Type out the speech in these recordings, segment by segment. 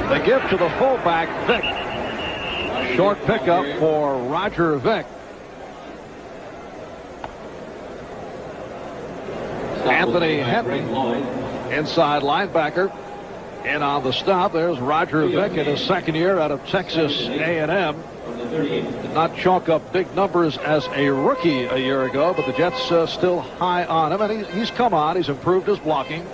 They give to the fullback, Vick. Short pickup for Roger Vick. Anthony Henry, inside linebacker, in on the stop. There's Roger Vick in his second year out of Texas A&M. Did not chalk up big numbers as a rookie a year ago, but the Jets still high on him, and he's come on. He's improved his blocking.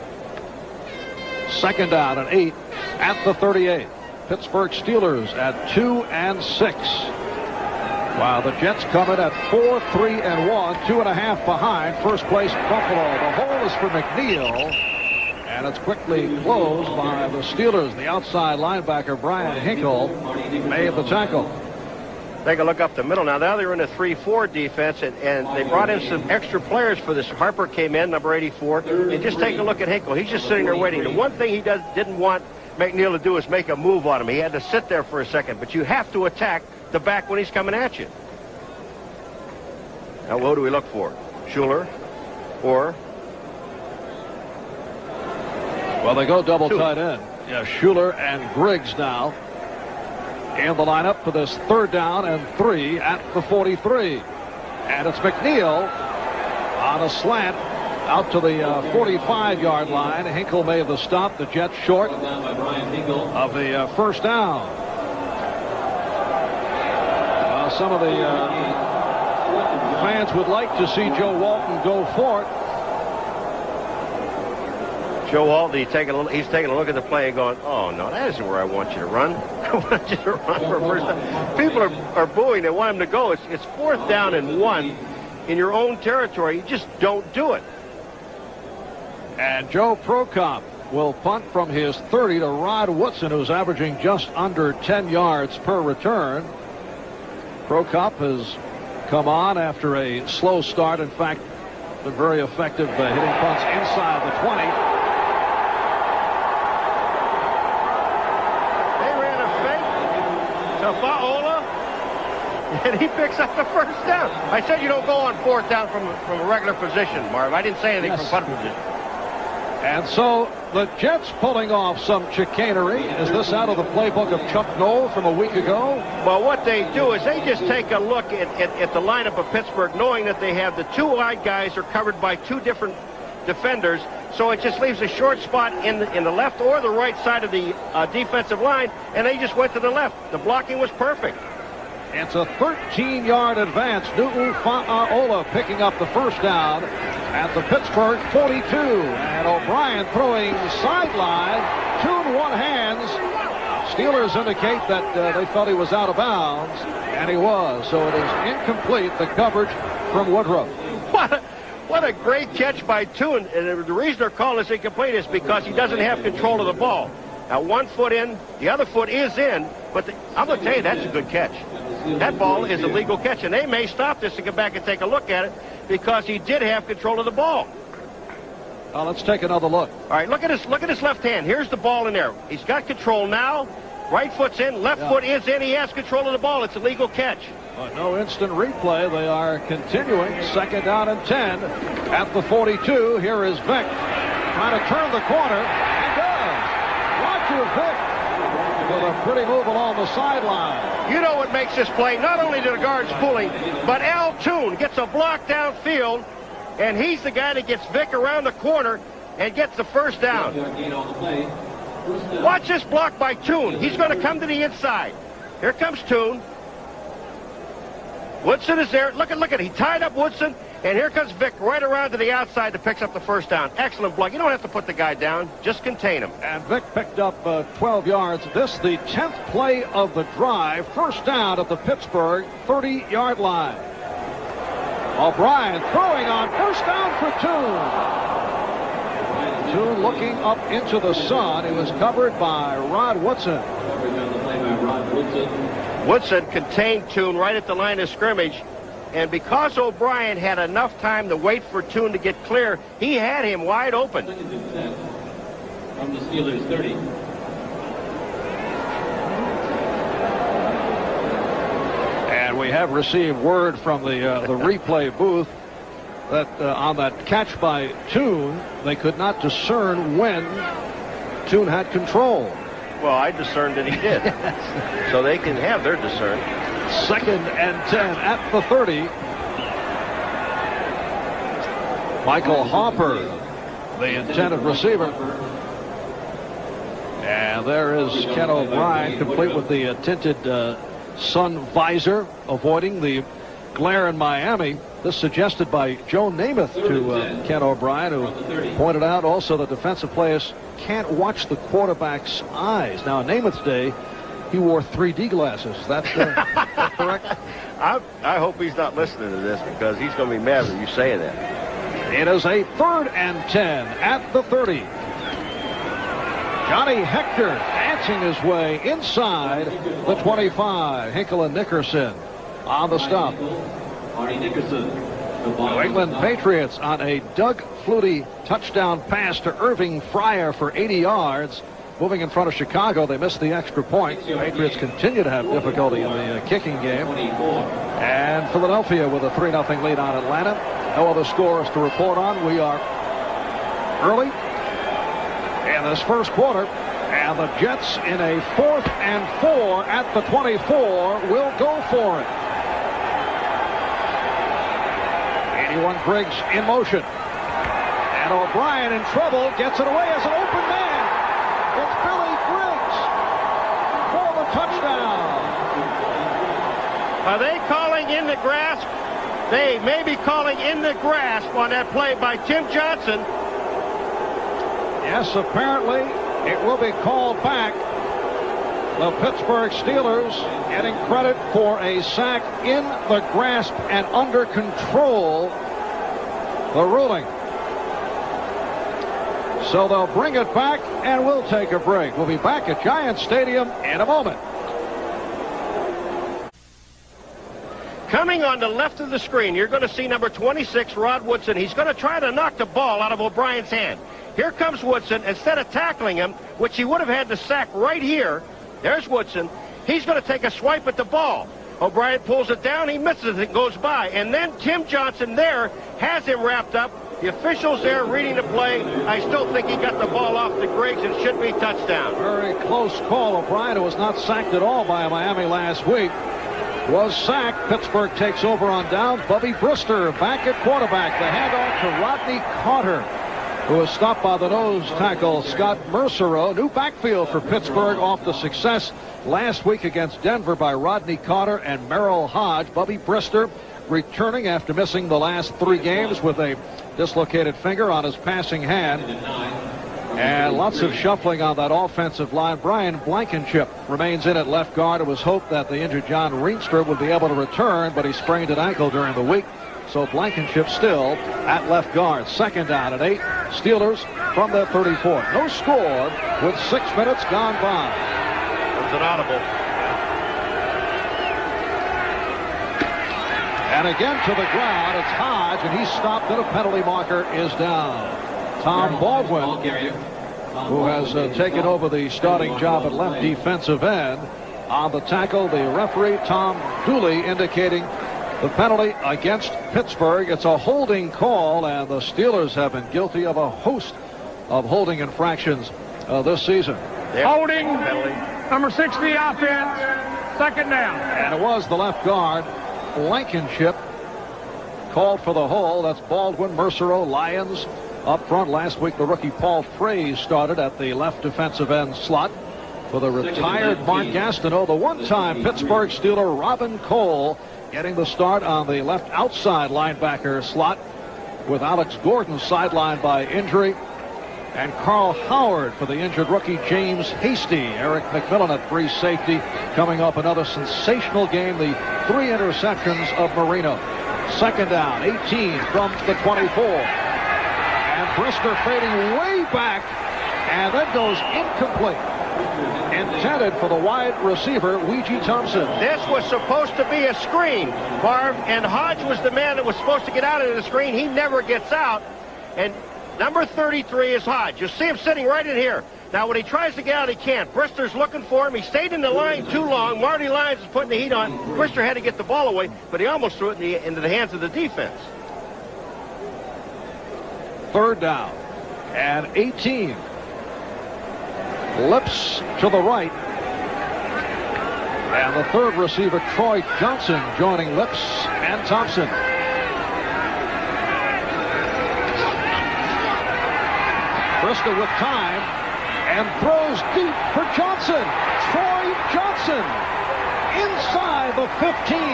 Second down and 8 at the 38. Pittsburgh Steelers at 2-6. While the Jets come in at 4-3-1, 2.5 behind. First place Buffalo. The hole is for McNeil, and it's quickly closed by the Steelers. The outside linebacker Brian Hinkle made the tackle. Take a look up the middle now. Now they're in a 3-4 defense, and they brought in some extra players for this. Harper came in, number 84, and just take a look at Hinkle. He's just sitting there waiting. The one thing he didn't want McNeil to do is make a move on him. He had to sit there for a second, but you have to attack the back when he's coming at you. Now, what do we look for? Schuler or? Well, they go double tight end. Yeah, Schuler and Griggs now in the lineup for this third down and 3 at the 43. And it's McNeil on a slant out to the 45-yard line. Hinkle made the stop. The Jets short of the first down. Some of the fans would like to see Joe Walton go for it. Joe Walton, he's taking a look at the play and going, oh, no, that isn't where I want you to run. I want you to run for a first down. People are booing. They want him to go. It's fourth down and 1 in your own territory. You just don't do it. And Joe Prokop will punt from his 30 to Rod Woodson, who's averaging just under 10 yards per return. Prokop has come on after a slow start. In fact, been very effective hitting punts inside the 20. They ran a fake to Faola, and he picks up the first down. I said you don't go on fourth down from a regular position, Marv. I didn't say anything from punt position. And so the Jets pulling off some chicanery. Is this out of the playbook of Chuck Noll from a week ago? Well, what they do is they just take a look at the lineup of Pittsburgh, knowing that they have the two wide guys are covered by two different defenders. So it just leaves a short spot in the left or the right side of the defensive line, and they just went to the left. The blocking was perfect. It's a 13-yard advance. Newton Faola picking up the first down at the Pittsburgh 42. And O'Brien throwing sideline. 2 in 1 hands. Steelers indicate that they felt he was out of bounds, and he was. So it is incomplete, the coverage from Woodruff. What a great catch by Toon. And the reason they're calling this incomplete is because he doesn't have control of the ball. Now, 1 foot in, the other foot is in, but I'm going to tell you, that's a good catch. That ball is a legal catch, and they may stop this and come back and take a look at it because he did have control of the ball. Let's take another look. All right, look at his left hand. Here's the ball in there. He's got control now. Right foot's in, left foot is in. He has control of the ball. It's a legal catch. No instant replay. They are continuing. Second down and 10 at the 42. Here is Vick trying to turn the corner, and does. Roger Vick with a pretty move along the sideline. You know what makes this play? Not only do the guards pulling, but Al Toon gets a block downfield, and he's the guy that gets Vick around the corner and gets the first down. Watch this block by Toon. He's going to come to the inside. Here comes Toon. Woodson is there. Look at it. He tied up Woodson, and here comes Vick right around to the outside to pick up the first down. Excellent block. You don't have to put the guy down. Just contain him. And Vick picked up 12 yards. This the 10th play of the drive. First down at the Pittsburgh 30-yard line. O'Brien throwing on first down for Toon. Toon looking up into the sun. He was covered by Rod Woodson. Woodson contained Toon right at the line of scrimmage, and because O'Brien had enough time to wait for Toon to get clear, he had him wide open. From the Steelers 30. And we have received word from the replay booth that on that catch by Toon, they could not discern when Toon had control. Well, I discerned that he did. So they can have their discern. 2nd and 10 at the 30. Michael Harper, the intended receiver. And there is Ken O'Brien, complete with the tinted sun visor, avoiding the glare in Miami. This suggested by Joe Namath to Ken O'Brien, who pointed out also that defensive players can't watch the quarterback's eyes. Now, in Namath's day, he wore 3D glasses. Is that correct? I hope he's not listening to this, because he's going to be mad when you say that. It is a 3rd and 10 at the 30. Johnny Hector dancing his way inside the 25. Hinkle and Nickerson on the stop. New England Patriots on a Doug Flutie touchdown pass to Irving Fryer for 80 yards. Moving in front of Chicago, they missed the extra point. Patriots continue to have difficulty in the kicking game. And Philadelphia with a 3-0 lead on Atlanta. No other scores to report on. We are early in this first quarter. And the Jets in a 4th and 4 at the 24 will go for it. 81 Griggs in motion. And O'Brien in trouble, gets it away as an open man. It's Billy Griggs for the touchdown. Are they calling in the grasp? They may be calling in the grasp on that play by Tim Johnson. Yes, apparently it will be called back. The Pittsburgh Steelers getting credit for a sack in the grasp and under control. The ruling. So they'll bring it back, and we'll take a break. We'll be back at Giants Stadium in a moment. Coming on the left of the screen, you're going to see number 26, Rod Woodson. He's going to try to knock the ball out of O'Brien's hand. Here comes Woodson. Instead of tackling him, which he would have had to sack right here, there's Woodson. He's going to take a swipe at the ball. O'Brien pulls it down. He misses it. It goes by. And then Tim Johnson there has him wrapped up. The officials there reading the play. I still think he got the ball off to Griggs and should be touchdown. Very close call. O'Brien, who was not sacked at all by Miami last week, was sacked. Pittsburgh takes over on downs. Bubby Brister back at quarterback. The handoff to Rodney Carter, who was stopped by the nose tackle Scott Mercereau. New backfield for Pittsburgh off the success last week against Denver by Rodney Carter and Merrill Hodge. Bubby Brister returning after missing the last 3 games with a dislocated finger on his passing hand. And lots of shuffling on that offensive line. Brian Blankenship remains in at left guard. It was hoped that the injured John Reenstra would be able to return, but he sprained an ankle during the week. So Blankenship still at left guard. 2nd down and 8. Steelers from their 34. No score with 6 minutes gone by. There's an audible. And again to the ground. It's Hodge, and he's stopped, and a penalty marker is down. Tom Baldwin, who has taken over the starting job at left defensive end. On the tackle, the referee, Tom Dooley, indicating the penalty against Pittsburgh. It's a holding call, and the Steelers have been guilty of a host of holding infractions this season. Holding, number 60 offense, 2nd down. And it was the left guard, Blankenship, called for the hold. That's Baldwin, Mercereau, Lyons up front. Last week, the rookie Paul Fraze started at the left defensive end slot for the retired Mark Gastineau. The one-time Pittsburgh Steeler Robin Cole getting the start on the left outside linebacker slot, with Alex Gordon sidelined by injury, and Carl Howard for the injured rookie James Hasty. Eric McMillan at free safety. Coming up, another sensational game, the 3 interceptions of Marino. 2nd down, 18 from the 24. And Brister fading way back, and then goes incomplete. Intended for the wide receiver, Ouija Thompson. This was supposed to be a screen, Marv, and Hodge was the man that was supposed to get out of the screen. He never gets out, and number 33 is Hodge. You see him sitting right in here. Now, when he tries to get out, he can't. Brister's looking for him. He stayed in the line too long. Marty Lyons is putting the heat on. Brister had to get the ball away, but he almost threw it into the hands of the defense. 3rd down and 18. Lips to the right. And the third receiver, Troy Johnson, joining Lips and Thompson. Brister with time and throws deep for Johnson. Troy Johnson inside the 15.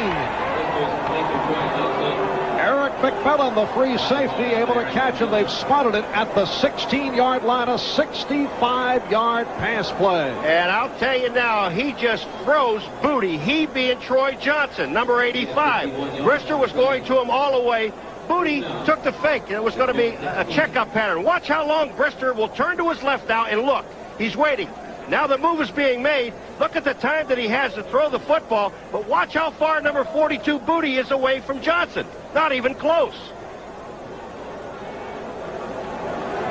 Eric McMillan, the free safety, able to catch him. They've spotted it at the 16-yard line, a 65-yard pass play. And I'll tell you now, he just froze Booty. He being Troy Johnson, number 85. Brister was going to him all the way. Booty took the fake, and it was going to be a checkup pattern. Watch how long Brister will turn to his left now, and look, he's waiting. Now the move is being made. Look at the time that he has to throw the football, but watch how far number 42 Booty is away from Johnson. Not even close.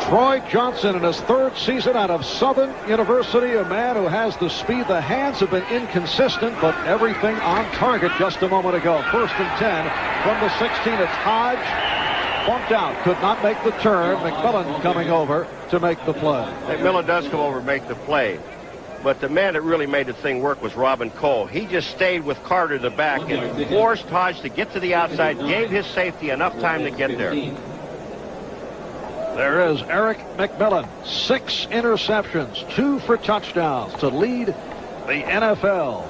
Troy Johnson in his third season out of Southern University, a man who has the speed. The hands have been inconsistent, but everything on target just a moment ago. 1st and 10 from the 16. It's Hodge. Bumped out, could not make the turn. McMillan coming over to make the play. McMillan does come over and make the play. But the man that really made the thing work was Robin Cole. He just stayed with Carter in the back and forced Hodge to get to the outside, gave his safety enough time to get there. There is Eric McMillan. 6 interceptions, 2 for touchdowns to lead the NFL.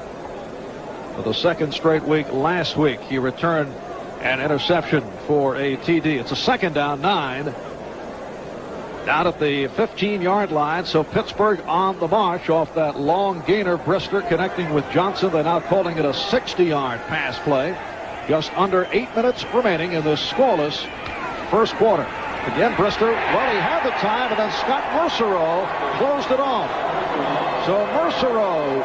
For the second straight week last week, he returned an interception for a TD. It's a 2nd down 9. Down at the 15-yard line, so Pittsburgh on the march off that long gainer. Brister connecting with Johnson. They're now calling it a 60-yard pass play. Just under 8 minutes remaining in this scoreless first quarter. Again, Brister, well, he had the time, and then Scott Mercereau closed it off. So Mercereau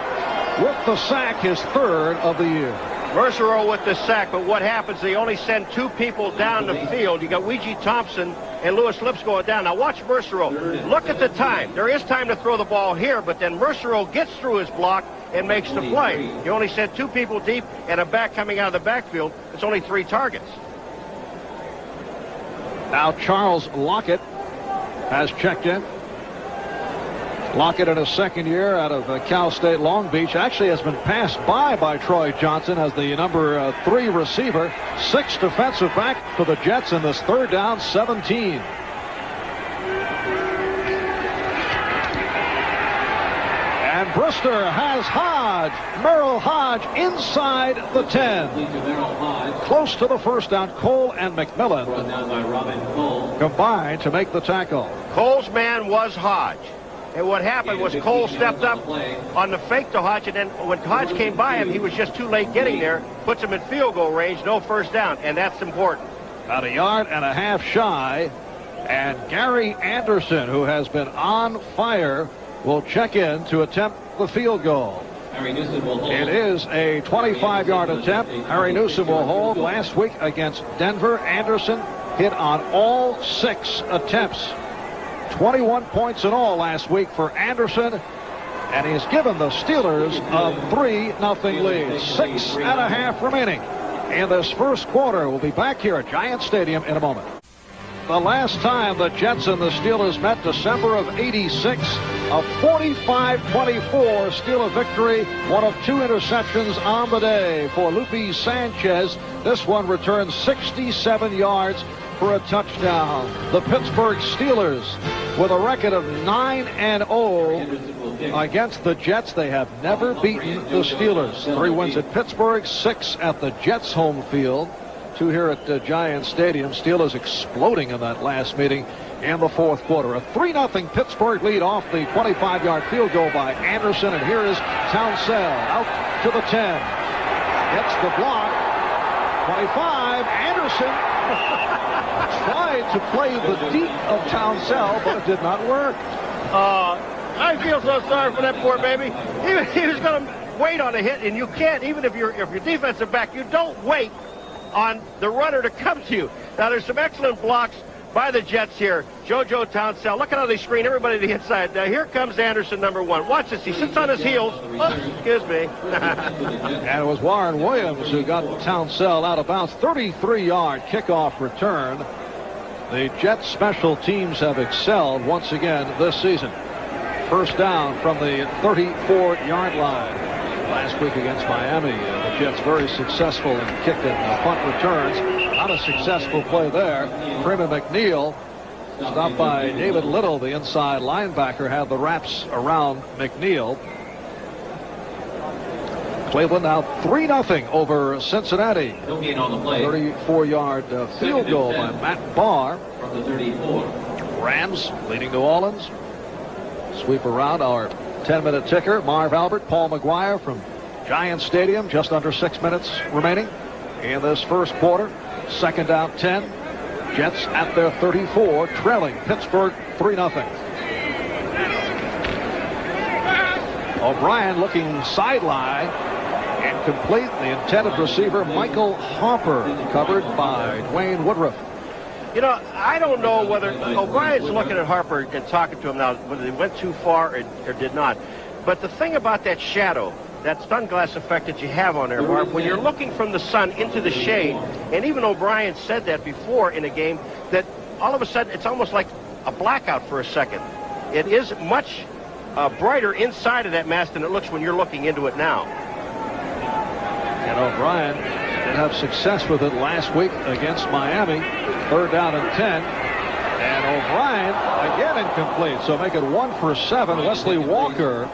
with the sack, his 3rd of the year. Mercereau with the sack, but what happens, they only send 2 people down the field. You got Ouija Thompson and Lewis Lips going down. Now watch Mercereau. Look at the time. There is time to throw the ball here, but then Mercereau gets through his block and makes the play. You only sent 2 people deep and a back coming out of the backfield. It's only 3 targets. Now Charles Lockett has checked in. Lockett in his 2nd year out of Cal State Long Beach actually has been passed by Troy Johnson as the number 3 receiver. 6th defensive back for the Jets in this 3rd down 17. And Brister has Hodge, Merrill Hodge inside the 10. Close to the 1st down. Cole and McMillan combined to make the tackle. Cole's man was Hodge. And what happened was Cole stepped up on the fake to Hodge, and then when Hodge came by him, he was just too late getting there. Puts him in field goal range, no 1st down, and that's important. About 1.5 yards shy, and Gary Anderson, who has been on fire, will check in to attempt the field goal. It is a 25-yard attempt. Harry Newsom will hold. Last week against Denver, Anderson hit on all 6 attempts. 21 points in all last week for Anderson, and he's given the Steelers a 3-0 lead. 6.5 remaining in this first quarter. We'll be back here at Giant Stadium in a moment. The last time the Jets and the Steelers met, December of '86, a 45-24 Steeler victory. One of 2 interceptions on the day for Lupe Sanchez. This one returns 67 yards for a touchdown. The Pittsburgh Steelers with a record of 9-0 against the Jets. They have never beaten the Steelers. 3 wins at Pittsburgh, 6 at the Jets home field, 2 here at Giant Stadium. Steelers exploding in that last meeting in the 4th quarter. A 3-0 Pittsburgh lead off the 25-yard field goal by Anderson. And here is Townsell out to the 10. Gets the block. 25. Anderson tried to play the deep of Townsell, but it did not work. I feel so sorry for that poor baby. He was going to wait on a hit, and you can't, even if you're defensive back, you don't wait on the runner to come to you. Now, there's some excellent blocks by the Jets here. JoJo Townsell. Look at how they screen everybody to the inside. Now, here comes Anderson, number 1. Watch this. He sits on his heels. Oh, excuse me. And it was Warren Williams who got Townsell out of bounds. 33-yard kickoff return. The Jets special teams have excelled once again this season. First down from the 34-yard line. Last week against Miami, the Jets very successful in kicking punt returns. Not a successful play there. Freeman McNeil, stopped by David Little, the inside linebacker, had the wraps around McNeil. Cleveland now 3-0 over Cincinnati. 34-yard field goal by Matt Barr. From the 34. Rams leading New Orleans. Sweep around our 10-minute ticker. Marv Albert, Paul Maguire from Giants Stadium. Just under 6 minutes remaining in this first quarter. Second down 10. Jets at their 34, trailing Pittsburgh 3-0. O'Brien looking sideline. Incomplete. The intended receiver, Michael Harper, covered by Dwayne Woodruff. You know, I don't know whether O'Brien's looking at Harper and talking to him now, whether they went too far or did not. But the thing about that shadow, that sunglass effect that you have on there, Marv, when you're looking from the sun into the shade, and even O'Brien said that before in a game, that all of a sudden it's almost like a blackout for a second. It is much brighter inside of that mask than it looks when you're looking into it now. And O'Brien did have success with it last week against Miami. Third down and 10. And O'Brien again incomplete. So make it 1 for 7. Wesley Walker,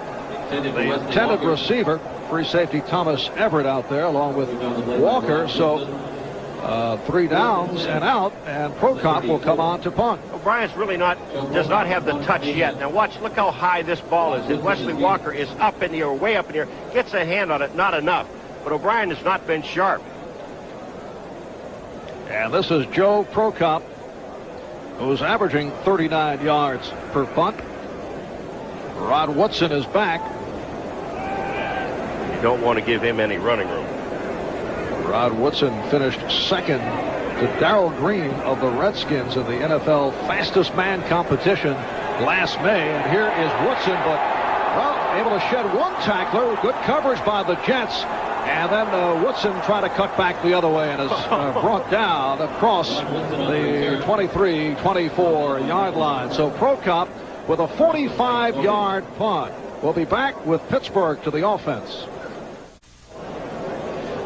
the intended receiver. Free safety Thomas Everett out there along with Walker. So 3 downs and out. And Prokop will come on to punt. O'Brien's really does not have the touch yet. Now watch, look how high this ball is. And Wesley Walker is up in the air, way up in the air. Gets a hand on it, not enough. But O'Brien has not been sharp. And this is Joe Prokop, who's averaging 39 yards per punt. Rod Woodson is back. You don't want to give him any running room. Rod Woodson finished second to Darrell Green of the Redskins in the NFL fastest man competition last May. And here is Woodson, but, well, able to shed one tackler. Good coverage by the Jets. And then Woodson tried to cut back the other way and is brought down across the 23-24-yard line. So Prokop with a 45-yard punt. We'll be back with Pittsburgh to the offense.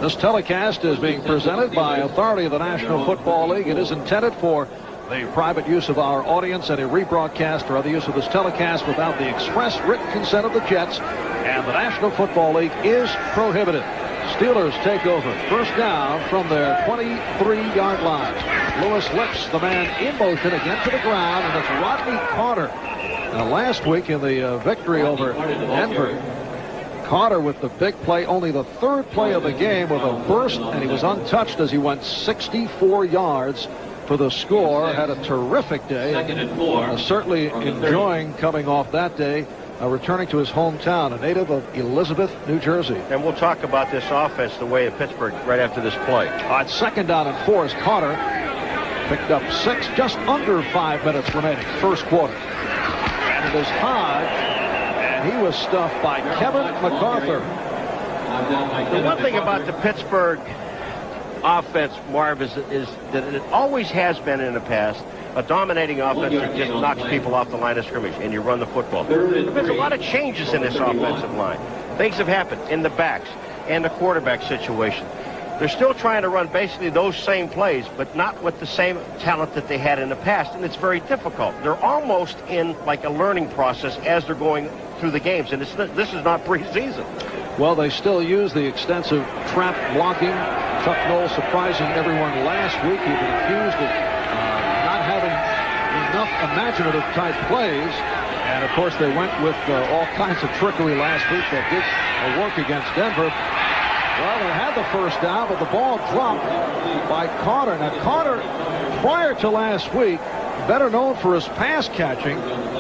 This telecast is being presented by authority of the National Football League. It is intended for the private use of our audience. Any rebroadcast or other use of this telecast without the express written consent of the Jets and the National Football League is prohibited. Steelers take over. First down from their 23-yard line. Lewis Lips, the man in motion, again to the ground, and it's Rodney Carter. Now, last week in the victory over Denver, Carter with the big play, only the third play of the game with a burst, and he was untouched as he went 64 yards for the score. Had a terrific day. Certainly enjoying coming off that day. Returning to his hometown, a native of Elizabeth, New Jersey. And we'll talk about this offense the way of Pittsburgh right after this play. On second down and 4 is Carter. Picked up 6, just under 5 minutes remaining, first quarter. And it is Hodge, and he was stuffed by Kevin MacArthur. The one thing about the Pittsburgh offense, Marv, is that it always has been in the past a dominating offense that just knocks people off the line of scrimmage, and you run the football. There's a lot of changes in this offensive line. Things have happened in the backs and the quarterback situation. They're still trying to run basically those same plays, but not with the same talent that they had in the past, and it's very difficult. They're almost in like a learning process as they're going through the games, and this is not preseason. Well, they still use the extensive trap blocking. Chuck Noll surprising everyone last week. He was accused of not having enough imaginative type plays. And, of course, they went with all kinds of trickery last week that did work against Denver. Well, they had the first down, but the ball dropped by Carter. Now, Carter, prior to last week, better known for his pass catching,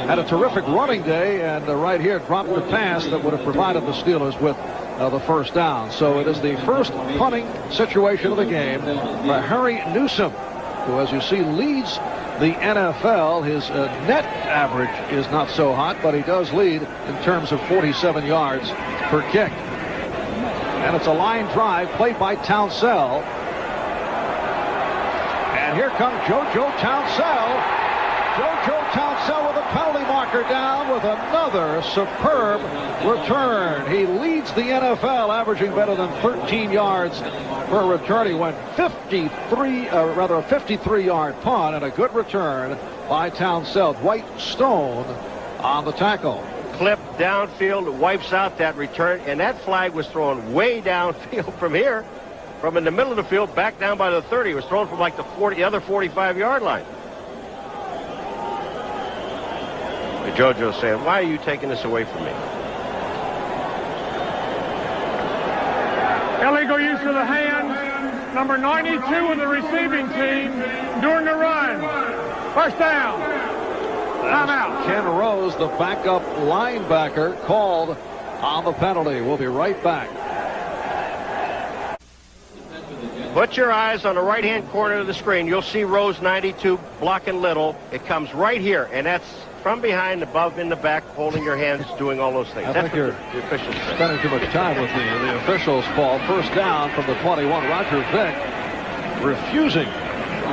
had a terrific running day, and right here dropped the pass that would have provided the Steelers with the first down. So it is the first punting situation of the game for Harry Newsome, who, as you see, leads the NFL. His net average is not so hot, but he does lead in terms of 47 yards per kick. And it's a line drive played by Townsell. And here comes JoJo Townsell. JoJo Townsend with a penalty marker down with another superb return. He leads the NFL, averaging better than 13 yards per return. He went a 53-yard punt and a good return by Townsend. White Stone on the tackle. Clip downfield, wipes out that return, and that flag was thrown way downfield from here, from in the middle of the field, back down by the 30. It was thrown from like the other 45-yard line. JoJo's saying, why are you taking this away from me? Illegal use of the hands. Number 92 of the receiving team during the run. First down. Timeout. Ken Rose, the backup linebacker, called on the penalty. We'll be right back. Put your eyes on the right-hand corner of the screen. You'll see Rose 92 blocking Little. It comes right here, and that's from behind, above, in the back, holding your hands, doing all those things. I That's think you're the officials say. spending too much time with me. The officials call first down from the 21. Roger Vick refusing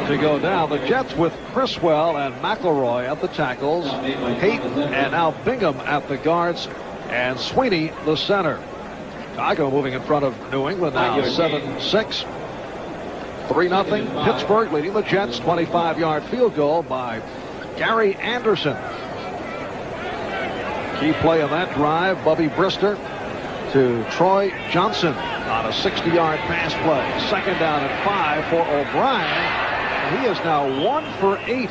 to go down. The Jets with Criswell and McElroy at the tackles, Hayden and now Bingham at the guards, and Sweeney the center. Chicago moving in front of New England now, 7-6. 3-0. Pittsburgh leading the Jets. 25-yard field goal by Gary Anderson. Key play on that drive, Bubby Brister to Troy Johnson on a 60-yard pass play. Second down and 5 for O'Brien. He is now 1 for 8.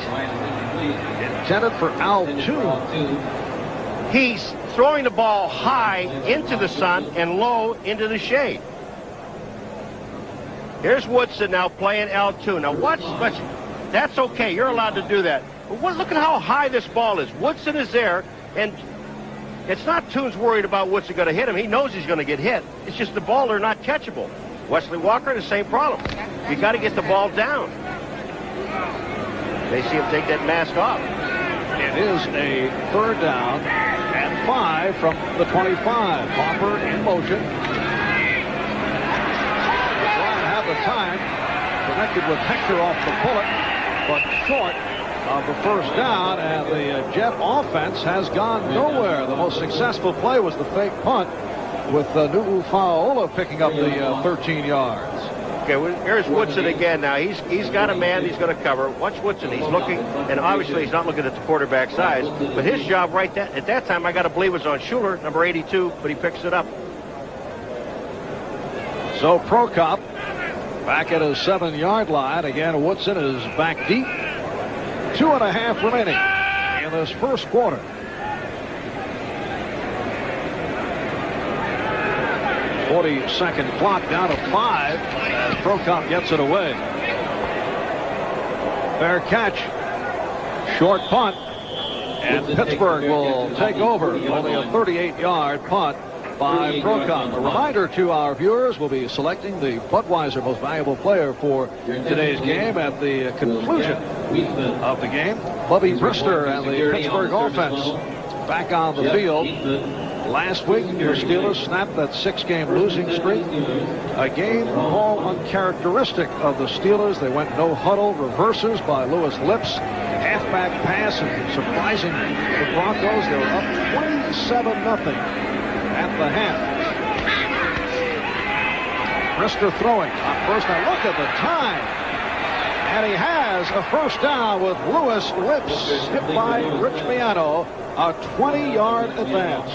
Intended for Al 2. He's throwing the ball high into the sun and low into the shade. Here's Woodson now playing L2. Now watch, that's okay. You're allowed to do that. But look at how high this ball is. Woodson is there, and it's not Toone's worried about Woodson going to hit him. He knows he's going to get hit. It's just the ball are not catchable. Wesley Walker, the same problem. You got to get the ball down. They see him take that mask off. It is a third down and 5 from the 25. Hopper in motion. Brian had the time, connected with Hector off the bullet, but short of the first down, and the Jet offense has gone nowhere. The most successful play was the fake punt with Nu'u Fa'aola picking up the 13 yards. Okay, well, here's Woodson again now. He's got a man he's going to cover. Watch Woodson. He's looking, and obviously he's not looking at the quarterback's eyes, but his job right at that time, I got to believe, was on Schuler, number 82, but he picks it up. So Prokop back at his 7-yard line. Again, Woodson is back deep. 2.5 remaining in this first quarter. .40-second clock, down to 5 as Prokop gets it away. Fair catch. Short punt. And Pittsburgh will take over. Only a 38-yard punt by Prokop. A reminder to our viewers, we'll be selecting the Budweiser Most Valuable Player for today's game at the conclusion of the game. Bubby Brister and the Pittsburgh offense back on the field. Last week, the Steelers snapped that 6-game losing streak. A game all uncharacteristic of the Steelers. They went no huddle, reverses by Lewis Lips, halfback pass, and surprising the Broncos. They were up 27-0 at the half. Brister throwing on first. Now look at the time. And he has a first down with Lewis Lips hit by Rich Miano. A 20-yard advance.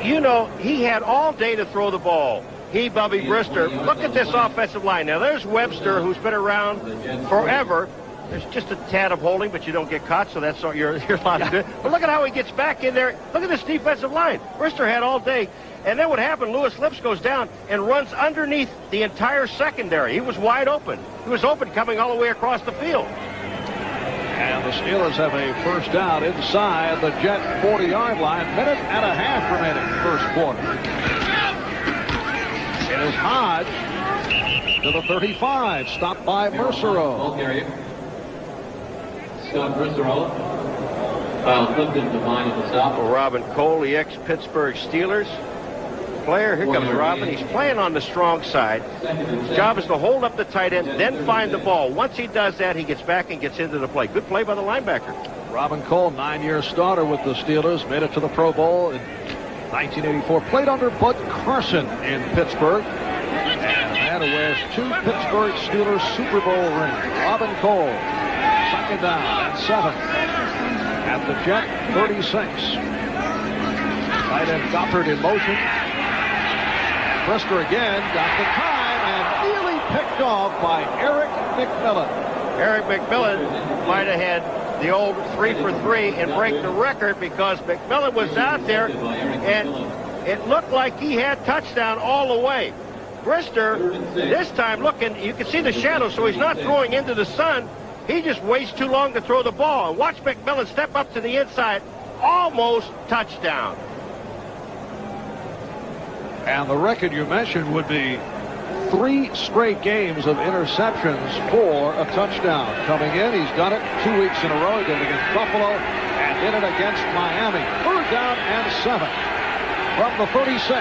You know, he had all day to throw the ball. Bubby Brister. Look at this offensive line. Now, there's Webster, who's been around forever. There's just a tad of holding, but you don't get caught, so that's all you're allowed to do. But look at how he gets back in there. Look at this defensive line. Brister had all day. And then what happened, Lewis Lips goes down and runs underneath the entire secondary. He was wide open. He was open coming all the way across the field. And the Steelers have a first down inside the Jet 40-yard line. Minute and a half remaining first quarter. It is Hodge to the 35. Stopped by Mercero. Scott Mercero. Kyle Clifton to line at the stop. Robin Cole, the ex-Pittsburgh Steelers. player. Here comes Robin. He's playing on the strong side. His job is to hold up the tight end, then find the ball. Once he does that, he gets back and gets into the play. Good play by the linebacker. Robin Cole, 9-year starter with the Steelers, made it to the Pro Bowl in 1984. Played under Bud Carson in Pittsburgh. And had to wear 2 Pittsburgh Steelers Super Bowl rings. Robin Cole, second down and 7 at the Jet 36. Tight end Goppert in motion. Brister again got the time and nearly picked off by Eric McMillan. Eric McMillan might have had the old 3 for 3 and break the record because McMillan was out there and it looked like he had touchdown all the way. Brister, this time looking, you can see the shadow, so he's not throwing into the sun. He just waits too long to throw the ball. And watch McMillan step up to the inside. Almost touchdown. And the record you mentioned would be 3 straight games of interceptions for a touchdown. Coming in, he's done it 2 weeks in a row. He did it against Buffalo and did it against Miami. 3rd down and 7 from the 36.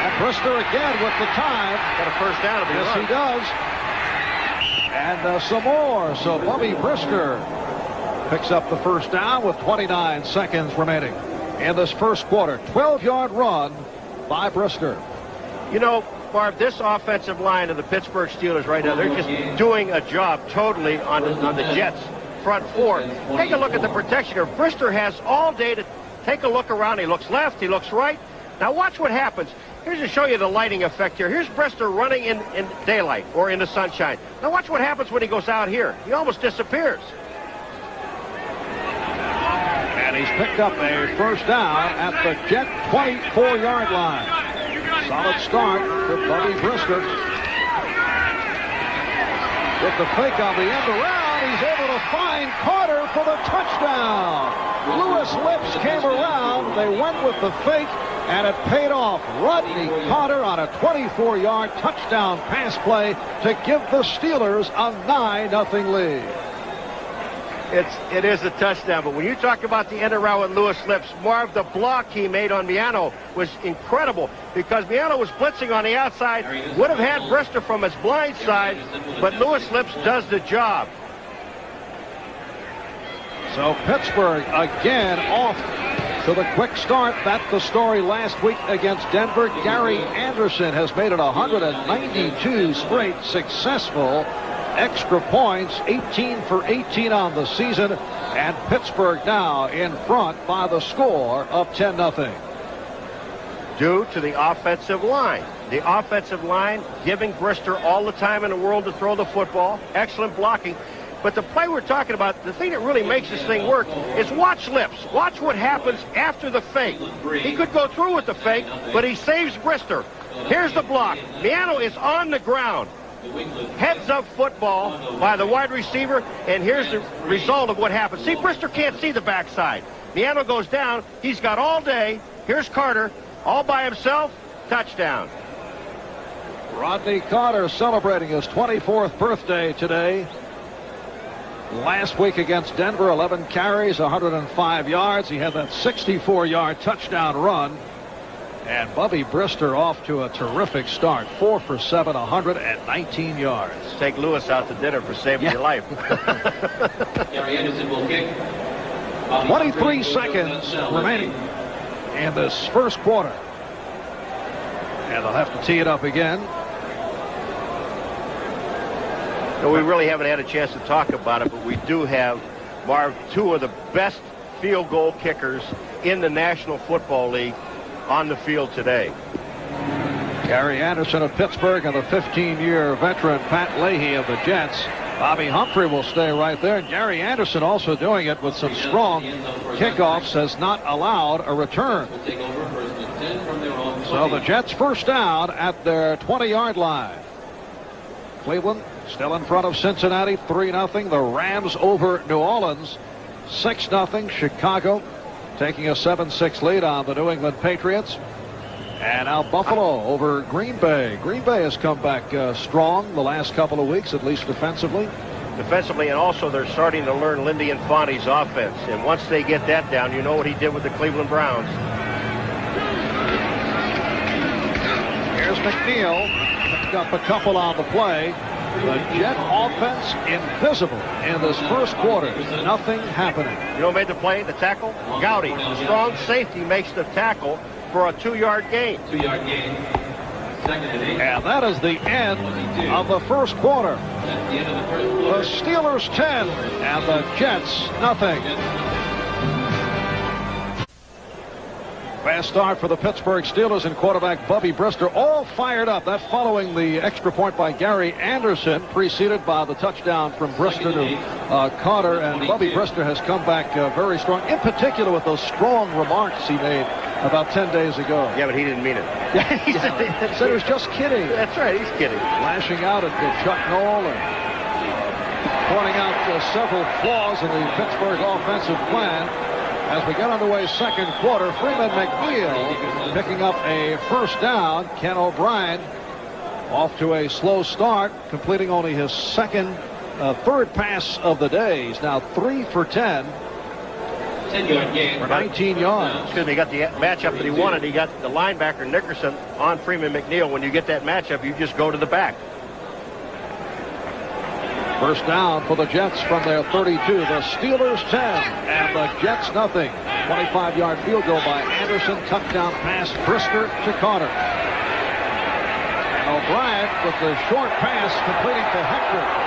And Brister again with the time. Got a first down if he runs. Yes, he does. And some more. So Bubby Brister picks up the first down with 29 seconds remaining in this first quarter. 12-yard run by Brister. You know, Marv, this offensive line of the Pittsburgh Steelers right now, they're just doing a job totally on the Jets' front 4. Take a look at the protection here. Brister has all day to take a look around. He looks left, he looks right. Now watch what happens. Here's to show you the lighting effect here. Here's Brister running in daylight or in the sunshine. Now watch what happens when he goes out here. He almost disappears. And he's picked up a first down at the Jet 24-yard line. Solid start for Bubby Brister. With the fake on the end around, he's able to find Carter for the touchdown. Lewis Lips came around. They went with the fake, and it paid off. Rodney Carter on a 24-yard touchdown pass play to give the Steelers a 9-0 lead. It is a touchdown, but when you talk about the end around with Lewis Lips, Marv, the block he made on Miano was incredible because Miano was blitzing on the outside, would have had Brister from his blind side, but Lewis Lips does the job. So Pittsburgh again off to the quick start. That's the story last week against Denver. Gary Anderson has made it 192 straight successful extra points, 18 for 18 on the season, and Pittsburgh now in front by the score of 10-0. Due to the offensive line. The offensive line giving Brister all the time in the world to throw the football. Excellent blocking. But the play we're talking about, the thing that really makes this thing work is watch Lips. Watch what happens after the fake. He could go through with the fake, but he saves Brister. Here's the block. Miano is on the ground. Heads-up football by the wide receiver, and here's the result of what happens. See, Brister can't see the backside. Miano goes down. He's got all day. Here's Carter, all by himself. Touchdown. Rodney Carter celebrating his 24th birthday today. Last week against Denver, 11 carries, 105 yards. He had that 64-yard touchdown run. And Bubby Brister off to a terrific start. 4 for 7, 119 yards. Take Lewis out to dinner for saving your life. Gary Anderson will kick. 23 seconds remaining in this first quarter. And they'll have to tee it up again. So we really haven't had a chance to talk about it, but we do have, Marv, 2 of the best field goal kickers in the National Football League on the field today. Gary Anderson of Pittsburgh and the 15-year veteran Pat Leahy of the Jets. Bobby Humphrey will stay right there. And Gary Anderson also doing it with some strong kickoffs, has not allowed a return. So the Jets first down at their 20-yard line. Cleveland still in front of Cincinnati, 3-0. The Rams over New Orleans, 6-0. Chicago taking a 7-6 lead on the New England Patriots. And now Buffalo over Green Bay. Green Bay has come back strong the last couple of weeks, at least defensively. defensively, and also they're starting to learn Lindy Infante's offense. And once they get that down, you know what he did with the Cleveland Browns. Here's McNeil. Picked up a couple on the play. The Jet offense invisible in this first quarter. Nothing happening. You know who made the play, the tackle? Gowdy. The strong safety makes the tackle for a 2-yard gain. 2-yard gain. Second and 8. And that is the end of the first quarter. That's the end of the first quarter. The Steelers 10 and the Jets nothing. Fast start for the Pittsburgh Steelers and quarterback Bubby Brister, all fired up. That following the extra point by Gary Anderson, preceded by the touchdown from Brister to Carter. And Bubby Brister has come back very strong, in particular with those strong remarks he made about 10 days ago. Yeah, but he didn't mean it. He said he was just kidding. That's right, he's kidding. Lashing out at Chuck Noll and pointing out several flaws in the Pittsburgh offensive plan. As we get underway second quarter, Freeman McNeil picking up a first down. Ken O'Brien off to a slow start, completing only his third pass of the day. He's now 3 for 10. 10-yard gain. For 19 yards. Excuse me, he got the matchup that he wanted. He got the linebacker Nickerson on Freeman McNeil. When you get that matchup, you just go to the back. First down for the Jets from their 32. The Steelers 10 and the Jets nothing. 25-yard field goal by Anderson. Touchdown pass, Brister to Carter. And O'Brien with the short pass completing to Hector.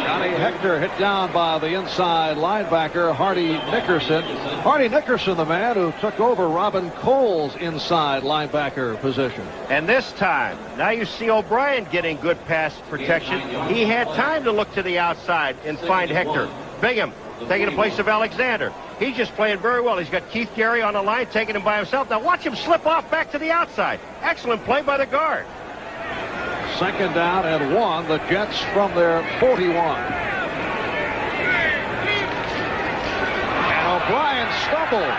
Johnny Hector hit down by the inside linebacker Hardy Nickerson. Hardy Nickerson, the man who took over Robin Cole's inside linebacker position. And this time, now you see O'Brien getting good pass protection. He had time to look to the outside and find Hector. Bingham taking the place of Alexander. He's just playing very well. He's got Keith Gary on the line, taking him by himself. Now watch him slip off back to the outside. Excellent play by the guard. Second down and 1. The Jets from their 41. And O'Brien stumbled.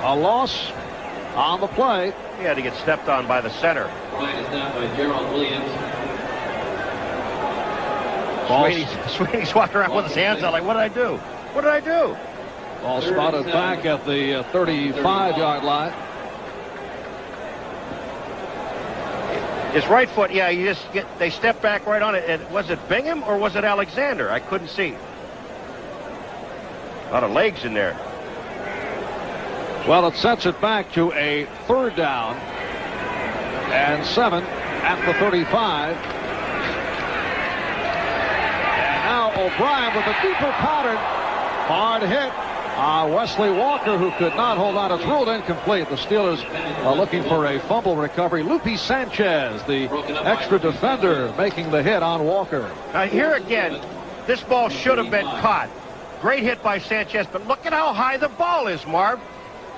A loss on the play. He had to get stepped on by the center. Right is down by Gerald Williams. Sweeney's walking around with his hands out like, what did I do? What did I do? Ball spotted back at the 35-yard line. His right foot, yeah, they step back right on it. And was it Bingham or was it Alexander? I couldn't see. A lot of legs in there. Well, it sets it back to a third down and 7 at the 35. And now O'Brien with a deeper pattern. Hard hit. Wesley Walker, who could not hold on. It's ruled incomplete. The Steelers are looking for a fumble recovery. Lupe Sanchez, the extra defender, making the hit on Walker. Now here again, this ball should have been caught. Great hit by Sanchez, but look at how high the ball is, Marv.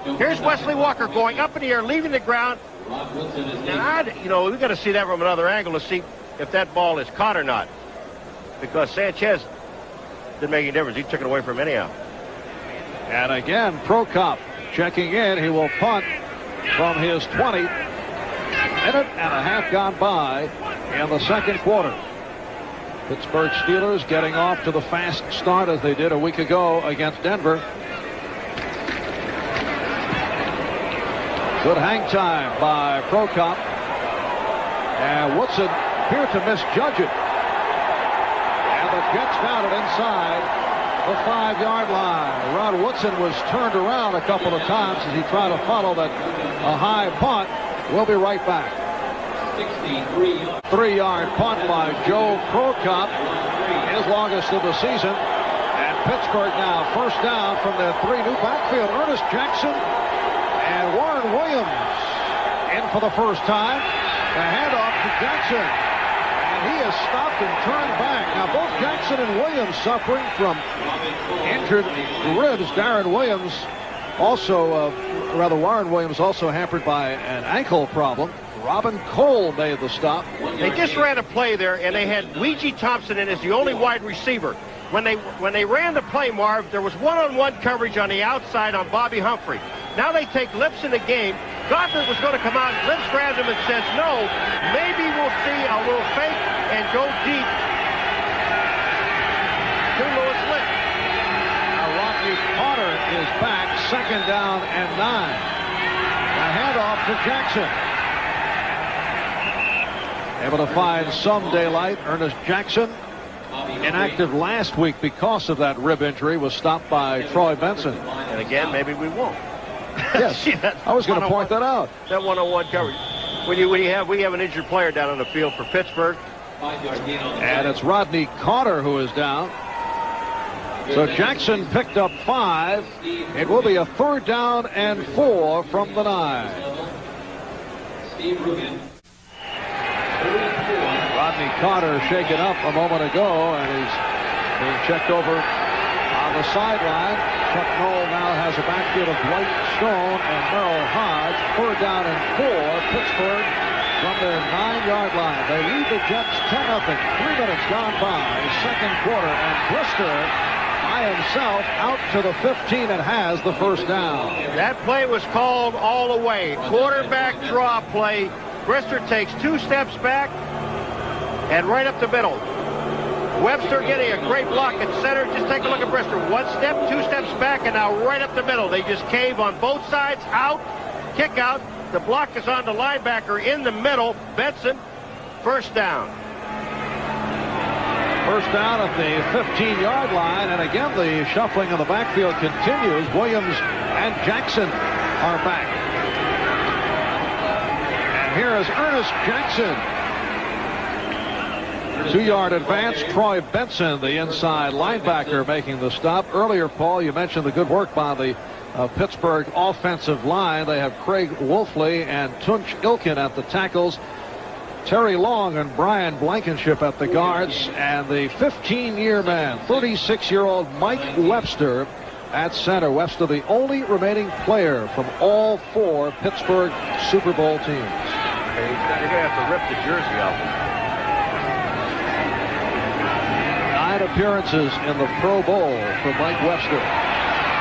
Here's Wesley Walker going up in the air, leaving the ground. And we've got to see that from another angle to see if that ball is caught or not. Because Sanchez didn't make any difference. He took it away from him anyhow. And again, Prokop checking in. He will punt from his 20. Minute and a half gone by in the second quarter. Pittsburgh Steelers getting off to the fast start as they did a week ago against Denver. Good hang time by Prokop. And Woodson appeared to misjudge it. And the Jets found it inside the 5-yard line. Rod Woodson was turned around a couple of times as he tried to follow that high punt. We'll be right back. 3-yard punt by Joe Prokop, his longest of the season. And Pittsburgh now first down from their 3 new backfield. Ernest Jackson and Warren Williams in for the first time. The handoff to Jackson. He is stopped and turned back. Now both Jackson and Williams suffering from injured ribs. Darren Williams also, Warren Williams also hampered by an ankle problem. Robin Cole made the stop. They just ran a play there, and they had Ouija Thompson in as the only wide receiver. When they ran the play, Marv, there was one-on-one coverage on the outside on Bobby Humphrey. Now they take Lips in the game. Gothard was going to come out. Lips grabbed him and says, no, maybe we'll see a little fake and go deep to Lewis Lips. Now Rodney Carter is back, 2nd down and 9. A handoff to Jackson. Able to find some daylight. Ernest Jackson, inactive last week because of that rib injury, was stopped by Troy Benson. And again, maybe we won't. Yes, See, I was going to point that out. That one-on-one coverage. We have an injured player down on the field for Pittsburgh. And it's Rodney Carter who is down. So Jackson picked up 5. It will be a 3rd down and 4 from the 9. Rodney Carter shaken up a moment ago, and he's being checked over on the sideline. Chuck Noll now has a backfield of Dwight Stone and Merrill Hodge. 3rd down and 4. Pittsburgh from their 9-yard line. They lead the Jets 10-0. 3 minutes gone by. 2nd quarter, and Brister by himself out to the 15 and has the 1st down. That play was called all the way. Quarterback draw play. Brister takes 2 steps back and right up the middle. Webster getting a great block at center. Just take a look at Brister. 1 step, 2 steps back, and now right up the middle. They just cave on both sides. Out, kick out. The block is on the linebacker in the middle. Benson, 1st down. 1st down at the 15-yard line, and again the shuffling of the backfield continues. Williams and Jackson are back. And here is Ernest Jackson. 2-yard advance. Troy Benson, the inside linebacker, making the stop. Earlier, Paul, you mentioned the good work by the Pittsburgh offensive line. They have Craig Wolfley and Tunch Ilkin at the tackles. Terry Long and Brian Blankenship at the guards, and the 15-year man, 36-year-old Mike Webster at center. Webster, the only remaining player from all 4 Pittsburgh Super Bowl teams. You're going to have to rip the jersey off him. 9 appearances in the Pro Bowl for Mike Webster.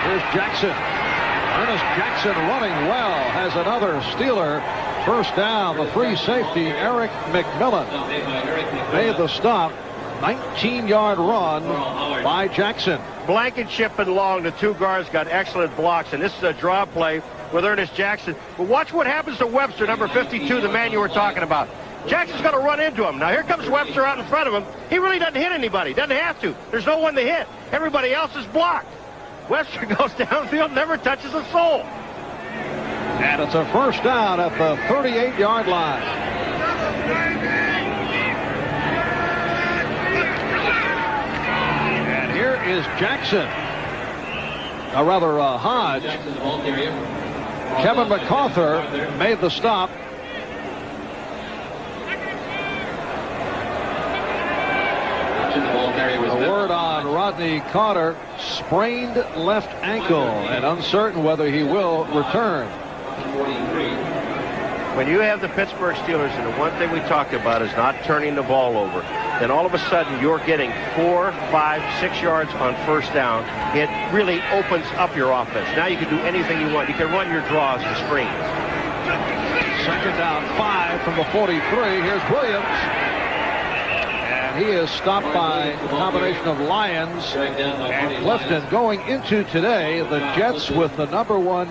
Here's Jackson. Ernest Jackson running well, has another Steeler. 1st down. The free safety, Eric McMillan, made the stop. 19-yard run by Jackson. Blankenship and Long, the 2 guards, got excellent blocks, and this is a draw play with Ernest Jackson. But watch what happens to Webster, number 52, the man you were talking about. Jackson's going to run into him. Now here comes Webster out in front of him. He really doesn't hit anybody. Doesn't have to. There's no one to hit. Everybody else is blocked. Webster goes downfield, never touches a soul. And it's a 1st down at the 38-yard line. And here is Jackson. Or rather, Hodge. Kevin MacArthur made the stop. A word on Rodney Carter, sprained left ankle, and uncertain whether he will return. When you have the Pittsburgh Steelers, and the one thing we talked about is not turning the ball over, then all of a sudden you're getting 4, 5, 6 yards on 1st down. It really opens up your offense. Now you can do anything you want. You can run your draws, the screens. 2nd down, 5 from the 43. Here's Williams. And he is stopped by a combination of Lyons and Clifton. Going into today, the Jets with the number 1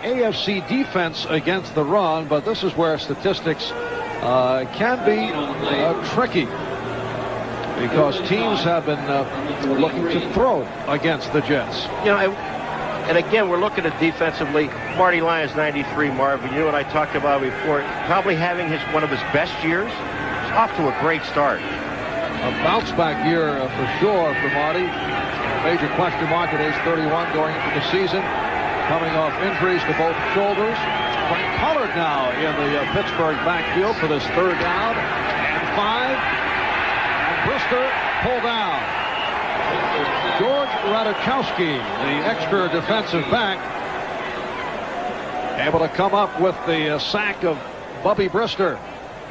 AFC defense against the run, but this is where statistics can be tricky because teams have been looking to throw against the Jets. You know, and again, we're looking at defensively. Marty Lyons, 93, Marv. You know what I talked about before? Probably having one of his best years. It's off to a great start. A bounce-back year for sure for Marty. Major question mark at age 31 going into the season. Coming off injuries to both shoulders. Frank Pollard now in the Pittsburgh backfield for this 3rd down and 5. And Brister pulled down. George Radachowski, the extra defensive back, able to come up with the sack of Bubby Brister.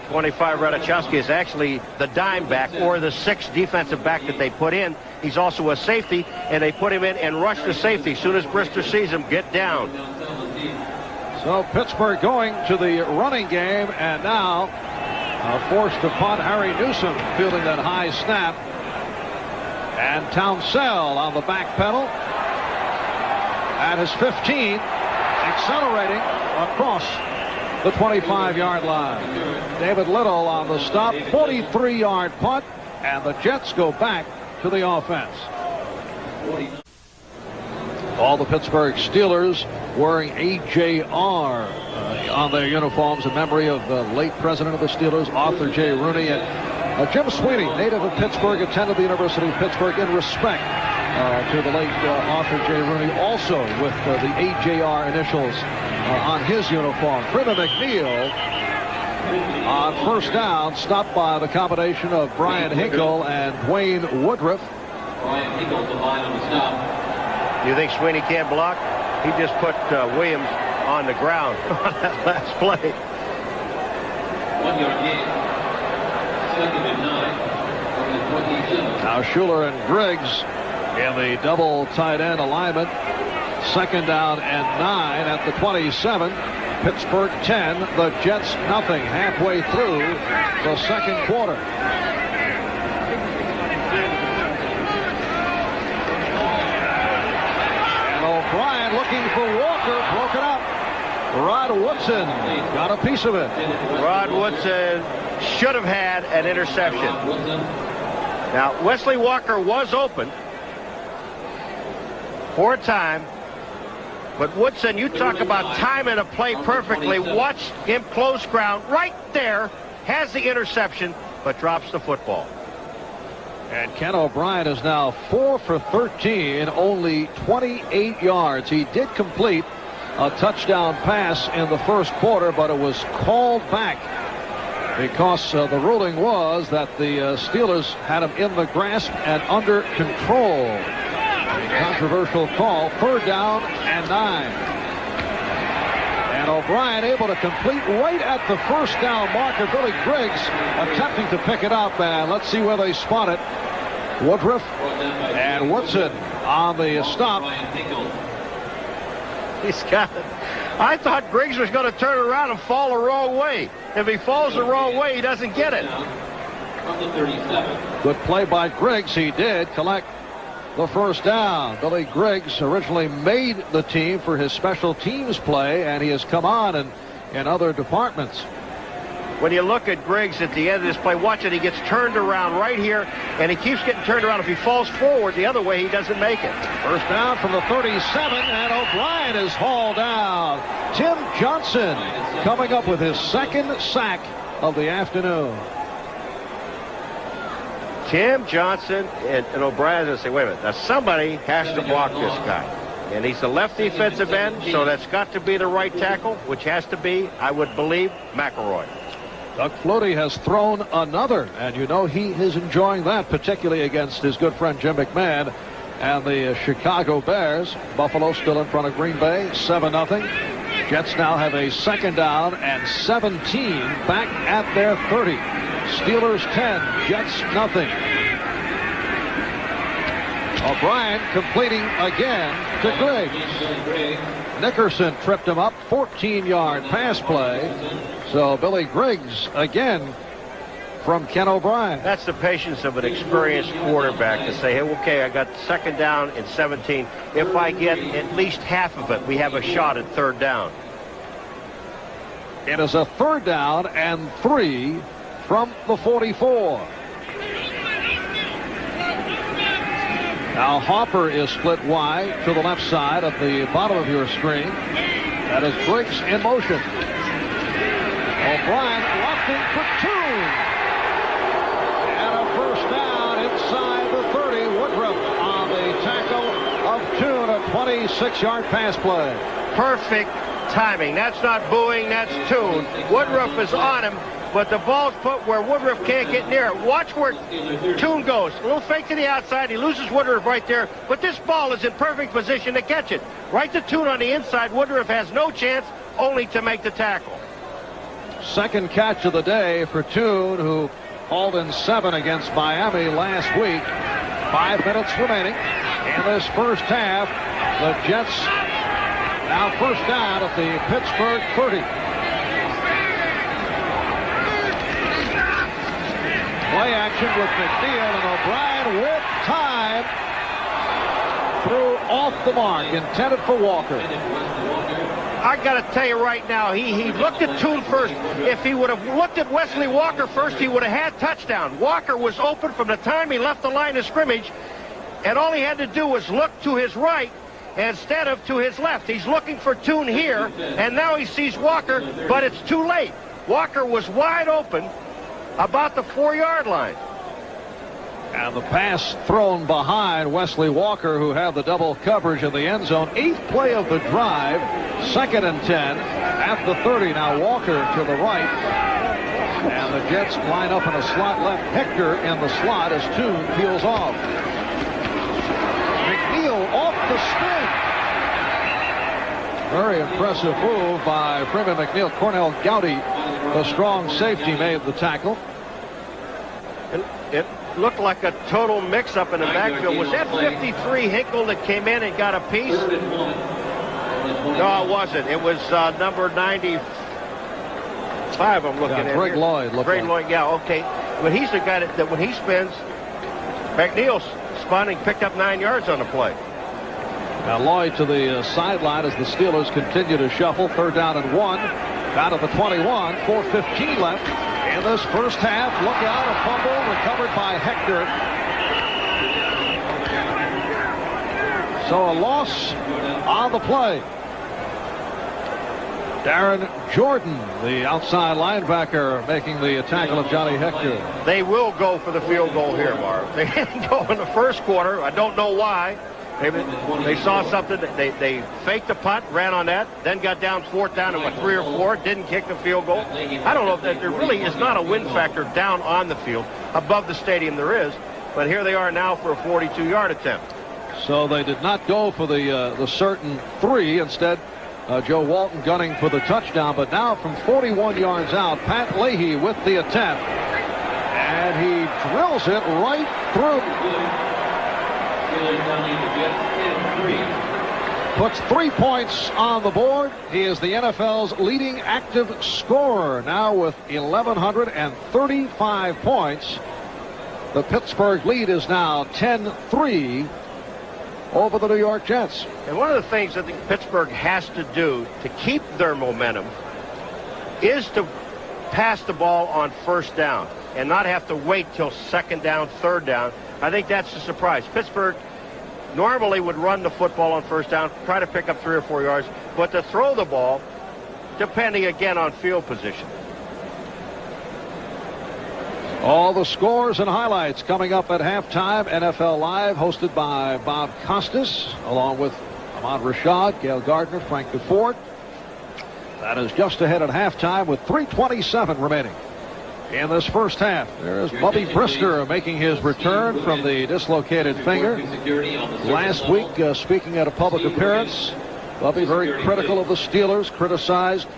25, Radachowski is actually the dime back or the 6th defensive back that they put in. He's also a safety, and they put him in and rush the safety. As soon as Brister sees him, get down. So Pittsburgh going to the running game, and now forced to punt. Harry Newsom fielding that high snap. And Townsell on the back pedal at his 15, accelerating across the 25-yard line. David Little on the stop, 43-yard punt, and the Jets go back to the offense. All the Pittsburgh Steelers wearing AJR on their uniforms in memory of the late president of the Steelers, Arthur J. Rooney. And Jim Sweeney, native of Pittsburgh, attended the University of Pittsburgh in respect to the late Arthur J. Rooney, also with the AJR initials on his uniform. Freeman McNeil on first down, stopped by the combination of Brian Hinkle and Dwayne Woodruff. Brian Hinkle, the line on the stop. You think Sweeney can't block? He just put Williams on the ground on that last play. 1 yard gain. Second and 9. From the 27. Now Schuler and Griggs in the double tight end alignment. Second down and 9 at the 27. Pittsburgh 10, the Jets nothing. Halfway through the second quarter. And O'Brien looking for Walker, broke it up. Rod Woodson got a piece of it. Rod Woodson should have had an interception. Now, Wesley Walker was open for a time, but Woodson, you talk about timing a play perfectly. Watch him close ground right there, has the interception, but drops the football. And Ken O'Brien is now 4 for 13, only 28 yards. He did complete a touchdown pass in the first quarter, but it was called back because the ruling was that the Steelers had him in the grasp and under control. A controversial call. Third down and 9. And O'Brien able to complete right at the first down marker. Billy Griggs attempting to pick it up, and let's see where they spot it. Woodruff and Woodson on the stop. He's got it. I thought Griggs was going to turn around and fall the wrong way. If he falls the wrong way, he doesn't get it. From the 37. Good play by Griggs. He did collect the first down. Billy Griggs originally made the team for his special teams play, and he has come on in other departments. When you look at Griggs at the end of this play, watch it. He gets turned around right here, and he keeps getting turned around. If he falls forward the other way, he doesn't make it. First down from the 37, and O'Brien is hauled down. Tim Johnson coming up with his second sack of the afternoon. Tim Johnson and O'Brien's going to say, wait a minute, now somebody has to block this guy. And he's the left defensive end, so that's got to be the right tackle, which has to be, I would believe, McElroy. Doug Flutie has thrown another, and you know he is enjoying that, particularly against his good friend Jim McMahon and the Chicago Bears. Buffalo still in front of Green Bay, 7-0. Jets now have a second down and 17 back at their 30. Steelers 10, Jets nothing. O'Brien completing again to Griggs. Nickerson tripped him up, 14-yard pass play. So Billy Griggs again from Ken O'Brien. That's the patience of an experienced quarterback to say, hey, okay, I got second down and 17. If I get at least half of it, we have a shot at third down. It is a third down and 3 from the 44. Now Hopper is split wide to the left side at the bottom of your screen. That is Griggs in motion. O'Brien lofting for 2. And a first down inside the 30. Woodruff on the tackle of Toon, a 26-yard pass play. Perfect timing. That's not booing, that's Toon. Woodruff is on him, but the ball's put where Woodruff can't get near it. Watch where Toon goes. A little fake to the outside. He loses Woodruff right there, but this ball is in perfect position to catch it. Right to Toon on the inside. Woodruff has no chance, only to make the tackle. Second catch of the day for Toon, who hauled in 7 against Miami last week. 5 minutes remaining in this first half. The Jets Now first down at the Pittsburgh 30. Play action with McNeil, and O'Brien with time. Threw off the mark, intended for Walker. I got to tell you right now, he looked at Toon first. If he would have looked at Wesley Walker first, he would have had touchdown. Walker was open from the time he left the line of scrimmage, and all he had to do was look to his right instead of to his left. He's looking for Toon here, and now he sees Walker, but it's too late. Walker was wide open about the 4-yard line. And the pass thrown behind Wesley Walker, who had the double coverage in the end zone. 8th play of the drive, 2nd and 10 at the 30. Now Walker to the right. And the Jets line up in a slot left. Hector in the slot as Toon peels off. McNeil off the spin. Very impressive move by Freeman McNeil. Cornell Gowdy, the strong safety, made the tackle. It looked like a total mix-up in the backfield. Was that 53 Hinkle that came in and got a piece? No, it wasn't. It was number 95 I'm looking at. Greg Lloyd. Greg Lloyd, yeah, okay. But he's the guy that when he spins, McNeil spun and picked up 9 yards on the play. Now Lloyd to the sideline as the Steelers continue to shuffle. 3rd down and 1. Out of the 21. 4:15 left in this first half. Look out, a fumble recovered by Hector. So a loss on the play. Darren Jordan, the outside linebacker, making the tackle of Johnny Hector. They will go for the field goal here, Marv. They didn't go in the first quarter. I don't know why. They saw something. They faked the punt, ran on that, then got down 4th down and 3 or 4, didn't kick the field goal. I don't know if there really is not a win factor down on the field. Above the stadium there is, but here they are now for a 42-yard attempt. So they did not go for the certain 3. Instead, Joe Walton gunning for the touchdown. But now from 41 yards out, Pat Leahy with the attempt, and he drills it right through. Puts 3 points on the board. He is the NFL's leading active scorer now with 1,135 points. The Pittsburgh lead is now 10-3 over the New York Jets. And one of the things that Pittsburgh has to do to keep their momentum is to pass the ball on 1st down and not have to wait till 2nd down, 3rd down. I think that's the surprise. Pittsburgh normally would run the football on 1st down, try to pick up 3 or 4 yards, but to throw the ball, depending again on field position. All the scores and highlights coming up at halftime. NFL Live, hosted by Bob Costas, along with Ahmad Rashad, Gail Gardner, Frank DeFord. That is just ahead at halftime with 3:27 remaining in this first half. There's Bubby Brister making his return from the dislocated finger. Last week, speaking at a public appearance, Bubby very critical of the Steelers, criticized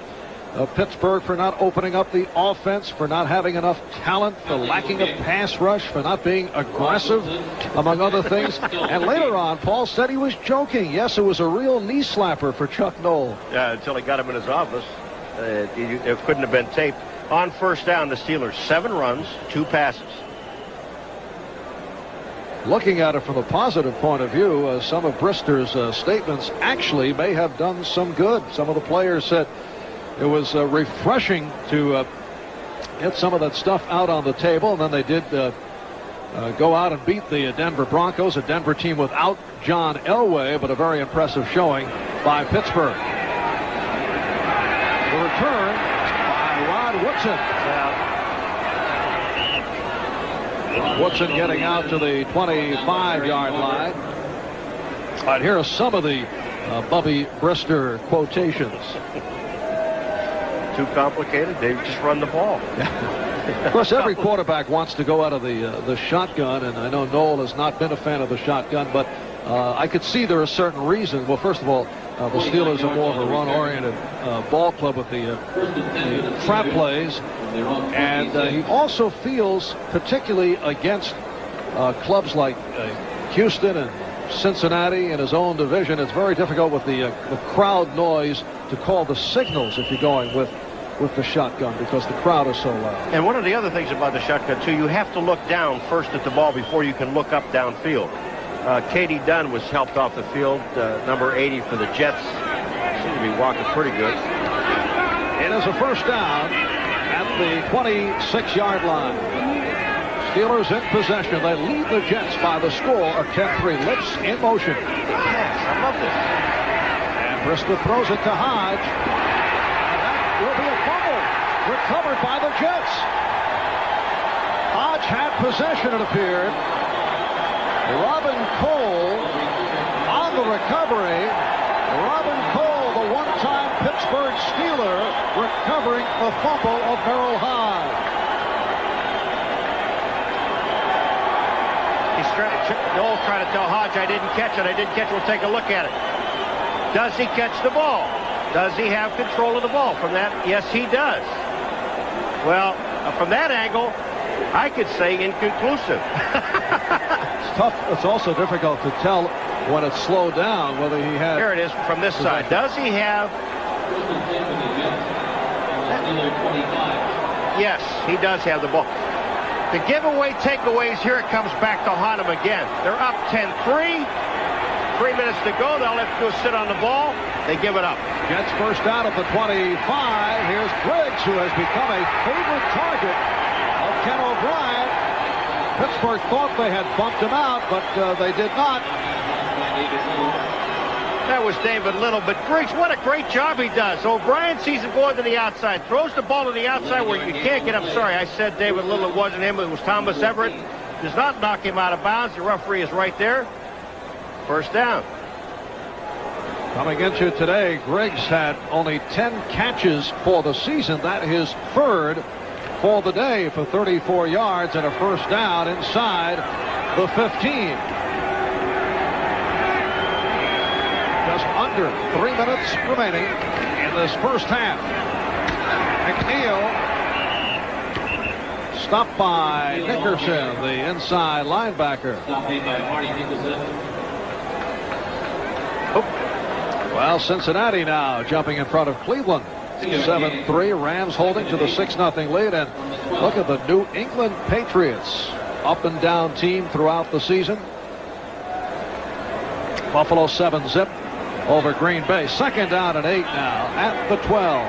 Pittsburgh for not opening up the offense, for not having enough talent, for lacking a pass rush, for not being aggressive, among other things. And later on, Paul said he was joking. Yes, it was a real knee slapper for Chuck Noll. Yeah, until he got him in his office. It couldn't have been taped. On 1st down, the Steelers 7 runs, 2 passes. Looking at it from a positive point of view, some of Brister's statements actually may have done some good. Some of the players said it was refreshing to get some of that stuff out on the table, and then they did go out and beat the Denver Broncos, a Denver team without John Elway, but a very impressive showing by Pittsburgh. The return by Rod Woodson. Woodson getting out to the 25-yard line. All right, here are some of the Bubby Brister quotations. Too complicated. They just run the ball. Of course, every quarterback wants to go out of the shotgun, and I know Noel has not been a fan of the shotgun, but I could see there are certain reasons. Well, first of all, the Steelers are more of a run-oriented ball club with the trap plays, and he also feels, particularly against clubs like Houston and Cincinnati in his own division. It's very difficult with the crowd noise to call the signals if you're going with the shotgun because the crowd is so loud. And one of the other things about the shotgun, too, you have to look down first at the ball before you can look up downfield. Katie Dunn was helped off the field, number 80 for the Jets. Seems to be walking pretty good. It is a first down at the 26-yard line. Steelers in possession. They lead the Jets by the score of 10-3. Lips in motion. Yes, I love this. And Brister throws it to Hodge. And that will be a fumble. Recovered by the Jets. Hodge had possession, it appeared. Robin Cole on the recovery. Robin Cole, the one-time Pittsburgh Steeler, recovering the fumble of Merrill Hodge. Noel trying to tell Hodge, I didn't catch it. We'll take a look at it. Does he catch the ball? Does he have control of the ball? From that, yes, he does. Well, from that angle, I could say inconclusive. It's tough. It's also difficult to tell when it's slowed down whether he had. Here it is from this side. Does he have? Yes, he does have the ball. The giveaway takeaways, here it comes back to haunt him again. They're up 10-3. 3 minutes to go. They'll have to go sit on the ball. They give it up. Jets first down at the 25. Here's Briggs, who has become a favorite target of Ken O'Brien. Pittsburgh thought they had bumped him out, but they did not. That was David Little, but Briggs, what a great job he does. O'Brien sees him going to the outside, throws the ball to the outside where you can't get him. Sorry, I said David Little. It wasn't him. It was Thomas Everett. Does not knock him out of bounds. The referee is right there. First down. Coming into today, Griggs had only 10 catches for the season. That is third for the day for 34 yards and a first down inside the 15. Just under 3 minutes remaining in this first half. McNeil stopped by Nickerson, the inside linebacker. Stop made by Marty Nickerson. Well, Cincinnati now jumping in front of Cleveland. 7-3. Rams holding to the 6-0 lead. And look at the New England Patriots. Up and down team throughout the season. Buffalo 7-zip over Green Bay. Second down and 8 now at the 12.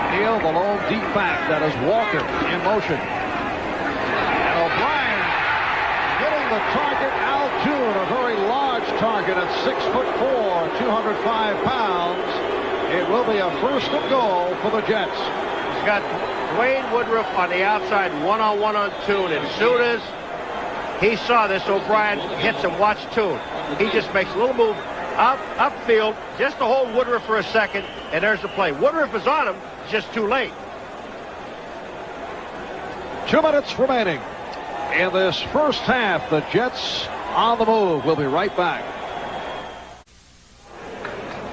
McNeil, the lone deep back. That is Walker in motion. And O'Brien hitting the target. Altoon, a very large target at 6'4", 205 pounds. It will be a first and goal for the Jets. He's got Dwayne Woodruff on the outside, one-on-one on Toon. And as soon as he saw this, O'Brien hits him. Watch Toon. He just makes a little move upfield just to hold Woodruff for a second, and there's the play. Woodruff is on him, just too late. 2 minutes remaining in this first half. The Jets on the move. We'll be right back.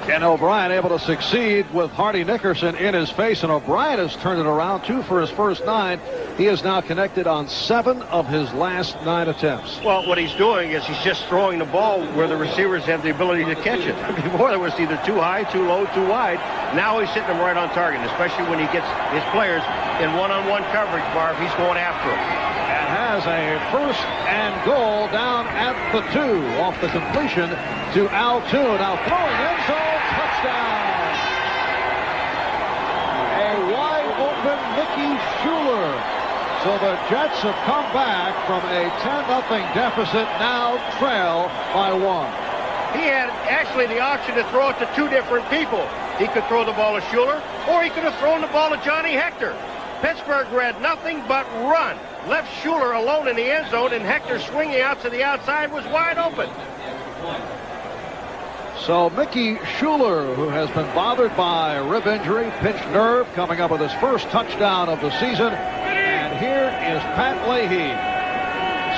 Ken O'Brien able to succeed with Hardy Nickerson in his face, and O'Brien has turned it around, 2 for his first 9. He is now connected on 7 of his last 9 attempts. Well, what he's doing is he's just throwing the ball where the receivers have the ability to catch it. Before, there was either too high, too low, too wide. Now he's hitting them right on target, especially when he gets his players in one-on-one coverage, Marv. He's going after them. And has a first and goal down at the 2 off the completion to Altoon. Now throwing end zone, touchdown. A wide open Mickey Schuler. So the Jets have come back from a 10-0 deficit, now trail by 1. He had actually the option to throw it to 2 different people. He could throw the ball to Schuler, or he could have thrown the ball to Johnny Hector. Pittsburgh read nothing but run. Left Schuler alone in the end zone, and Hector swinging out to the outside was wide open. So Mickey Schuler, who has been bothered by a rib injury, pinched nerve, coming up with his first touchdown of the season. And here is Pat Leahy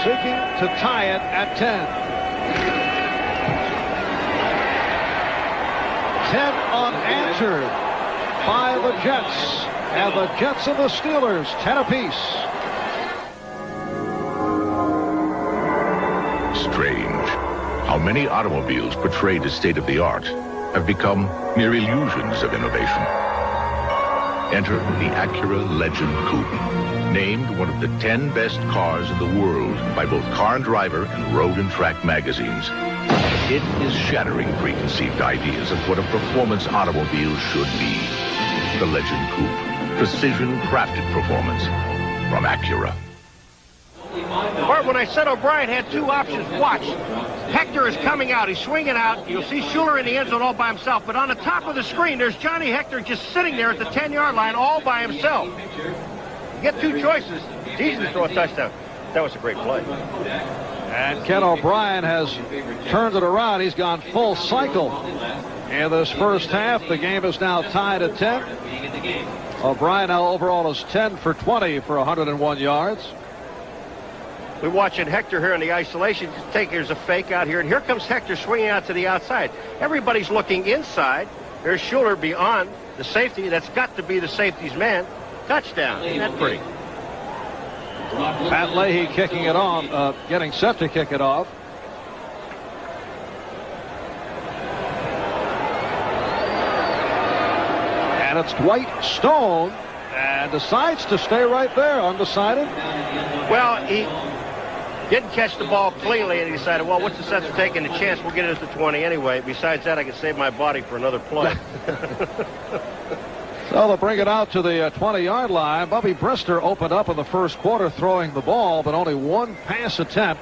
seeking to tie it at 10. 10 unanswered by the Jets. And the Jets and the Steelers, 10 apiece. strange. How many automobiles portrayed as state-of-the-art have become mere illusions of innovation. Enter the Acura Legend Coupe, named one of the 10 best cars in the world by both Car and Driver and Road and Track magazines. It is shattering preconceived ideas of what a performance automobile should be. The Legend Coupe, precision-crafted performance from Acura. Bart, when I said O'Brien had two options, watch. Hector is coming out. He's swinging out. You'll see Schuler in the end zone all by himself. But on the top of the screen, there's Johnny Hector just sitting there at the 10-yard line all by himself. You get two choices. It's easy to throw a touchdown. That was a great play. And Ken O'Brien has turned it around. He's gone full cycle in this first half. The game is now tied at 10. O'Brien now overall is 10 for 20 for 101 yards. We're watching Hector here in the isolation. Here's a fake out here, and here comes Hector swinging out to the outside. Everybody's looking inside. There's Schuler beyond the safety. That's got to be the safety's man. Touchdown. Isn't that pretty? Pat Leahy kicking it on, getting set to kick it off. And it's Dwight Stone, and decides to stay right there, undecided. Well, he didn't catch the ball cleanly, and he decided, well, what's the sense of taking the chance? We'll get it at the 20 anyway. Besides that, I can save my body for another play. So they'll bring it out to the 20-yard line. Bubby Brister opened up in the first quarter throwing the ball, but only one pass attempt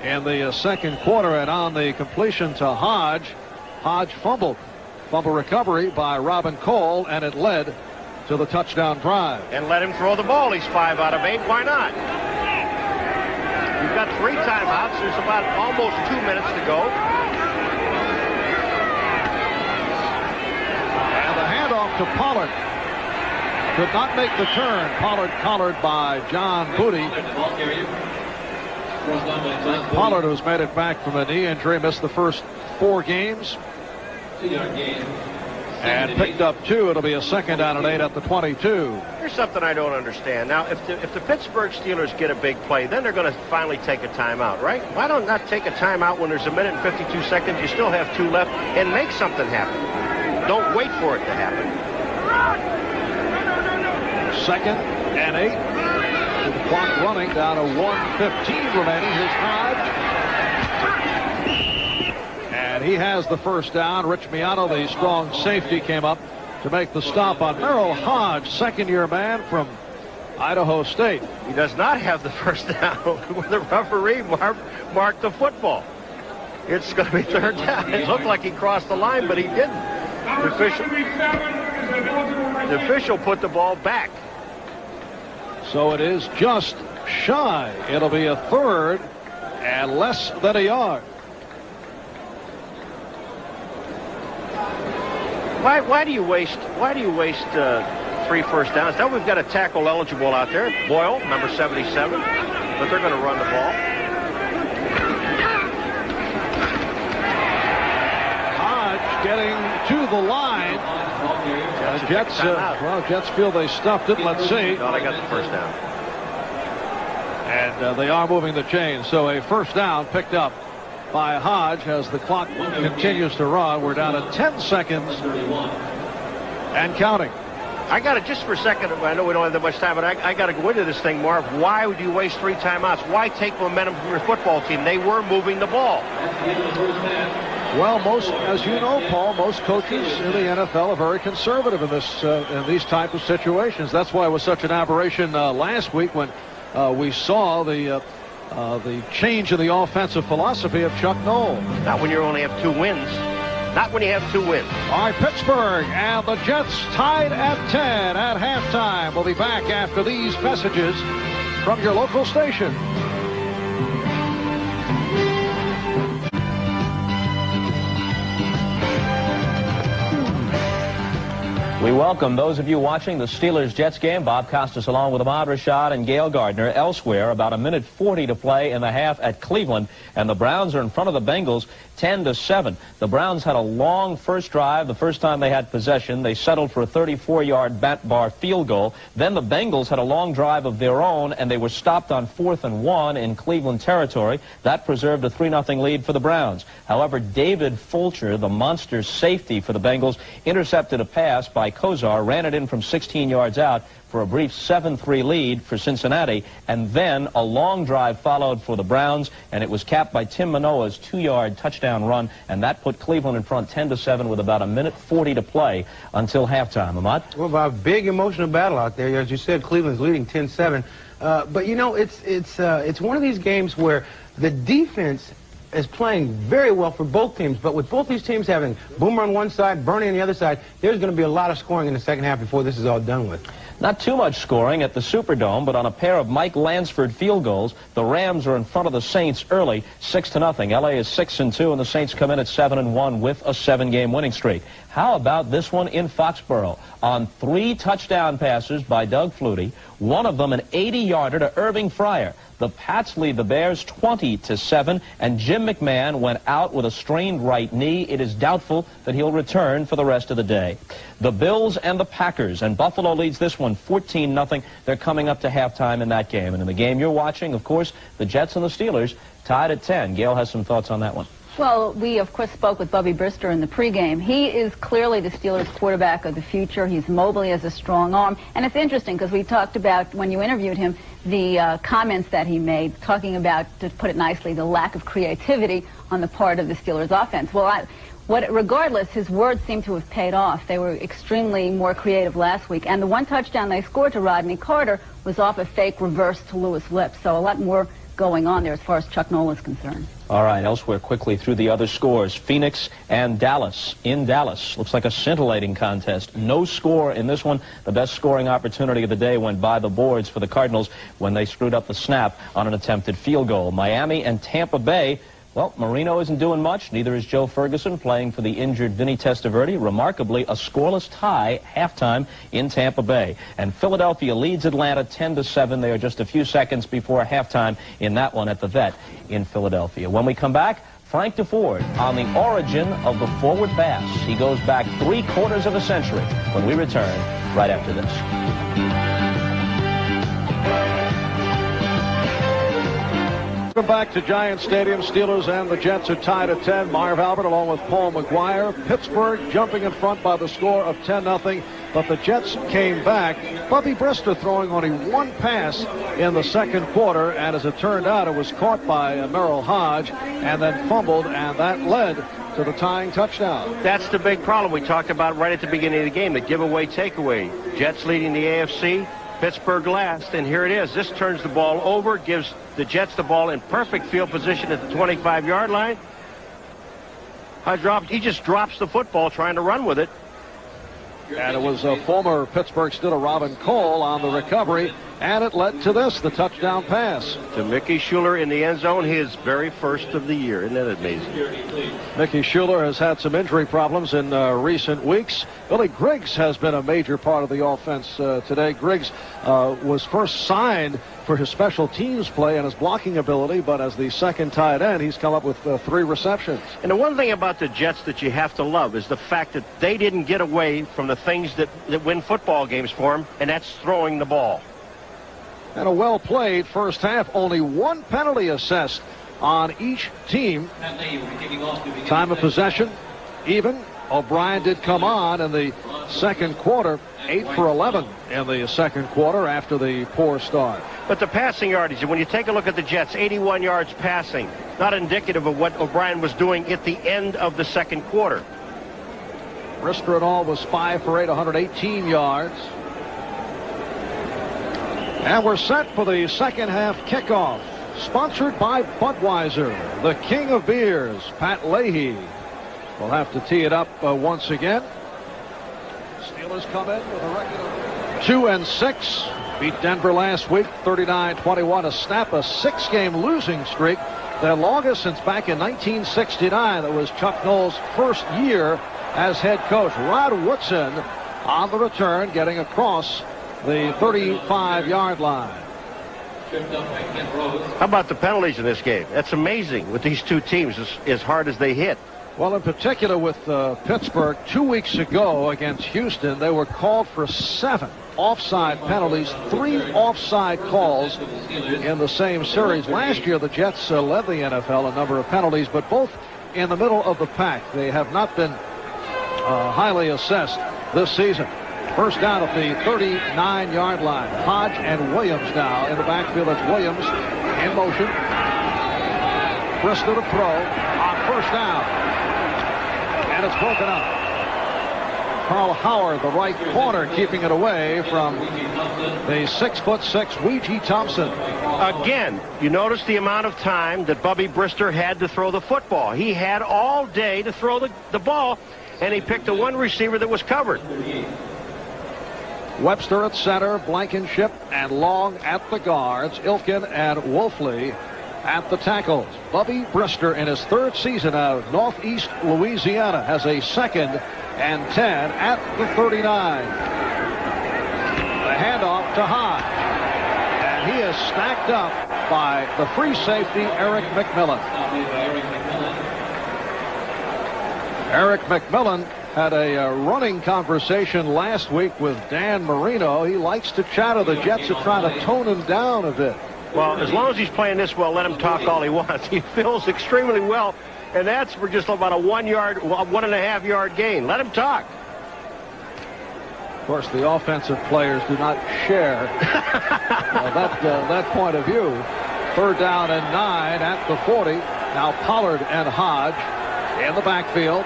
in the second quarter. And on the completion to Hodge, Hodge fumbled. Fumble recovery by Robin Cole, and it led to the touchdown drive. And let him throw the ball. He's 5 out of 8. Why not? You've got 3 timeouts. There's about almost 2 minutes to go. And the handoff to Pollard. Could not make the turn. Pollard collared by John Booty. Pollard, who's made it back from a knee injury, missed the first 4 games. 2-yard gain. And picked up 2. It'll be a second down and 8 at the 22. Here's something I don't understand. Now, if the Pittsburgh Steelers get a big play, then they're going to finally take a timeout, right? Why don't not take a timeout when there's a minute and 52 seconds, you still have 2 left, and make something happen? Don't wait for it to happen. Second and 8. With the clock running down to 1:15 remaining. Here's Hodge. And he has the first down. Rich Miano, the strong safety, came up to make the stop on Merrill Hodge, second-year man from Idaho State. He does not have the first down when the referee marked the football. It's going to be third down. It looked like he crossed the line, but he didn't. The official put the ball back. So it is just shy. It'll be a third and less than a yard. Why do you waste 3 first downs? Now we've got a tackle eligible out there. Boyle, number 77, but they're going to run the ball. Hodge getting to the line. Jets feel they stuffed it. Let's see. No, they got the first down. And they are moving the chain. So a first down picked up by Hodge as the clock continues to run. We're down to 10 seconds and counting. I got it just for a second. I know we don't have that much time, but I got to go into this thing, Marv. Why would you waste 3 timeouts? Why take momentum from your football team? They were moving the ball. Well, as you know, Paul, most coaches in the NFL are very conservative in these type of situations. That's why it was such an aberration last week when we saw the change in the offensive philosophy of Chuck Noll. Not when you only have 2 wins. Not when you have 2 wins. All right, Pittsburgh and the Jets tied at 10 at halftime. We'll be back after these messages from your local station. We welcome those of you watching the Steelers-Jets game. Bob Costas along with Ahmad Rashad and Gail Gardner. Elsewhere, about 1:40 to play in the half at Cleveland. And the Browns are in front of the Bengals 10-7. The Browns had a long first drive. The first time they had possession, they settled for a 34-yard bat bar field goal. Then the Bengals had a long drive of their own, and they were stopped on 4th and 1 in Cleveland territory. That preserved a 3-0 lead for the Browns. However, David Fulcher, the monster safety for the Bengals, intercepted a pass by Kozar, ran it in from 16 yards out for a brief 7-3 lead for Cincinnati, and then a long drive followed for the Browns, and it was capped by Tim Manoa's 2-yard touchdown run, and that put Cleveland in front 10-7 with about 1:40 to play until halftime. Ahmad? Well, about a big emotional battle out there. As you said, Cleveland's leading 10-7. But, you know, it's one of these games where the defense is playing very well for both teams, but with both these teams having Boomer on one side, Bernie on the other side, there's going to be a lot of scoring in the second half before this is all done with. Not too much scoring at the Superdome, but on a pair of Mike Lansford field goals, the Rams are in front of the Saints early, 6-0. LA is 6-2, and the Saints come in at 7-1 with a 7-game winning streak. How about this one in Foxborough? On 3 touchdown passes by Doug Flutie, one of them an 80-yarder to Irving Fryer. The Pats lead the Bears 20-7, and Jim McMahon went out with a strained right knee. It is doubtful that he'll return for the rest of the day. The Bills and the Packers, and Buffalo leads this one 14-0. They're coming up to halftime in that game. And in the game you're watching, of course, the Jets and the Steelers tied at 10. Gail has some thoughts on that one. Well, we, of course, spoke with Bubby Brister in the pregame. He is clearly the Steelers' quarterback of the future. He's mobile, he has a strong arm. And it's interesting because we talked about, when you interviewed him, the comments that he made, talking about, to put it nicely, the lack of creativity on the part of the Steelers' offense. Well, regardless, his words seem to have paid off. They were extremely more creative last week. And the one touchdown they scored to Rodney Carter was off a fake reverse to Lewis Lips. So a lot more going on there as far as Chuck Noll is concerned. All right, elsewhere quickly through the other scores. Phoenix and Dallas. In Dallas, looks like a scintillating contest. No score in this one. The best scoring opportunity of the day went by the boards for the Cardinals when they screwed up the snap on an attempted field goal. Miami and Tampa Bay. Well, Marino isn't doing much. Neither is Joe Ferguson, playing for the injured Vinny Testaverde. Remarkably, a scoreless tie halftime in Tampa Bay. And Philadelphia leads Atlanta 10-7. They are just a few seconds before halftime in that one at the Vet in Philadelphia. When we come back, Frank DeFord on the origin of the forward pass. He goes back 3/4 of a century when we return right after this. Welcome back to Giant Stadium. Steelers and the Jets are tied at 10. Marv Albert along with Paul Maguire. Pittsburgh jumping in front by the score of 10-0. But the Jets came back. Bubby Brister throwing only one pass in the second quarter. And as it turned out, it was caught by Merrill Hodge and then fumbled. And that led to the tying touchdown. That's the big problem we talked about right at the beginning of the game, the giveaway takeaway. Jets leading the AFC. Pittsburgh last, and here it is. This turns the ball over, gives the Jets the ball in perfect field position at the 25-yard line. He just drops the football trying to run with it. And it was former Pittsburgh Steeler Robin Cole on the recovery, and it led to this, the touchdown pass. To Mickey Schuler in the end zone, his very first of the year. Isn't that amazing? Mickey Schuler has had some injury problems in recent weeks. Billy Griggs has been a major part of the offense today. Griggs was first signed for his special teams play and his blocking ability, but as the second tight end, he's come up with 3 receptions. And the one thing about the Jets that you have to love is the fact that they didn't get away from the things that win football games for them, and that's throwing the ball. And a well-played first half. Only 1 penalty assessed on each team. Time of possession, even. O'Brien did come on in the second quarter. 8 for 11 in the second quarter after the poor start. But the passing yardage, when you take a look at the Jets, 81 yards passing, not indicative of what O'Brien was doing at the end of the second quarter. Brister and all was 5 for 8, 118 yards. And we're set for the second half kickoff. Sponsored by Budweiser, the king of beers. Pat Leahy will have to tee it up once again. Steelers come in with a record of 2-6. Beat Denver last week, 39-21, to snap a 6-game losing streak. Their longest since back in 1969. That was Chuck Noll's first year as head coach. Rod Woodson on the return, getting across the 35-yard line. Tripped up by Kent Rose. How about the penalties in this game? That's amazing with these two teams as hard as they hit. Well, in particular with Pittsburgh, 2 weeks ago against Houston, they were called for 7 offside penalties, 3 offside calls in the same series. Last year, the Jets led the NFL in number of penalties, but both in the middle of the pack. They have not been highly assessed this season. First down at the 39-yard line. Hodge and Williams now in the backfield. It's Williams in motion. Brister to throw on first down. And it's broken up. Carl Howard, the right corner, keeping it away from the 6'6" Ouija Thompson. Again, you notice the amount of time that Bubby Brister had to throw the football. He had all day to throw the ball, and he picked the one receiver that was covered. Webster at center, Blankenship and Long at the guards, Ilkin and Wolfley at the tackles. Bubby Brister, in his 3rd season out of Northeast Louisiana, has a 2nd and 10 at the 39. The handoff to Hodge. And he is snapped up by the free safety, Eric McMillan. Eric McMillan had a running conversation last week with Dan Marino. He likes to chatter. The Jets are trying to tone him down a bit. Well, as long as he's playing this well, let him talk all he wants. He feels extremely well, and that's for just about a 1.5 yard gain. Let him talk. Of course, the offensive players do not share that point of view. 3rd down and 9 at the 40. Now Pollard and Hodge in the backfield.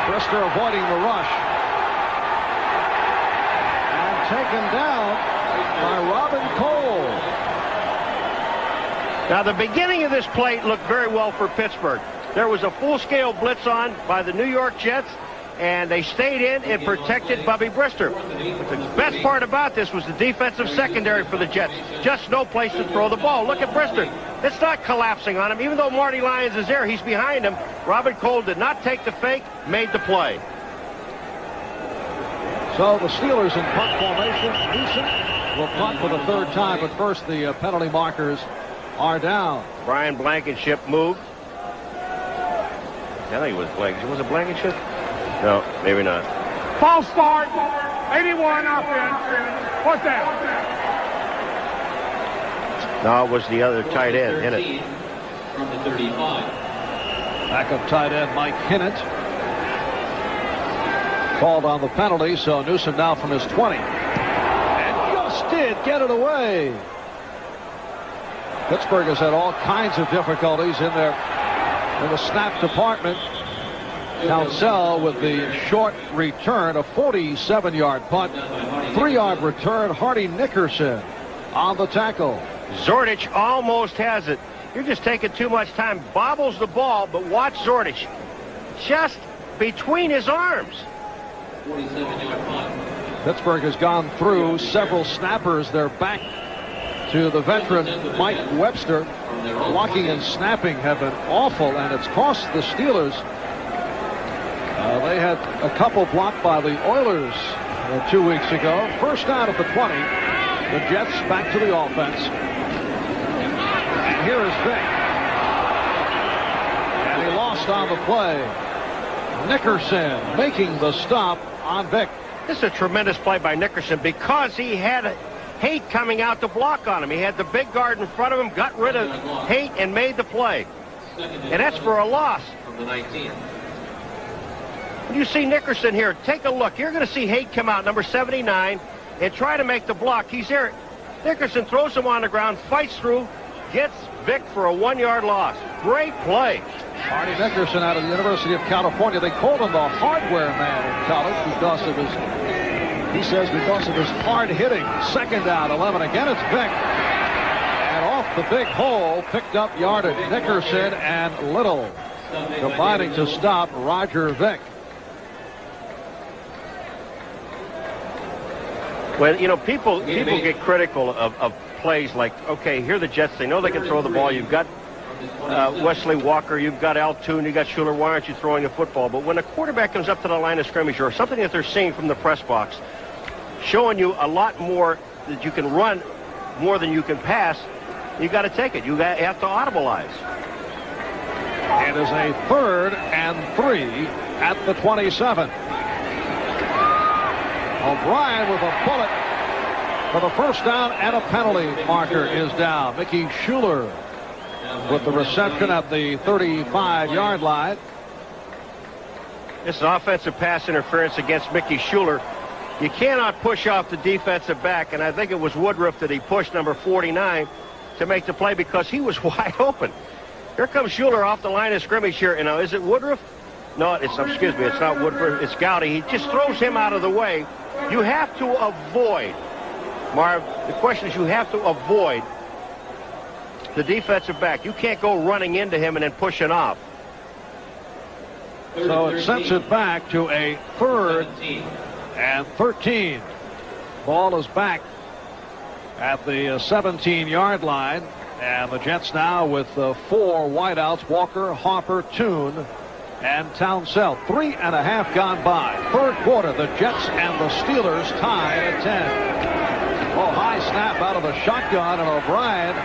Brister avoiding the rush. And taken down by Robin Cole. Now, the beginning of this play looked very well for Pittsburgh. There was a full-scale blitz on by the New York Jets, and they stayed in and protected Bubby Brister. But the best part about this was the defensive secondary for the Jets. Just no place to throw the ball. Look at Brister. It's not collapsing on him. Even though Marty Lyons is there, he's behind him. Robin Cole did not take the fake, made the play. So the Steelers in punt formation. Newsom will punt for the 3rd time, but first the penalty markers are down. Brian Blankenship moved. I think it was Blankenship. Was it Blankenship? No, maybe not. False start. 81 offense. What's that? No, it was the other tight end, Hinnett. From the 35. Backup tight end Mike Hinnett called on the penalty, so Newsom now from his 20. And just did get it away. Pittsburgh has had all kinds of difficulties in the snap department. Council with the short return, a 47-yard punt, 3-yard return. Hardy Nickerson on the tackle. Zordich almost has it. You're just taking too much time. Bobbles the ball, but watch Zordich. Just between his arms. 47-yard punt. Pittsburgh has gone through several snappers. They're back to the veteran Mike Webster. Blocking and snapping have been awful, and it's cost the Steelers. They had a couple blocked by the Oilers 2 weeks ago. First down at the 20. The Jets back to the offense. And here is Vick. And he lost on the play. Nickerson making the stop on Vick. This is a tremendous play by Nickerson because he had Haight coming out to block on him. He had the big guard in front of him, got rid of Haight, and made the play. And that's for a loss. From the 19. You see Nickerson here. Take a look. You're going to see Haight come out, number 79, and try to make the block. He's there. Nickerson throws him on the ground, fights through, gets Vick for a 1-yard loss. Great play. Hardy Nickerson out of the University of California. They called him the hardware man in college because of his, he says, because of his hard hitting. 2nd down, 11. Again, it's Vick. And off the big hole, picked up yardage. Nickerson and Little combining to stop Roger Vick. Well, you know, people get critical of plays like, okay, here are the Jets. They know they can throw the ball. You've got Wesley Walker, you've got Altoon, you've got Schuler. Why aren't you throwing the football? But when a quarterback comes up to the line of scrimmage or something that they're seeing from the press box, showing you a lot more that you can run more than you can pass, you got to take it. You have to audibilize. It is a 3rd and 3 at the 27. O'Brien with a bullet for the first down, and a penalty marker is down. Mickey Schuler with the reception at the 35-yard line. It's an offensive pass interference against Mickey Schuler. You cannot push off the defensive back, and I think it was Woodruff that he pushed, number 49, to make the play because he was wide open. Here comes Schuler off the line of scrimmage here. And now, is it Woodruff? No, it's not Woodruff. It's Gowdy. He just throws him out of the way. You have to avoid, Marv, the question is you have to avoid the defensive back. You can't go running into him and then pushing off. So it sends it back to a 3rd and 13. Ball is back at the 17-yard line. And the Jets now with 4 wideouts: Walker, Harper, Toon, and Townsend. 3.5 gone by. 3rd quarter, the Jets and the Steelers tied at 10. Oh, high snap out of the shotgun, and O'Brien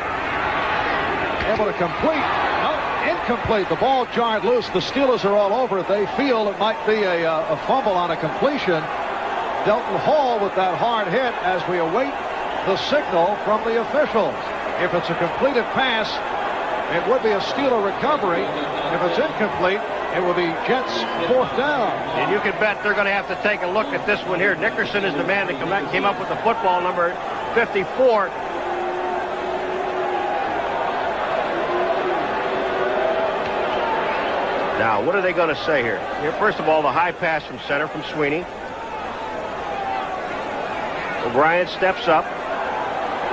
able to complete. No, incomplete. The ball jarred loose. The Steelers are all over it. They feel it might be a fumble on a completion. Delton Hall with that hard hit as we await the signal from the officials. If it's a completed pass, it would be a Steeler recovery. If it's incomplete, it will be Jets 4th down. And you can bet they're going to have to take a look at this one here. Nickerson is the man that came up with the football, number 54. Now, what are they going to say here? First of all, the high pass from center from Sweeney. O'Brien steps up.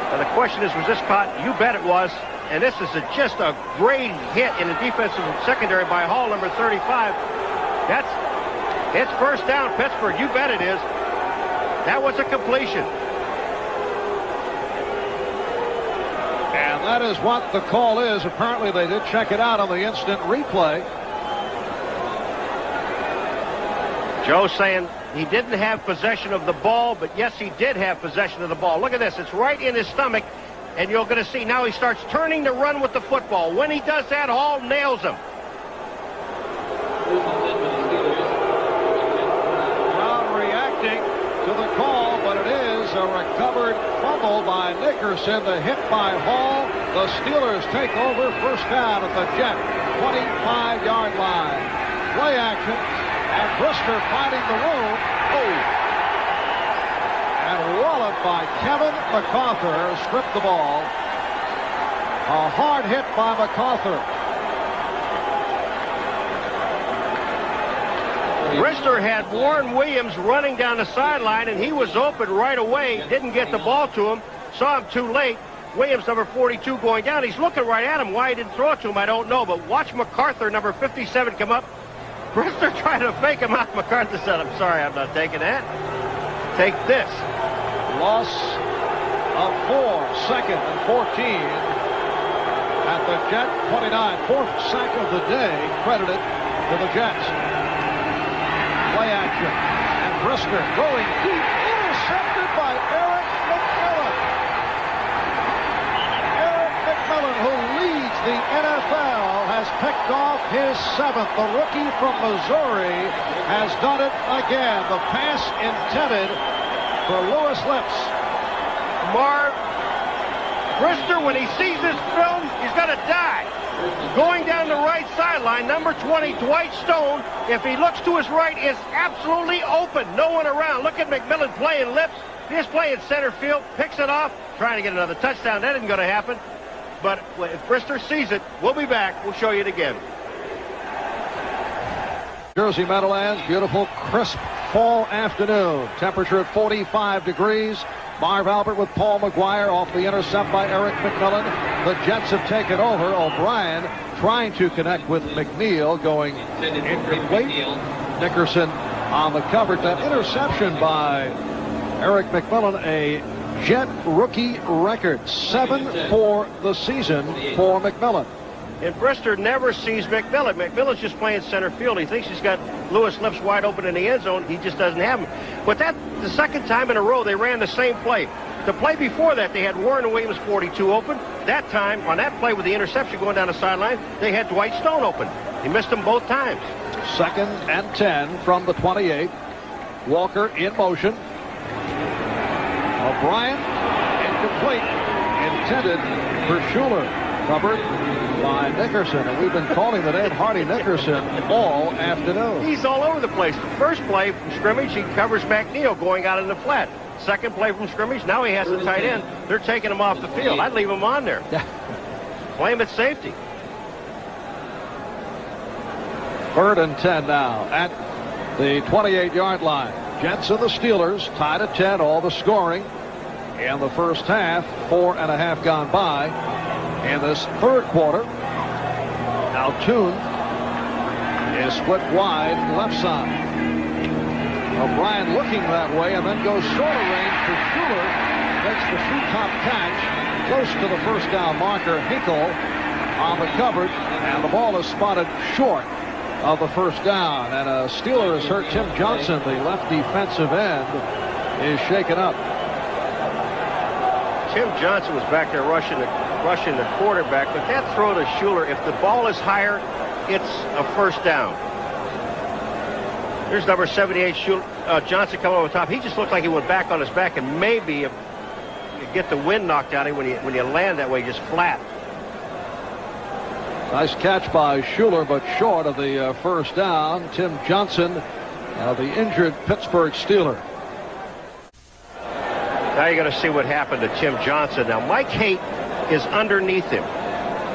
And the question is, was this caught? You bet it was. And this is just a great hit in the defensive secondary by Hall, number 35. It's first down, Pittsburgh. You bet it is. That was a completion. And that is what the call is. Apparently they did check it out on the instant replay. Joe saying he didn't have possession of the ball, but yes, he did have possession of the ball. Look at this. It's right in his stomach, and you're going to see now he starts turning to run with the football. When he does that, Hall nails him. Not reacting to the call, but it is a recovered fumble by Nickerson. The hit by Hall. The Steelers take over, first down at the Jet 25-yard line. Play action. And Brister finding the room. Oh! And walloped by Kevin MacArthur. Stripped the ball. A hard hit by MacArthur. Brister had Warren Williams running down the sideline, and he was open right away. Didn't get the ball to him. Saw him too late. Williams, number 42, going down. He's looking right at him. Why he didn't throw it to him, I don't know. But watch MacArthur, number 57, come up. Brister trying to fake him out. MacArthur said, I'm sorry, I'm not taking that. Take this. Loss of 4, 2nd and 14 at the Jet 29. 4th sack of the day credited to the Jets. Play action. And Brister going deep. Intercepted by Eric McMillan. Eric McMillan, who leads the NFL, has picked off his 7th. The rookie from Missouri has done it again. The pass intended for Lewis Lips. Marv, Brister, when he sees this film, he's going to die. Going down the right sideline, number 20, Dwight Stone. If he looks to his right, is absolutely open. No one around. Look at McMillan playing Lips. He's playing center field, picks it off, trying to get another touchdown. That isn't going to happen. But if Brister sees it, we'll be back. We'll show you it again. Jersey Meadowlands, beautiful, crisp fall afternoon. Temperature at 45 degrees. Marv Albert with Paul Maguire off the intercept by Eric McMillan. The Jets have taken over. O'Brien trying to connect with McNeil, going incomplete. Nickerson on the coverage. That interception by Eric McMillan, a Jet rookie record. 7 for the season for McMillan. And Brister never sees McMillan. McMillan's just playing center field. He thinks he's got Lewis Lips wide open in the end zone. He just doesn't have him. But that, the second time in a row, they ran the same play. The play before that, they had Warren Williams 42 open. That time, on that play with the interception going down the sideline, they had Dwight Stone open. He missed them both times. 2nd and 10 from the 28. Walker in motion. O'Brien, incomplete. Intended for Schuler. Covered by Nickerson, and we've been calling the name Hardy Nickerson all afternoon. He's all over the place. The first play from scrimmage, he covers McNeil going out in the flat. Second play from scrimmage, now he has the tight end. They're taking him off the field. I'd leave him on there. Play him at safety. 3rd and 10 now at the 28-yard line. Jets and the Steelers tied at 10, all the scoring in the first half. 4.5 gone by. In this third quarter, now Toon is split wide left side. O'Brien looking that way and then goes shorter range for Schuler. Makes the shoe-top catch close to the first down marker. Hinkle on the coverage, and the ball is spotted short of the first down. And a Steeler has hurt. Tim Johnson, the left defensive end, is shaken up. Tim Johnson was back there rushing the quarterback, but that throw to Schuler, if the ball is higher, it's a first down. Here's number 78, Johnson coming over the top. He just looked like he went back on his back, and maybe you get the wind knocked out of him when you land that way, just flat. Nice catch by Schuler, but short of the first down. Tim Johnson, the injured Pittsburgh Steeler. Now you're going to see what happened to Tim Johnson. Now Mike Haight is underneath him,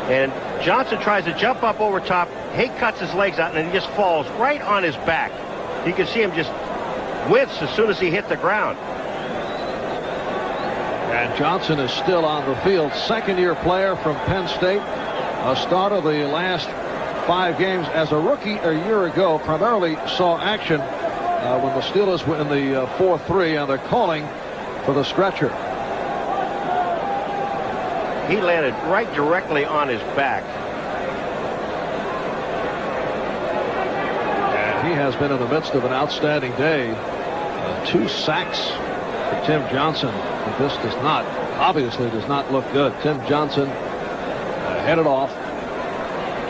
and Johnson tries to jump up over top. Haight cuts his legs out, and he just falls right on his back. You can see him just wince as soon as he hit the ground. And Johnson is still on the field. Second-year player from Penn State. A starter the last 5 games as a rookie a year ago. Primarily saw action when the Steelers were in the 4-3, and they're calling for the stretcher. He landed right directly on his back. And he has been in the midst of an outstanding day. 2 sacks for Tim Johnson. But this obviously does not look good. Tim Johnson headed off.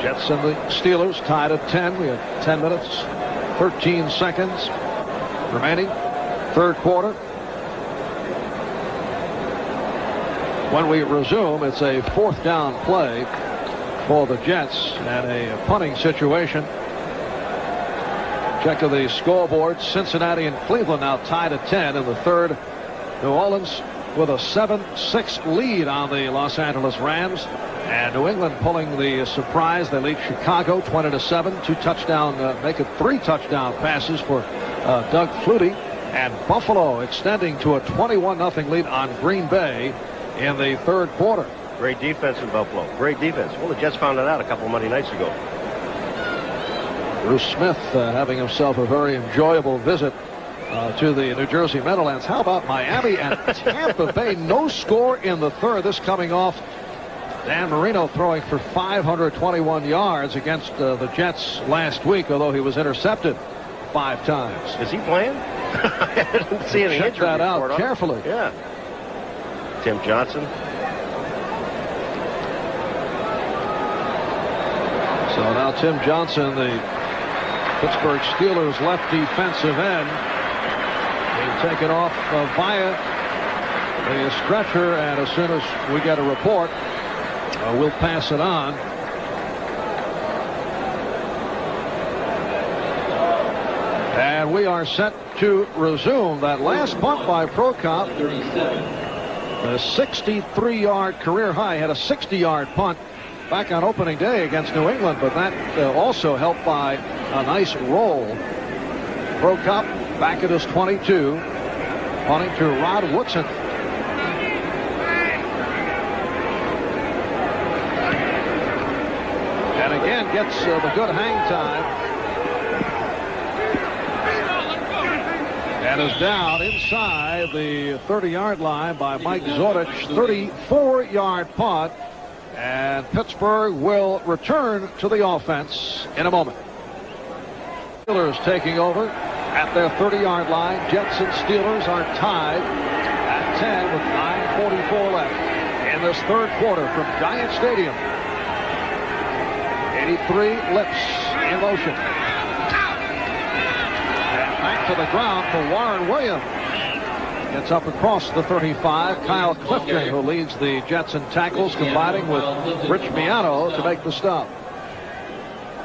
Jets and the Steelers tied at 10. We have 10 minutes, 13 seconds remaining. Third quarter. When we resume, it's a 4th down play for the Jets and a punting situation. Check of the scoreboard. Cincinnati and Cleveland now tied at 10 in the third. New Orleans with a 7-6 lead on the Los Angeles Rams. And New England pulling the surprise. They lead Chicago 20-7. 3 touchdown passes for Doug Flutie. And Buffalo extending to a 21-0 lead on Green Bay in the third quarter. Great defense in Buffalo. Great defense. Well, the Jets found it out a couple of Monday nights ago. Bruce Smith having himself a very enjoyable visit to the New Jersey Meadowlands. How about Miami and Tampa Bay? No score in the third. This coming off Dan Marino throwing for 521 yards against the Jets last week, although he was intercepted 5 times. Is he playing? I didn't see any Check that out carefully. Yeah. Tim Johnson. So now Tim Johnson, the Pittsburgh Steelers left defensive end, being taken off via the stretcher, and as soon as we get a report, we'll pass it on. And we are set to resume. That last punt by Prokop, a 63-yard career high, had a 60-yard punt back on opening day against New England, but that also helped by a nice roll. Prokop back at his 22, punting to Rod Woodson. And again gets the good hang time. And is down inside the 30-yard line by Mike Zordich. 34-yard punt. And Pittsburgh will return to the offense in a moment. Steelers taking over at their 30-yard line. Jets and Steelers are tied at 10 with 9:44 left in this third quarter from Giant Stadium. 83 Lips in motion. And back to the ground for Warren Williams. Gets up across the 35. Kyle Clifton, who leads the Jets in tackles, combining with Rich Miano to make the stop.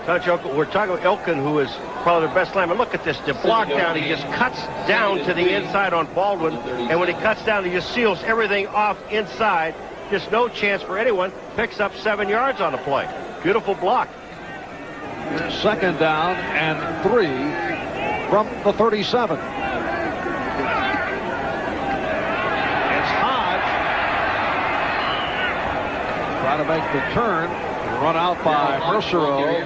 Coach Elkin, we're talking about Elkin, who is probably their best lineman. Look at this. The block down. He just cuts down to the inside on Baldwin. And when he cuts down, he just seals everything off inside. Just no chance for anyone. Picks up 7 yards on the play. Beautiful block. Second down and 3 from the 37. To make the turn, run out by Mercero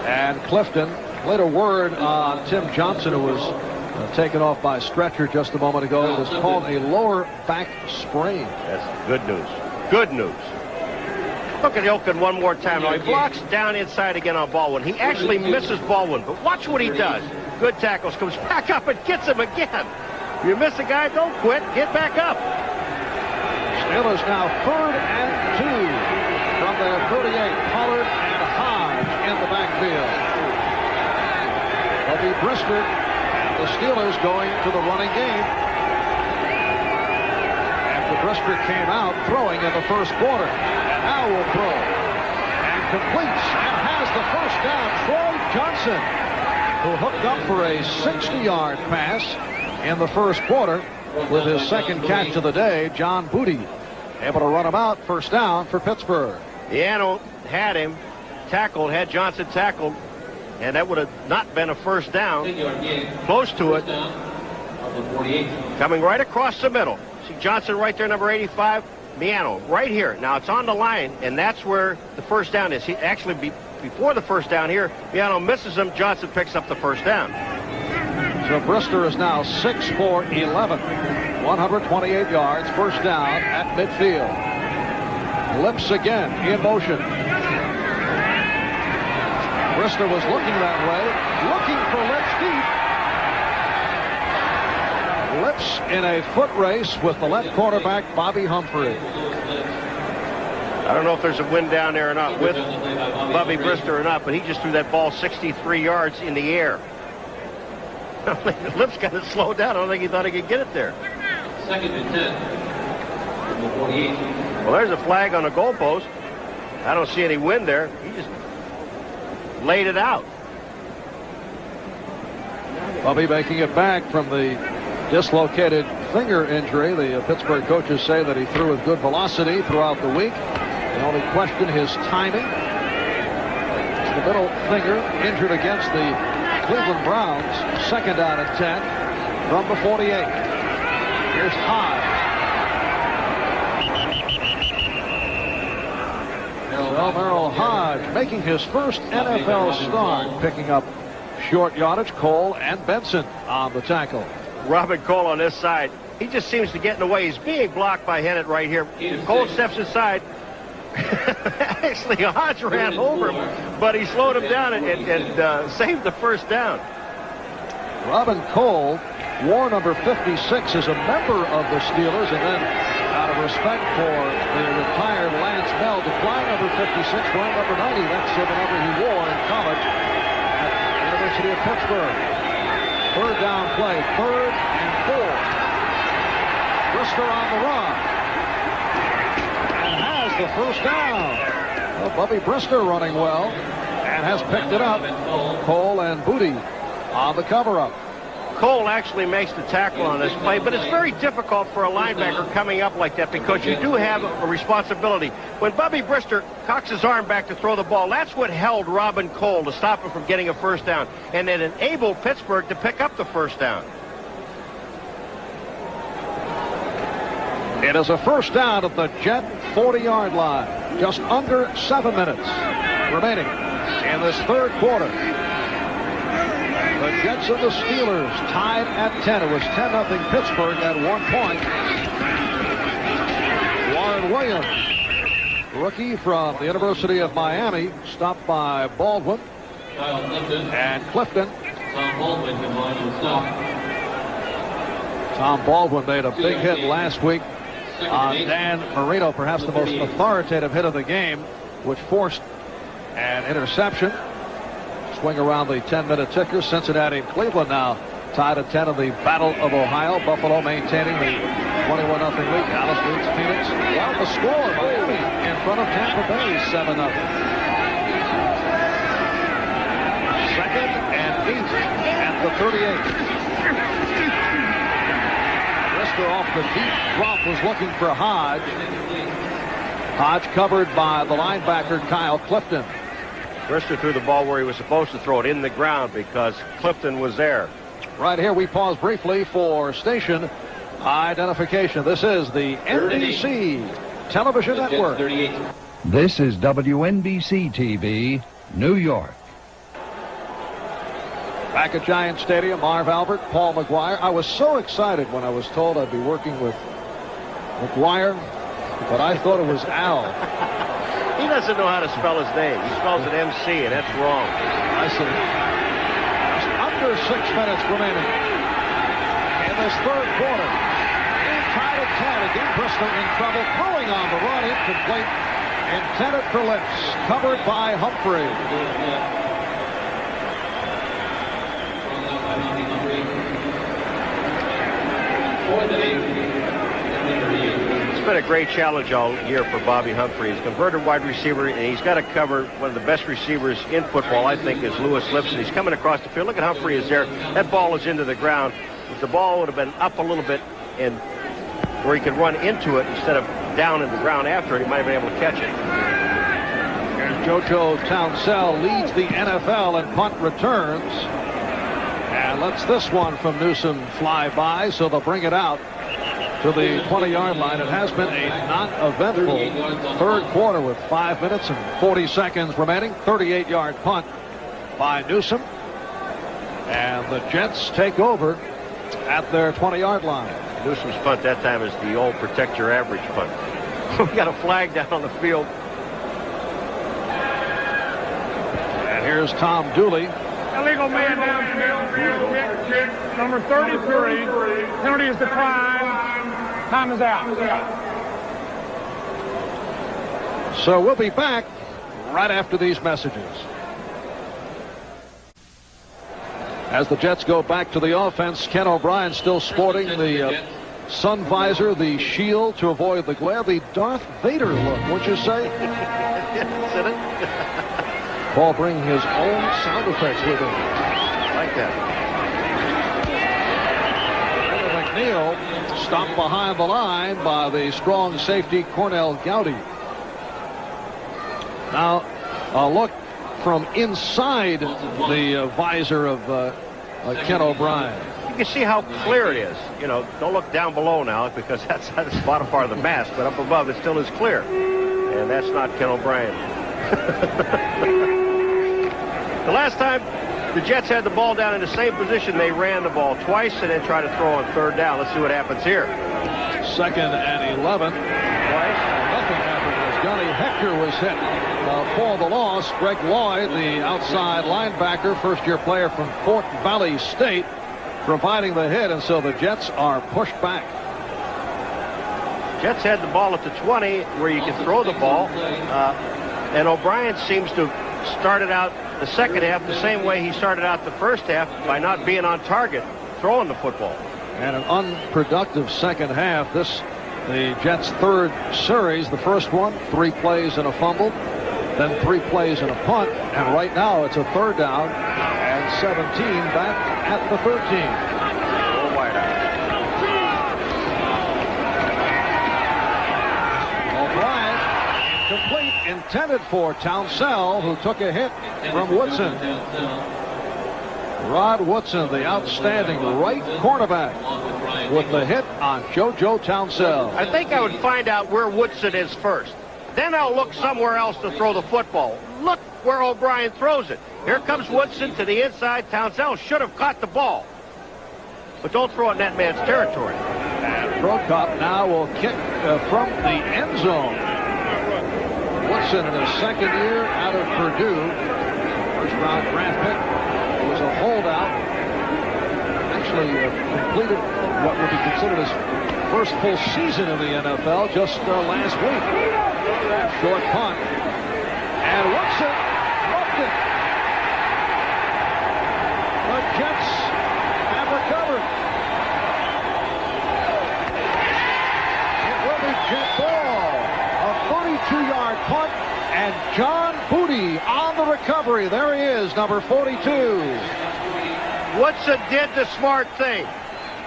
and Clifton. Later word on Tim Johnson, who was taken off by stretcher just a moment ago. It was called a lower back sprain. That's good news. Good news. Look at Elkin one more time. Now he blocks down inside again on Baldwin. He actually misses Baldwin, but watch what he does. Good tackles, comes back up and gets him again. You miss a guy, don't quit. Get back up. Steelers now 3rd and 2 from their 38. Pollard and Hodge in the backfield. Bubby Brister and the Steelers going to the running game. After Brister came out throwing in the first quarter. And now will throw. And completes and has the first down. Troy Johnson, who hooked up for a 60-yard pass in the first quarter with his second catch of the day. John Booty able to run him out. First down for Pittsburgh. Miano had him tackled, had Johnson tackled, and that would have not been a first down. Close to it. Coming right across the middle. See Johnson right there, number 85. Miano right here. Now it's on the line, and that's where the first down is. He actually, before the first down here, Miano misses him. Johnson picks up the first down. So Brister is now 6 for 11. 128 yards. First down at midfield. Lips again in motion. Brister was looking that way. Looking for Lips deep. Lips in a foot race with the left quarterback, Bobby Humphrey. I don't know if there's a wind down there or not with Bubby Brister or not, but he just threw that ball 63 yards in the air. Lips got to slow down. I don't think he thought he could get it there. Second and 10. Number 48. Well, there's a flag on the goalpost. I don't see any wind there. He just laid it out. Bubby making it back from the dislocated finger injury. The Pittsburgh coaches say that he threw with good velocity throughout the week. The only question, his timing. It's the middle finger injured against the Cleveland Browns. Second down and 10 from the 48. Here's Hodge. Merrill Hodge making his first NFL start, picking up short yardage. Cole and Benson on the tackle. Robin Cole on this side. He just seems to get in the way. He's being blocked by Hennett right here. Cole steps aside. Actually, Hodge ran over him, but he slowed him down and saved the first down. Robin Cole wore number 56 as a member of the Steelers, and then out of respect for the retired Lance Bell, declined number 56, wearing number 90. That's the number he wore in college at the University of Pittsburgh. Third down play, 3rd and 4. Brister on the run. And has the first down. Well, Bubby Brister running well and has picked it up. Cole and Booty on the cover-up. Cole actually makes the tackle on this play, but it's very difficult for a linebacker coming up like that because you do have a responsibility. When Bubby Brister cocks his arm back to throw the ball, that's what held Robin Cole to stop him from getting a first down, and it enabled Pittsburgh to pick up the first down. It is a first down at the Jet 40-yard line. Just under 7 minutes remaining in this third quarter. The Jets and the Steelers tied at 10. It was 10-0 Pittsburgh at one point. Warren Williams rookie from the University of Miami, stopped by Baldwin and Clifton. Tom Baldwin made a big hit last week on Dan Marino, perhaps the most authoritative hit of the game, which forced an interception. Swing around the 10-minute ticker. Cincinnati and Cleveland now tied at 10 in the Battle of Ohio. Buffalo maintaining the 21-0 lead. Dallas leads Phoenix. Well, the score, Miami in front of Tampa Bay, 7-0. Second and 8 at the 38. Brister off the deep drop was looking for Hodge. Hodge covered by the linebacker Kyle Clifton. Brister threw the ball where he was supposed to throw it, in the ground, because Clifton was there. Right here, we pause briefly for station identification. This is the NBC Television Network. This is WNBC TV, New York. Back at Giant Stadium, Marv Albert, Paul Maguire. I was so excited when I was told I'd be working with Maguire, but I thought it was Al. He doesn't know how to spell his name. He spells it MC, and that's wrong. I see. Just under 6 minutes remaining in this third quarter. Tied at 10 again. Brister in trouble. Throwing on the run. Incomplete. Intended for Lips. Covered by Humphrey. It's been a great challenge all year for Bobby Humphrey. He's a converted wide receiver, and he's got to cover one of the best receivers in football, I think, is Lewis Lipson. He's coming across the field. Look at Humphrey is there. That ball is into the ground. If the ball would have been up a little bit and where he could run into it instead of down in the ground after it, he might have been able to catch it. Here's JoJo Townsell leads the NFL in punt returns. And lets this one from Newsom fly by, so they'll bring it out to the 20-yard line. It has been a non-eventful third quarter with 5 minutes and 40 seconds remaining. 38-yard punt by Newsom. And the Jets take over at their 20-yard line. Newsom's punt that time is the old protect your average punt. We got a flag down on the field. And here's Tom Dooley. Illegal man downfield. Kick. Number 33. Penalty is declined. Time is out. So we'll be back right after these messages. As the Jets go back to the offense, Ken O'Brien still sporting the sun visor, the shield to avoid the glare, the Darth Vader look, wouldn't you say? Yes, isn't it? Paul bringing his own sound effects with him. Like that. McNeil stopped behind the line by the strong safety Cornell Gowdy. Now a look from inside the visor of Ken O'Brien. You can see how clear it is. You know, don't look down below now because that's the bottom part of the mask, but up above it still is clear. And that's not Ken O'Brien. The last time the Jets had the ball down in the same position, they ran the ball twice and then tried to throw on third down. Let's see what happens here. 2nd and 11. Twice. Nothing happened as Johnny Hector was hit for the loss. Greg Lloyd, the outside linebacker, first-year player from Fort Valley State, providing the hit, and so the Jets are pushed back. Jets had the ball at the 20 where you can throw the ball, and O'Brien seems to have started out the second half the same way he started out the first half, by not being on target, throwing the football. And an unproductive second half. This, the Jets' third series. The first one, 3 plays and a fumble, then 3 plays and a punt, and right now it's a third down and 17 back at the 13. Go wide out. Complete, intended for Townsell, who took a hit from Woodson. Rod Woodson, the outstanding right cornerback, with the hit on JoJo Townsell. I think I would find out where Woodson is first. Then I'll look somewhere else to throw the football. Look where O'Brien throws it. Here comes Woodson to the inside. Townsell should have caught the ball. But don't throw it in that man's territory. And Prokop now will kick from the end zone. Woodson in his second year out of Purdue. First-round draft pick. He was a holdout. Actually completed what would be considered his first full season in the NFL just last week. Short punt. And Woodson dropped it. The Jets have recovered. It will be Jet ball. A 42-yard punt. And John Booty on the recovery. There he is, number 42. Woodson did the smart thing.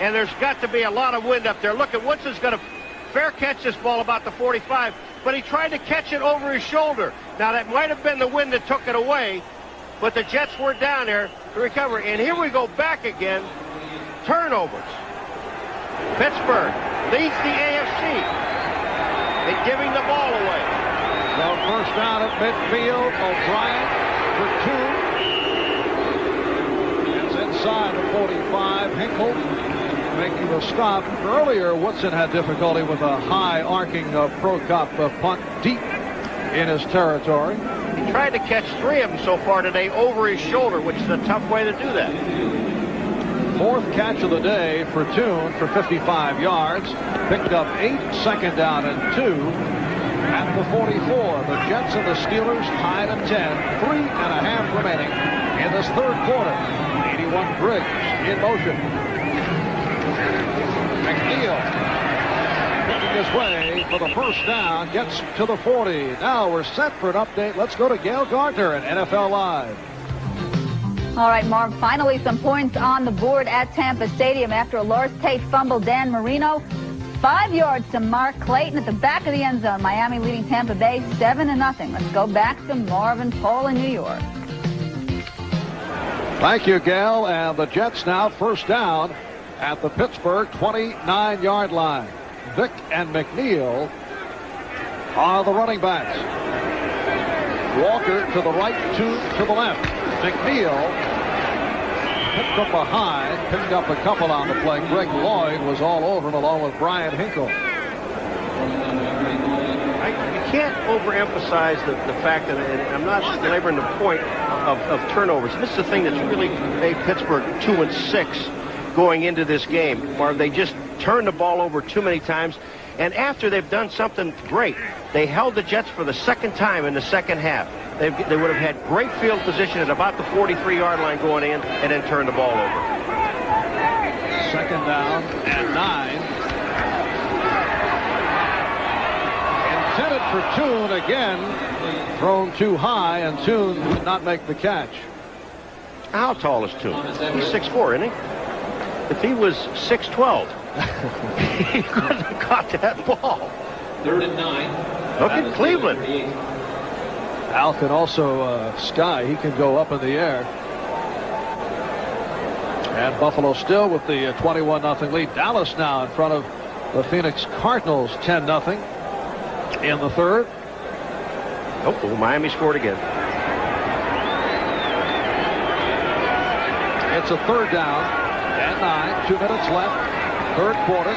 And there's got to be a lot of wind up there. Look at Woodson's going to fair catch this ball about the 45, but he tried to catch it over his shoulder. Now, that might have been the wind that took it away, but the Jets were down there to recover. And here we go back again. Turnovers. Pittsburgh leads the AFC. They're giving the ball away. So first down at midfield. O'Brien for 2. It's inside the 45. Hinkle making the stop. Earlier, Woodson had difficulty with a high arcing Pro Cop punt deep in his territory. He tried to catch 3 of them so far today over his shoulder, which is a tough way to do that. Fourth catch of the day for Tune for 55 yards. Picked up 8, second down and 2 at the 44. The Jets and the Steelers tied at 10. 3.5 remaining in this third quarter. 81 Briggs in motion. McNeil picking his way for the first down, gets to the 40. Now we're set for an update. Let's go to Gail Gardner at NFL Live. All right, Marv, finally some points on the board at Tampa Stadium after a Lars Tate fumble. Dan Marino, 5 yards to Mark Clayton at the back of the end zone. Miami leading Tampa Bay 7-0. Let's go back to Marv and Paul in New York. Thank you, Gail. And the Jets now first down at the Pittsburgh 29-yard line. Vick and McNeil are the running backs. Walker to the right, two to the left. McNeil picked up a high, picked up a couple on the play. Greg Lloyd was all over him along with Brian Hinkle. You can't overemphasize the fact that, and I'm not belaboring the point of turnovers. This is the thing that's really made Pittsburgh 2-6 going into this game. Marv, they just turned the ball over too many times. And after they've done something great, they held the Jets for the second time in the second half. They would have had great field position at about the 43-yard line going in and then turned the ball over. Second down and 9. Intended for Tune again. Thrown too high, and Tune did not make the catch. How tall is Tune? He's 6'4", isn't he? If he was 6'12", he couldn't have caught that ball. 3rd and 9. Look at Cleveland. Al can also sky. He can go up in the air. And Buffalo still with the 21-0 lead. Dallas now in front of the Phoenix Cardinals 10-0 in the third. Oh, Miami scored again. It's a third down and 9. 2 minutes left. Third quarter.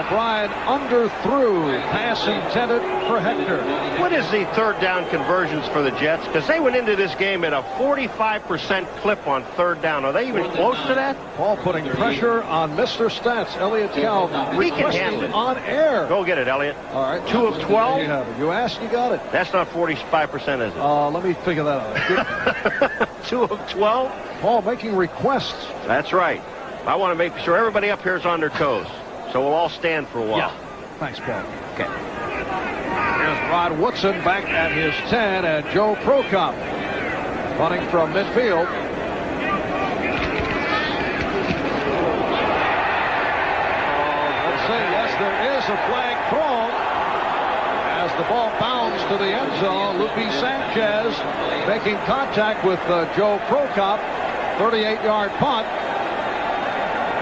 O'Brien underthrew. Pass intended for Hector. What is the third down conversions for the Jets? Because they went into this game at a 45% clip on third down. Are they even close to that? Paul putting pressure on Mr. Stats. Elliott Calvin We can handle it. on air. Go get it, Elliott. All right. 2 of 12? You asked, you got it. That's not 45%, is it? Let me figure that out. 2 of 12? Paul making requests. That's right. I want to make sure everybody up here is on their toes. So we'll all stand for a while. Yeah. Thanks, Paul. Okay. Here's Rod Woodson back at his 10, and Joe Prokop running from midfield. Let's see. Yes, there is a flag thrown as the ball bounds to the end zone. Lupe Sanchez making contact with Joe Prokop. 38-yard punt.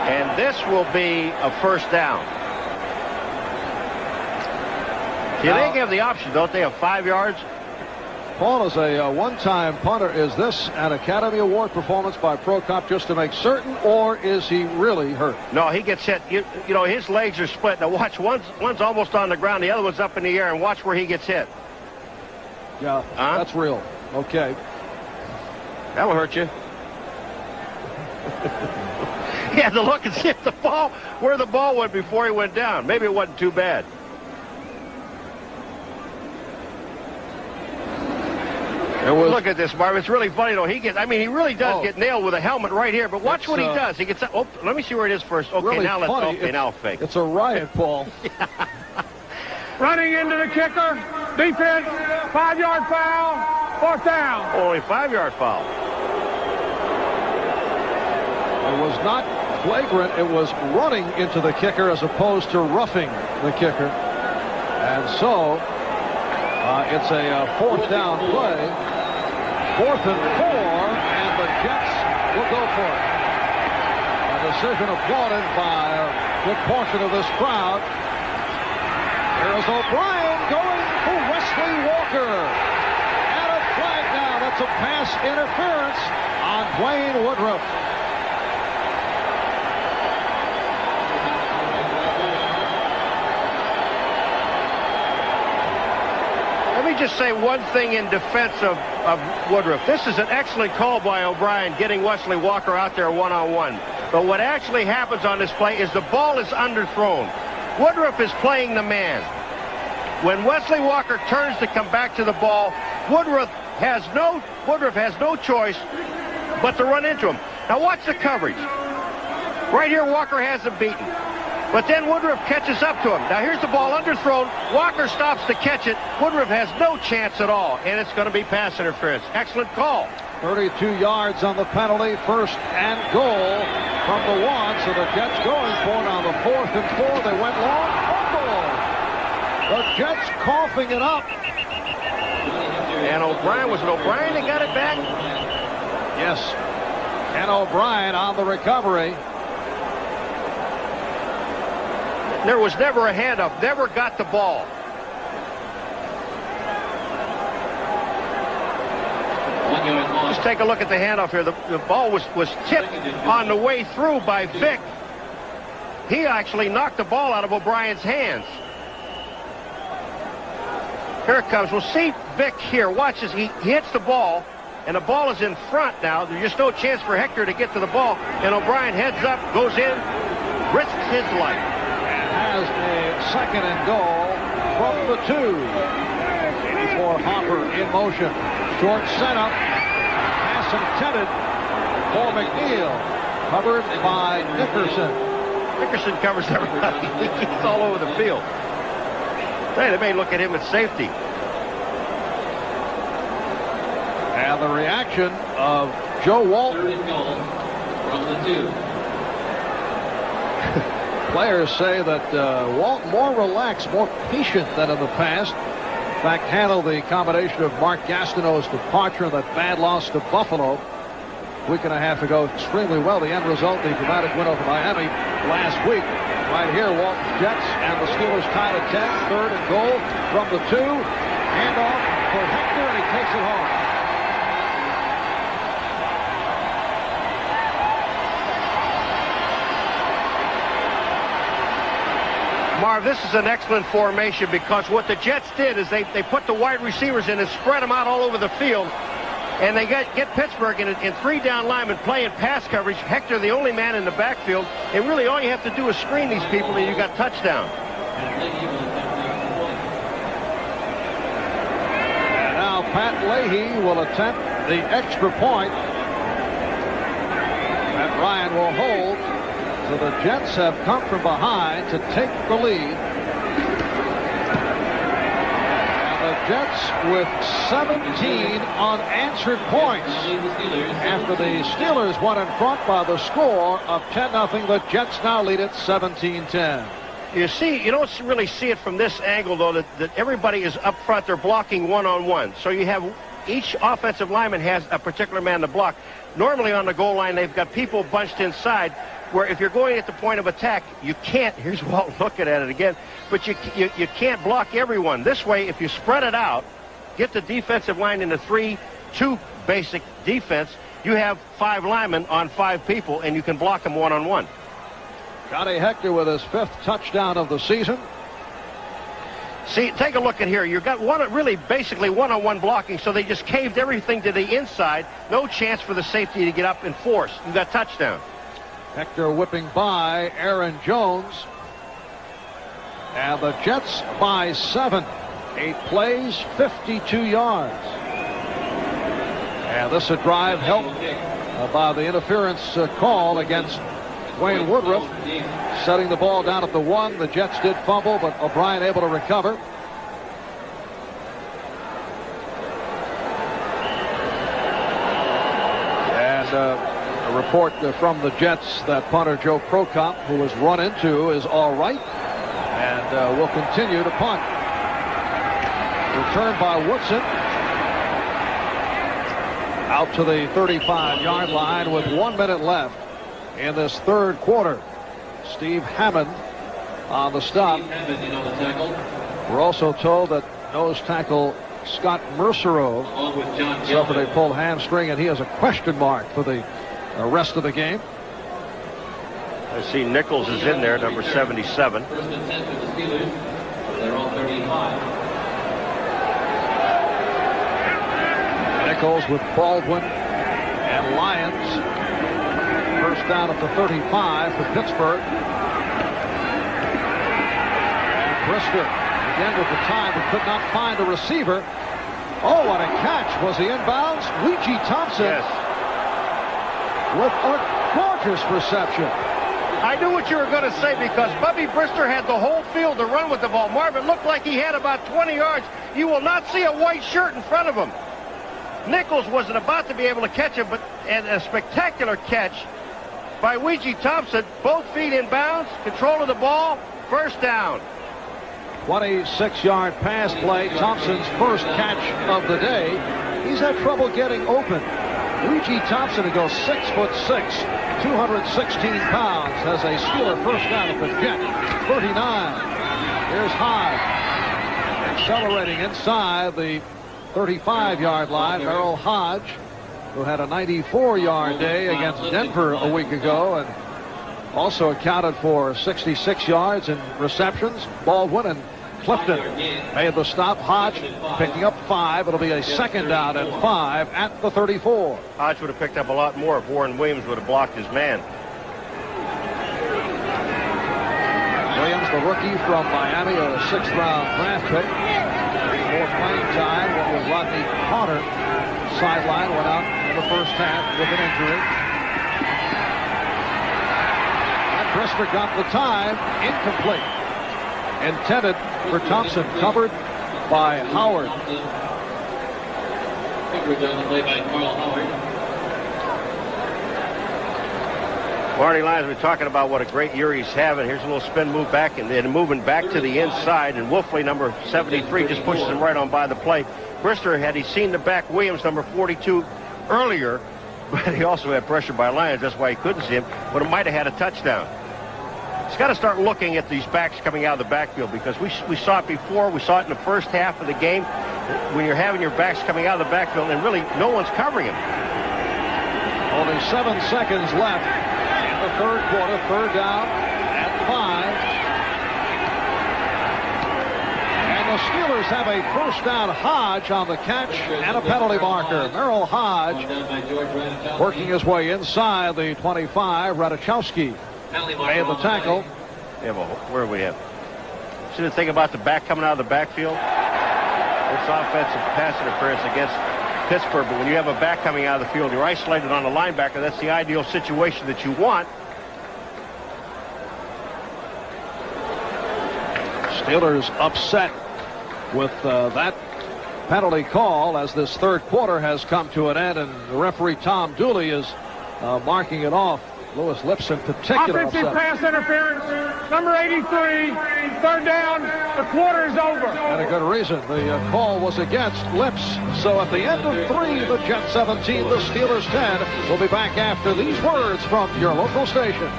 And this will be a first down. See, they have the option, don't they, of 5 yards? Paul, is a one-time punter. Is this an Academy Award performance by Pro Cop just to make certain, or is he really hurt? No, he gets hit. You know, his legs are split. Now watch, one's almost on the ground, the other one's up in the air, and watch where he gets hit. Yeah, that's real. Okay. That'll hurt you. He had to look and see if the ball, where the ball went before he went down. Maybe it wasn't too bad. Look at this, Marv. It's really funny, though. He really does get nailed with a helmet right here. But watch what he does. He gets. Oh, let me see where it is first. Okay, really now let's. Funny. Okay, now fake. It's a riot, Paul. Running into the kicker. Defense. 5-yard foul. 4th down. Only 5-yard foul. It was not flagrant. It was running into the kicker as opposed to roughing the kicker. And so it's a 4th down play. 4th and 4, and the Jets will go for it. A decision applauded by a good portion of this crowd. Here's O'Brien going for Wesley Walker. And a flag now. That's a pass interference on Dwayne Woodruff. Let me just say one thing in defense of Woodruff. This is an excellent call by O'Brien, getting Wesley Walker out there one-on-one. But what actually happens on this play is the ball is underthrown. Woodruff is playing the man. When Wesley Walker turns to come back to the ball, Woodruff has no choice but to run into him. Now watch the coverage. Right here, Walker has him beaten. But then Woodruff catches up to him. Now here's the ball underthrown. Walker stops to catch it. Woodruff has no chance at all, and it's going to be pass interference. Excellent call. 32 yards on the penalty. 1st and goal from the 1. So the Jets going for it on the 4th and 4. They went long. Fumble. The Jets coughing it up. And O'Brien, was it O'Brien that got it back? Yes. And O'Brien on the recovery. There was never a handoff, never got the ball. Just take a look at the handoff here. The ball was tipped on the way through by Vick. He actually knocked the ball out of O'Brien's hands. Here it comes. We'll see Vick here. Watch as he hits the ball, and the ball is in front now. There's just no chance for Hector to get to the ball. And O'Brien heads up, goes in, risks his life. Has a 2nd and goal from the 2 before Hopper in motion. Short setup. Pass intended for McNeil. Covered by Nickerson. Nickerson covers everybody. He's all over the field. Hey, they may look at him at safety. And the reaction of Joe Walton. 3rd and goal from the 2. Players say that Walton more relaxed, more patient than in the past. In fact, handled the combination of Mark Gastineau's departure and that bad loss to Buffalo a week and a half ago extremely well. The end result, the dramatic win over Miami last week. Right here, Walton Jets, and the Steelers tied at 10. 3rd and goal from the 2. Handoff for Hector, and he takes it home. Marv, this is an excellent formation because what the Jets did is they put the wide receivers in and spread them out all over the field. And they get Pittsburgh in 3 down linemen playing pass coverage. Hector, the only man in the backfield. And really all you have to do is screen these people and you got touchdown. And now Pat Leahy will attempt the extra point. And Ryan will hold. So the Jets have come from behind to take the lead. And the Jets with 17 unanswered points. After the Steelers went in front by the score of 10-0, the Jets now lead at 17-10. You see, you don't really see it from this angle, though, that everybody is up front. They're blocking one-on-one. So you have each offensive lineman has a particular man to block. Normally on the goal line, they've got people bunched inside, where if you're going at the point of attack, you can't. Here's Walton looking at it again. But you can't block everyone. This way, if you spread it out, get the defensive line into 3-2 basic defense, you have 5 linemen on 5 people, and you can block them one-on-one. Johnny Hector with his 5th touchdown of the season. See, take a look at here. You've got basically one-on-one blocking, so they just caved everything to the inside. No chance for the safety to get up and force. You got touchdown. Hector whipping by Aaron Jones. And the Jets by 7. 8 plays, 52 yards. And this a drive helped by the interference call against Wayne Woodruff, setting the ball down at the 1. The Jets did fumble, but O'Brien able to recover. And a report from the Jets that punter Joe Prokop, who was run into, is all right and will continue to punt. Return by Woodson out to the 35-yard line with 1 minute left in this 3rd quarter. Steve Hammond on the stop. We're also told that nose tackle Scott Mercereau suffered a pulled hamstring, and he has a question mark for the rest of the game. I see Nichols is in there, number 77. First and 10 for the Steelers. They're on 35. Nichols with Baldwin and Lyons. First down at the 35 for Pittsburgh. And Brister again with the time, but could not find a receiver. Oh, what a catch. Was he inbounds? Ouija Thompson with a gorgeous reception. I knew what you were going to say, because Bubby Brister had the whole field to run with the ball. Marv, it looked like he had about 20 yards. You will not see a white shirt in front of him. Nichols wasn't about to be able to catch him, but and a spectacular catch by Ouija Thompson. Both feet in bounds, control of the ball, first down. 26-yard pass play, Thompson's first catch of the day. He's had trouble getting open. Ouija Thompson, who goes 6'6", 216 pounds, has a Steeler first down at the Jet. 39. Here's Hodge accelerating inside the 35-yard line. Merrill Hodge, who had a 94-yard day against Denver a week ago and also accounted for 66 yards in receptions. Baldwin and Clifton made the stop. Hodge picking up 5. It'll be a 2nd down and 5 at the 34. Hodge would have picked up a lot more if Warren Williams would have blocked his man. Williams, the rookie from Miami, a 6th-round draft pick. More playing time. What was Rodney Potter? Sideline, went out in the first half with an injury. And Brister got the time. Incomplete. Intended for Thompson, covered by Howard. Coverage on the play by Carl Howard. Marty Lyons, we're talking about what a great year he's having. Here's a little spin move back and then moving back to the inside, and Wolfley, number 73, just pushes him right on by the play. Brister, had he seen the back Williams, number 42, earlier, but he also had pressure by Lyons. That's why he couldn't see him, but it might have had a touchdown. He's got to start looking at these backs coming out of the backfield, because we saw it before. We saw it in the first half of the game. When you're having your backs coming out of the backfield and really no one's covering him. Only 7 seconds left in the 3rd quarter. 3rd down and 5. And the Steelers have a first down. Hodge on the catch and a penalty marker. Merrill Hodge working his way inside the 25. Radachowski made the tackle. Yeah, well, where are we at? See the thing about the back coming out of the backfield? It's offensive pass interference against Pittsburgh, but when you have a back coming out of the field, you're isolated on the linebacker. That's the ideal situation that you want. Steelers upset with that penalty call as this 3rd quarter has come to an end, and the referee Tom Dooley is marking it off. Lewis Lips in particular. Offensive pass interference, number 83, 3rd down, the quarter is over. And a good reason. The call was against Lips. So at the end of 3, the Jets 17, the Steelers 10. We'll be back after these words from your local station.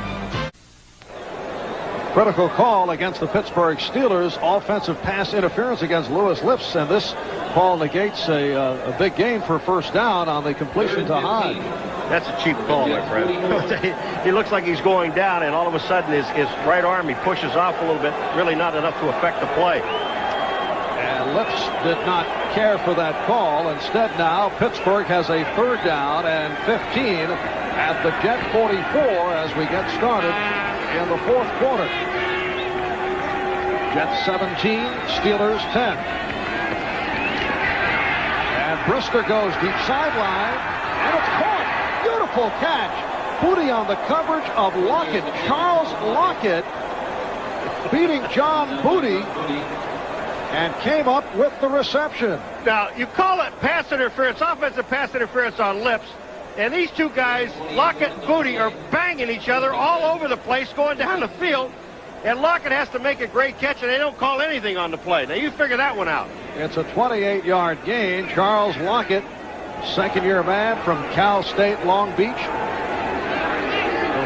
critical call against the Pittsburgh Steelers. Offensive pass interference against Lewis Lifts, and this call negates a big gain for first down on the completion to Hodge. That's a cheap call, my friend. He looks like he's going down, and all of a sudden his right arm, he pushes off a little bit. Really not enough to affect the play. And Lifts did not care for that call. Instead now, Pittsburgh has a third down and 15 at the Jet 44 as we get started in the fourth quarter. Jets 17, Steelers 10. And Brister goes deep sideline, and it's caught. Beautiful catch. Booty on the coverage of Lockett. Charles Lockett beating John Booty and came up with the reception. Now, you call it pass interference, offensive pass interference on Lips. And these two guys, Lockett and Booty, are banging each other all over the place going down the field. And Lockett has to make a great catch, and they don't call anything on the play. Now, you figure that one out. It's a 28-yard gain. Charles Lockett, second-year man from Cal State Long Beach, who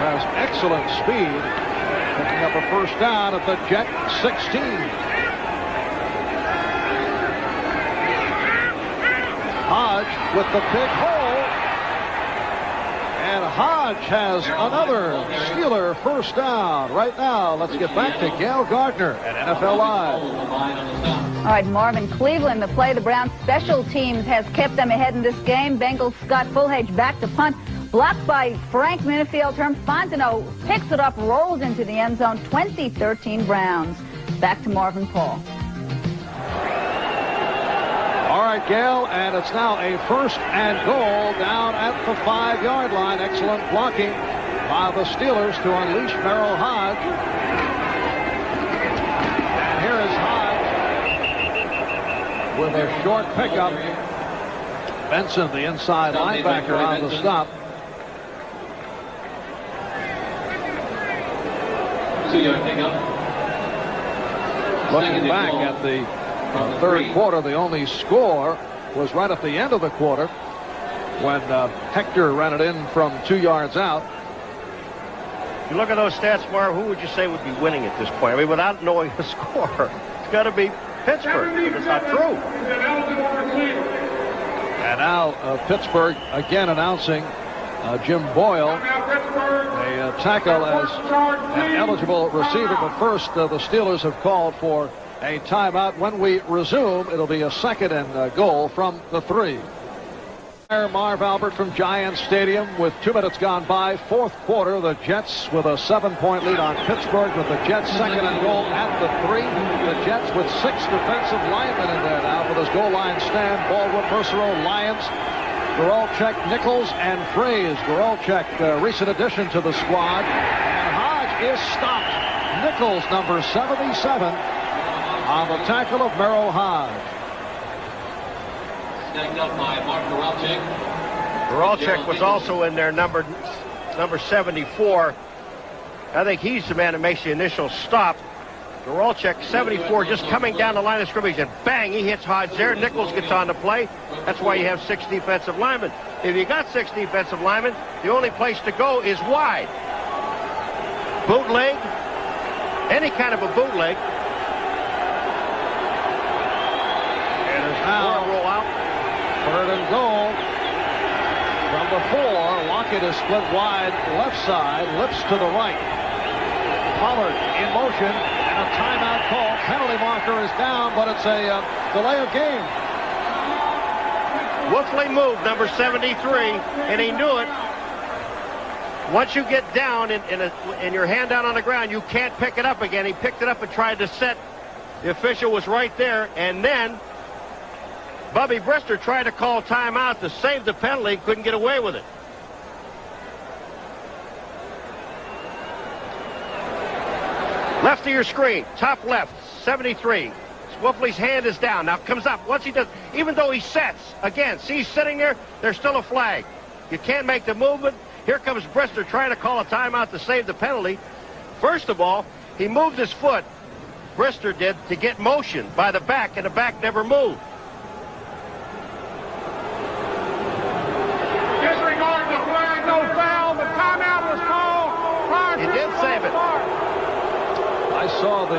has excellent speed, picking up a first down at the Jet 16. Hodge with the big hole. And Hodge has another Steeler first down. Right now, let's get back to Gail Gardner at NFL Live. All right, Marv, in Cleveland, the play of the Browns special teams has kept them ahead in this game. Bengals Scott Fulhage back to punt. Blocked by Frank Minifield. Herm Fontenot picks it up, rolls into the end zone. 2013 Browns. Back to Marv and Paul. All right, Gail, and it's now a first and goal down at the 5-yard line. Excellent blocking by the Steelers to unleash Merrill Hodge. And here is Hodge with a short pickup. Benson, the inside linebacker, on the stop. Looking back at the third quarter, the only score was right at the end of the quarter when Hector ran it in from 2 yards out. If you look at those stats, Marv, who would you say would be winning at this point? I mean, without knowing the score, it's got to be Pittsburgh. It's not true. And now Pittsburgh again announcing Jim Boyle, a tackle as an eligible receiver. But first, the Steelers have called for a timeout. When we resume, it'll be a second and goal from the 3. Marv Albert from Giants Stadium with 2 minutes gone by. Fourth quarter, the Jets with a 7-point lead on Pittsburgh, with the Jets second and goal at the 3. The Jets with 6 defensive linemen in there now for this goal line stand. Baldwin, Mercereau, Lyons, Goralchek, Nichols, and Fraze. Goralchek, recent addition to the squad. And Hodge is stopped. Nichols, number 77, on the tackle of Merrill Hodge. Snagged up by Mark Goralchek. Goralchek was also in there, number 74. I think he's the man that makes the initial stop. Goralchek, 74, just coming down the line of scrimmage, and bang, he hits Hodge there. Nichols gets on the play. That's why you have 6 defensive linemen. If you got 6 defensive linemen, the only place to go is wide. Bootleg, any kind of a bootleg. And it's now roll out. Third and goal from the 4. Lockett is split wide left side, Lips to the right. Pollard in motion, and a timeout call. Penalty marker is down, but it's a delay of game. Wolfley moved, number 73, and he knew it. Once you get down and your hand down on the ground, you can't pick it up again. He picked it up and tried to set. The official was right there, and then Bubby Brister tried to call timeout to save the penalty, couldn't get away with it. Left of your screen, top left, 73. Wolfley's hand is down. Now comes up. Once he does, even though he sets, again, see he's sitting there, there's still a flag. You can't make the movement. Here comes Brister trying to call a timeout to save the penalty. First of all, he moved his foot, Brister did, to get motion by the back, and the back never moved. Disregard the flag, no foul. The timeout was called. He did save it. I saw the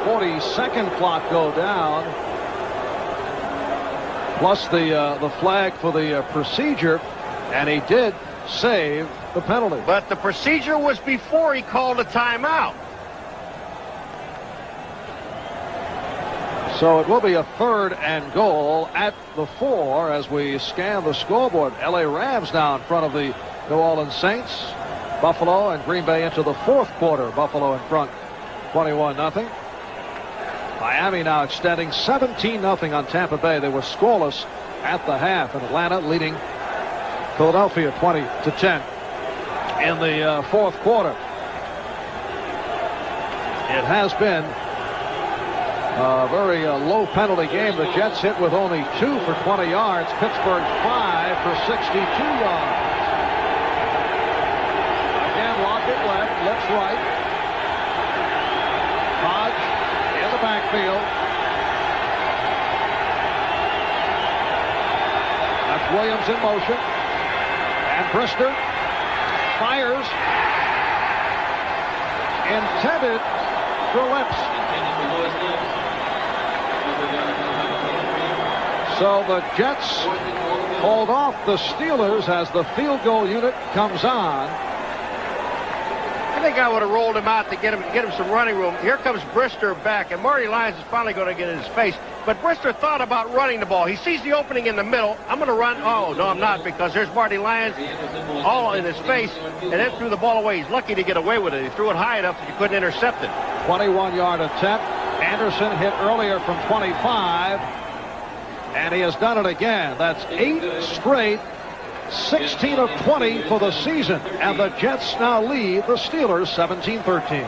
40-second clock go down, plus the flag for the procedure, and he did save the penalty. But the procedure was before he called a timeout. So it will be a 3rd and goal at the 4 as we scan the scoreboard. LA Rams now in front of the New Orleans Saints. Buffalo and Green Bay into the 4th quarter. Buffalo in front 21-0. Miami now extending 17-0 on Tampa Bay. They were scoreless at the half, and Atlanta leading Philadelphia 20-10 in the 4th quarter. It has been a very low penalty game. The Jets hit with only 2 for 20 yards. Pittsburgh 5 for 62 yards. Again, Lockett left, Lips right. Hodge in the backfield. That's Williams in motion. And Brister fires. Intended for Lips. So the Jets hold off the Steelers as the field goal unit comes on. I think I would have rolled him out to get him some running room. Here comes Brister back, and Marty Lyons is finally going to get in his face. But Brister thought about running the ball. He sees the opening in the middle. I'm going to run. Oh, no, I'm not, because there's Marty Lyons all in his face, and then threw the ball away. He's lucky to get away with it. He threw it high enough that you couldn't intercept it. 21-yard attempt. Anderson hit earlier from 25. And he has done it again. That's 8 straight, 16 of 20 for the season. And the Jets now lead the Steelers 17-13.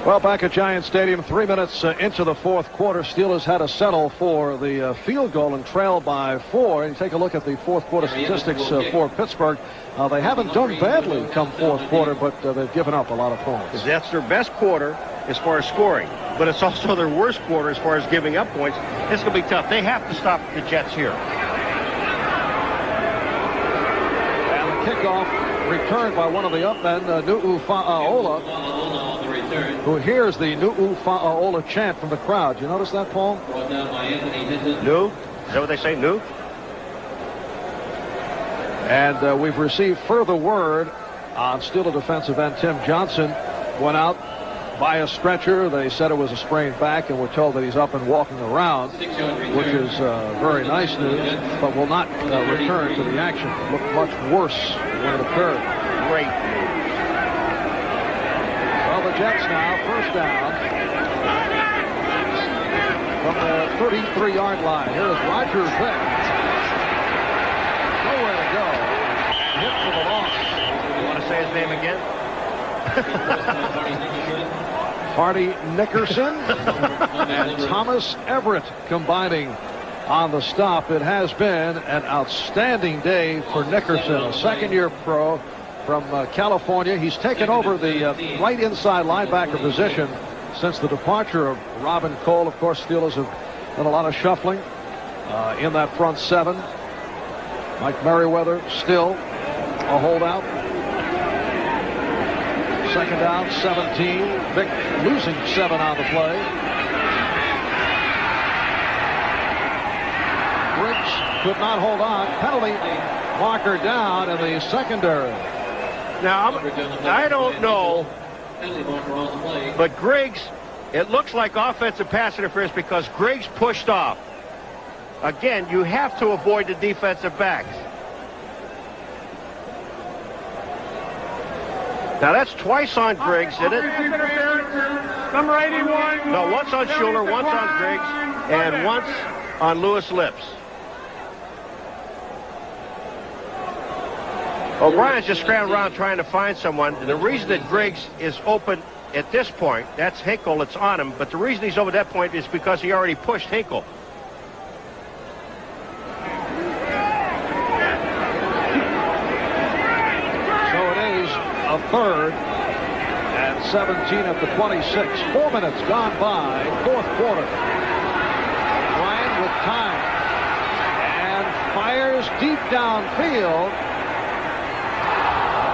Well, back at Giant Stadium, 3 minutes into the 4th quarter. Steelers had to settle for the field goal and trailed by 4. And you take a look at the 4th quarter statistics for Pittsburgh. They haven't done badly come 4th quarter, but they've given up a lot of points. That's their best quarter as far as scoring, but it's also their worst quarter as far as giving up points. It's going to be tough. They have to stop the Jets here. And the kickoff returned by one of the up men, Nu'u'Fa'aola, who hears the Nu'u'Fa'aola chant from the crowd. You notice that, Paul? New? Is that what they say, new? And we've received further word on Steeler defensive end Tim Johnson went out by a stretcher. They said it was a sprained back, and we're told that he's up and walking around, which is very nice news, but will not return to the action. It looked much worse when it occurred. Great. Well, the Jets now, first down from the 33-yard line. Here is Roger Vick. Nowhere to go. And hit for the loss. You want to say his name again? Hardy Nickerson and Thomas Everett combining on the stop. It has been an outstanding day for Nickerson, a second-year pro from California. He's taken over the right inside linebacker position since the departure of Robin Cole. Of course, Steelers have done a lot of shuffling in that front 7. Mike Merriweather still a holdout. Second down, 17. Vick losing 7 on the play. Briggs could not hold on. Penalty marker down in the secondary. Now, I don't know, but Griggs, it looks like offensive pass interference because Griggs pushed off. Again, you have to avoid the defensive backs. Now, that's twice on Griggs, isn't it? Number 81. No, once on Schuler, once on Griggs, and once on Lewis Lips. O'Brien's just scrambling around trying to find someone. And the reason that Griggs is open at this point, that's Hinkle that's on him, but the reason he's over that point is because he already pushed Hinkle. A third and 17 at the 26. 4 minutes gone by. 4th quarter. Ryan with time and fires deep downfield.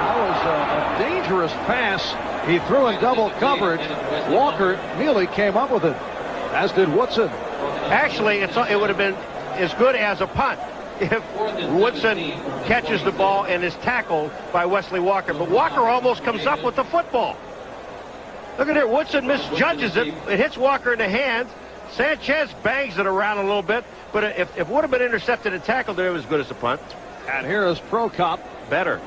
That was a dangerous dangerous pass he threw in double coverage. Walker nearly came up with it, as did Woodson. Actually, it would have been as good as a punt if Woodson catches the ball and is tackled by Wesley Walker. But Walker almost comes up with the football. Look at it. Woodson misjudges it. It hits Walker in the hands. Sanchez bangs it around a little bit. But if it would have been intercepted and tackled, it was as good as a punt. And here is Prokop. Better.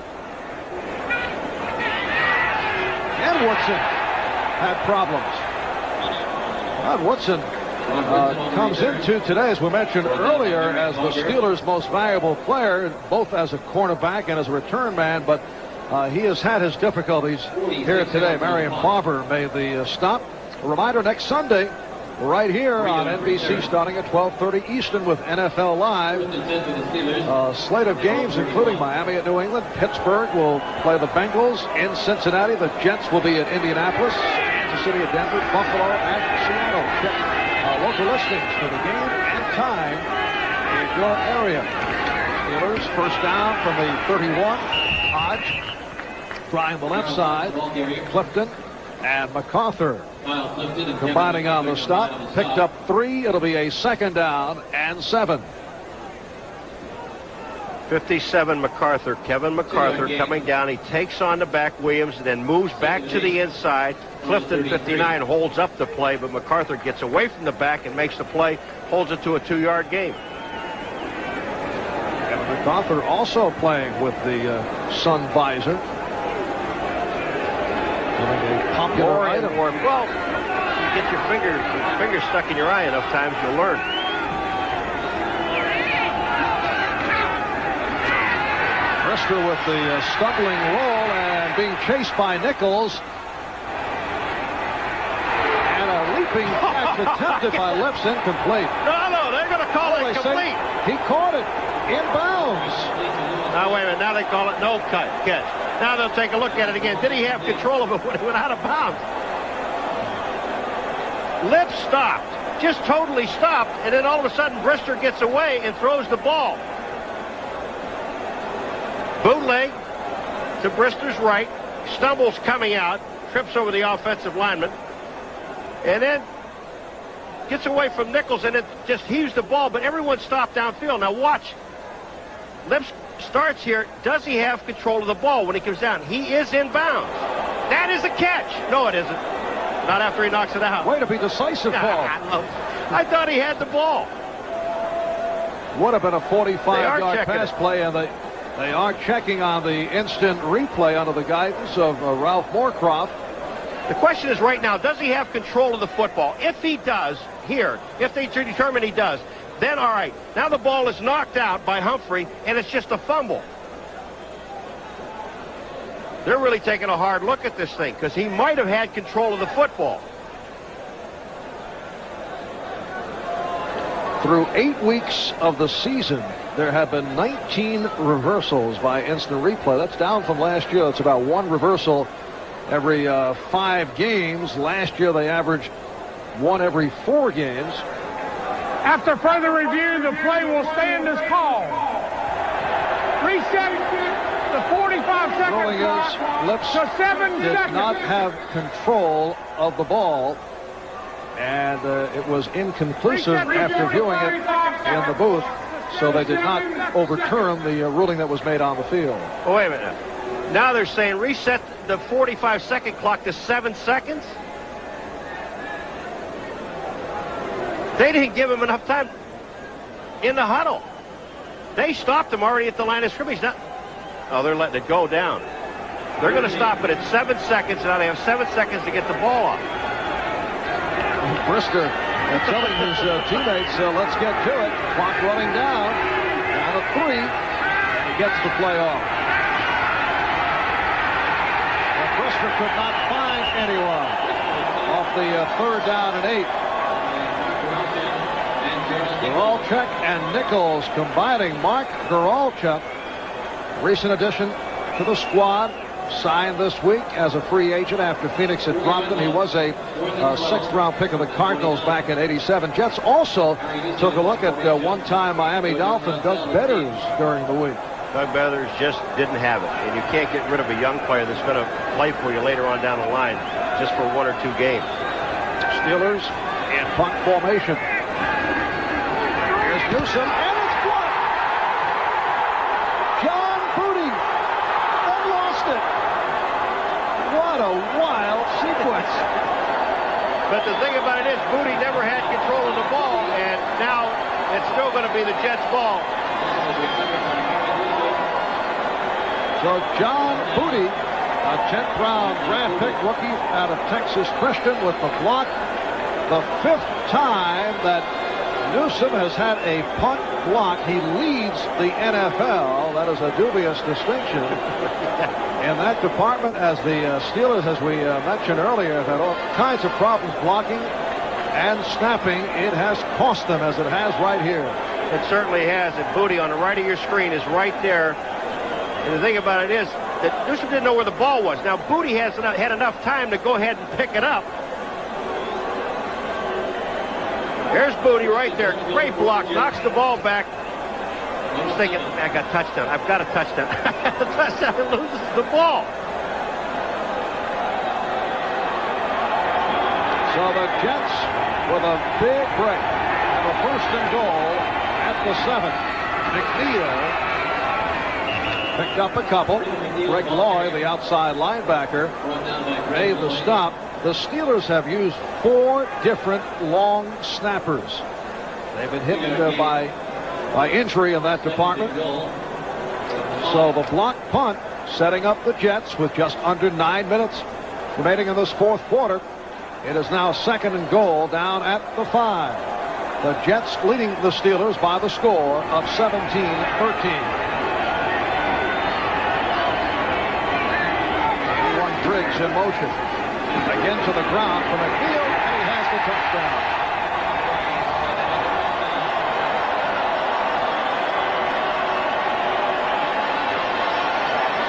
And Woodson had problems. And Woodson comes into today, as we mentioned earlier, as the Steelers' most valuable player, both as a cornerback and as a return man, but he has had his difficulties here today. Marion Barber made the stop. A reminder, next Sunday, right here on NBC, starting at 12:30 Eastern with NFL Live. Slate of games, including Miami at New England. Pittsburgh will play the Bengals in Cincinnati. The Jets will be at Indianapolis. Kansas City at Denver. Buffalo at Seattle. Check local listings for the game and time in your area. Steelers first down from the 31. Hodge trying the left side. Clifton and MacArthur combining on the stop. Picked up 3. It'll be a second down and 7. 57 MacArthur. Kevin MacArthur coming down. He takes on the back Williams and then moves back to the inside. Clifton, 59, holds up the play, but MacArthur gets away from the back and makes the play, holds it to a 2-yard gain. Kevin MacArthur also playing with the sun visor. A popular item. Well, you get your finger stuck in your eye enough times, you'll learn. Brister with the stumbling roll and being chased by Nichols. And a leaping catch attempted by Lips, incomplete. No, they're going to call it complete. He caught it in bounds. Now, wait a minute. Now they call it no catch. Now they'll take a look at it again. Did he have control of it when it went out of bounds? Lips stopped. Just totally stopped. And then all of a sudden, Brister gets away and throws the ball. Bootleg to Brister's right. Stumbles coming out. Trips over the offensive lineman. And then gets away from Nichols and it just heaves the ball. But everyone stopped downfield. Now watch. Lips starts here. Does he have control of the ball when he comes down? He is in bounds. That is a catch. No, it isn't. Not after he knocks it out. Way to be decisive, Paul. I thought he had the ball. Would have been a 45-yard pass play, and they are checking on the instant replay under the guidance of Ralph Moorcroft. The question is right now, does he have control of the football? If he does, here, if they determine he does, then all right. Now the ball is knocked out by Humphrey, and it's just a fumble. They're really taking a hard look at this thing because he might have had control of the football. Through 8 weeks of the season, there have been 19 reversals by instant replay. That's down from last year. That's about 1 reversal every 5 games. Last year, they averaged 1 every 4 games. After further review, the play will stand as called. Reset the 45-second clock Lips to 7 did seconds. not have control of the ball, and it was inconclusive after viewing it in the booth, so they did not overturn the ruling that was made on the field. Oh, wait a minute. Now they're saying reset the 45-second clock to 7 seconds? They didn't give him enough time in the huddle. They stopped him already at the line of scrimmage. Now, oh, they're letting it go down. They're going to stop it at 7 seconds. Now they have 7 seconds to get the ball off. Brister telling his teammates, let's get to it. Clock running down. Down to 3. He gets the play off. But Brister could not find anyone off the 3rd down and 8. Geralchuk and Nichols combining. Mark Geralchuk, recent addition to the squad, signed this week as a free agent after Phoenix had dropped him. He was a 6th-round pick of the Cardinals back in '87. Jets also took a look at one-time Miami Dolphin Doug Betters during the week. Doug Beathers just didn't have it. And you can't get rid of a young player that's going to play for you later on down the line just for 1 or 2 games. Steelers in punt formation. Here's Newsom, and it's blocked. John Booty then lost it. What a wild sequence. But the thing about it is, Booty never had control of the ball, and now it's still going to be the Jets' ball. So John Booty, a 10th round draft pick rookie out of Texas Christian with the block. The 5th time that Newsom has had a punt block. He leads the NFL. That is a dubious distinction in that department, as the Steelers, as we mentioned earlier, have had all kinds of problems blocking and snapping. It has cost them, as it has right here. It certainly has. And Booty on the right of your screen is right there. And the thing about it is that Newsom didn't know where the ball was. Now, Booty has had enough time to go ahead and pick it up. There's Booty right there. Great block. Knocks the ball back. He's thinking, I got a touchdown. I've got a touchdown. The touchdown, and loses the ball. So the Jets with a big break. And a 1st and goal at the 7. McNeil picked up a couple. Greg Lloyd, the outside linebacker, made the stop. The Steelers have used 4 different long snappers. They've been hit by injury in that department. So the block punt setting up the Jets with just under 9 minutes remaining in this 4th quarter. It is now 2nd and goal down at the 5. The Jets leading the Steelers by the score of 17-13. Briggs in motion. Again to the ground for McNeil, and he has the touchdown.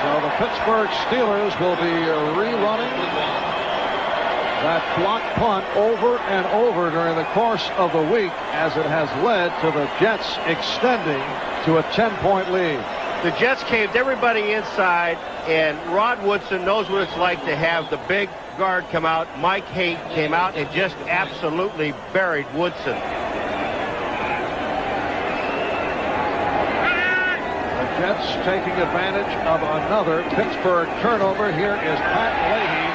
So the Pittsburgh Steelers will be rerunning that block punt over and over during the course of the week, as it has led to the Jets extending to a 10-point lead. The Jets caved everybody inside, and Rod Woodson knows what it's like to have the big guard come out. Mike Haight came out and just absolutely buried Woodson. The Jets taking advantage of another Pittsburgh turnover. Here is Pat Leahy.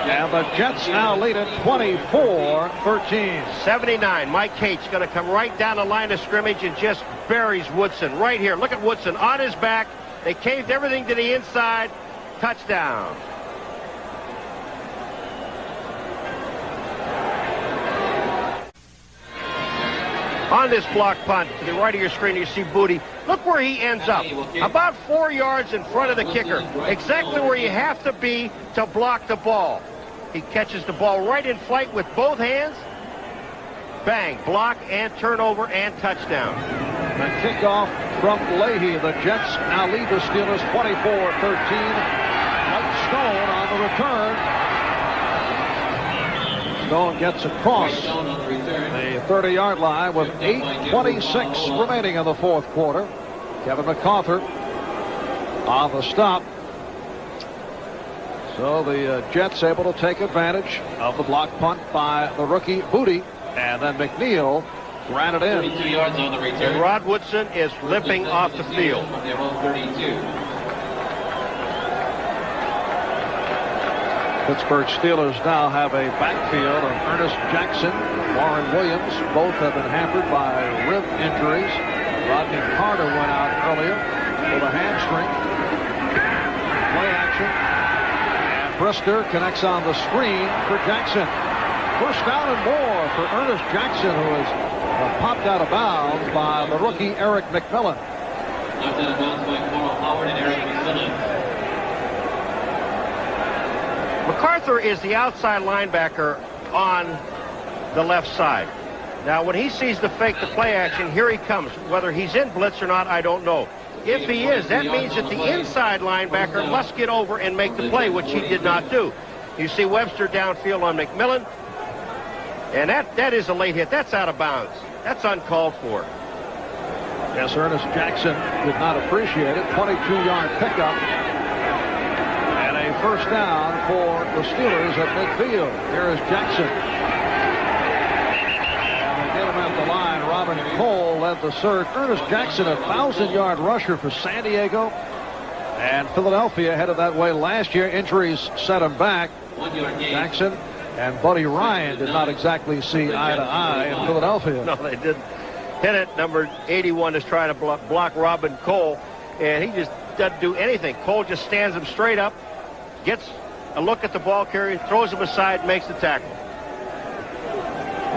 And the Jets now lead it 24-13. 79. Mike Haight's going to come right down the line of scrimmage and just buries Woodson right here. Look at Woodson on his back. They caved everything to the inside. Touchdown. On this block punt to the right of your screen, you see Booty. Look where he ends up. About 4 yards in front of the kicker. Exactly where you have to be to block the ball. He catches the ball right in flight with both hands. Bang, block and turnover and touchdown. The kickoff from Leahy. The Jets now lead the Steelers 24-13. Mike Stone on the return. Stone gets across the 30-yard line with 8:26 remaining in the 4th quarter. Kevin MacArthur on the stop. So the Jets able to take advantage of the block punt by the rookie Booty, and then McNeil ran it in. 32 yards on the return. And Rod Woodson is limping off the field. 32. Pittsburgh Steelers now have a backfield of Ernest Jackson, Warren Williams. Both have been hampered by rib injuries. Rodney Carter went out earlier with a hamstring. Play action. Brister connects on the screen for Jackson. 1st down and more for Ernest Jackson, who is popped out of bounds by the rookie Eric McMillan. Knocked out of bounds by Carl Howard and Eric McMillan. MacArthur is the outside linebacker on the left side. Now, when he sees the fake the play action, here he comes. Whether he's in blitz or not, I don't know. If he is, that means that the inside linebacker must get over and make the play, which he did not do. You see Webster downfield on McMillan, and that is a late hit. That's out of bounds. That's uncalled for. Yes, Ernest Jackson did not appreciate it. 22-yard pickup. And a first down for the Steelers at midfield. Here is Jackson. And they get him at the line. Robin Cole led the surge. Ernest Jackson, a 1,000-yard rusher for San Diego. And Philadelphia headed that way last year. Injuries set him back. Jackson and Buddy Ryan did not exactly see eye to eye in Philadelphia. No, they didn't. Hit it. Number 81 is trying to block Robin Cole, and he just doesn't do anything. Cole just stands him straight up, gets a look at the ball carrier, throws him aside, makes the tackle.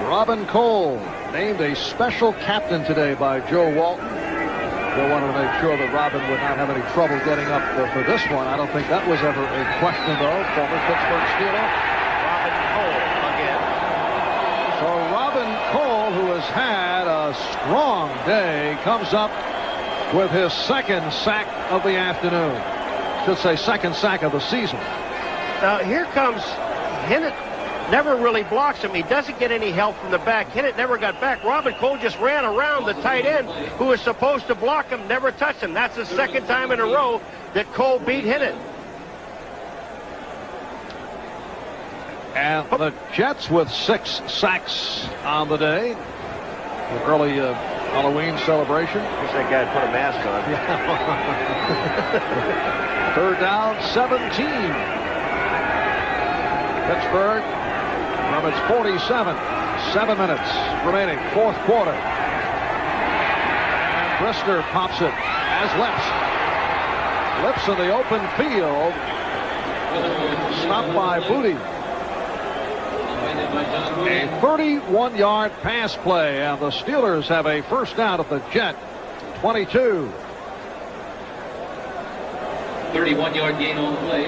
Robin Cole named a special captain today by Joe Walton. Joe wanted to make sure that Robin would not have any trouble getting up for this one. I don't think that was ever a question, though. Former Pittsburgh Steeler. Robin Cole again. So Robin Cole, who has had a strong day, comes up with his second sack of the afternoon. Should say second sack of the season. Now here comes Hinnett. Never really blocks him. He doesn't get any help from the back. Hinnett never got back. Robin Cole just ran around the tight end who was supposed to block him, never touched him. That's the second time in a row that Cole beat Hinnett. And the Jets with 6 sacks on the day. An early Halloween celebration. Wish that guy put a mask on. Third down, 17. Pittsburgh from its 47. 7 minutes remaining, fourth quarter. And Brister pops it as Lips in the open field. Stopped by Booty. A 31-yard pass play, and the Steelers have a first down at the Jet 22. 31-yard gain on the play.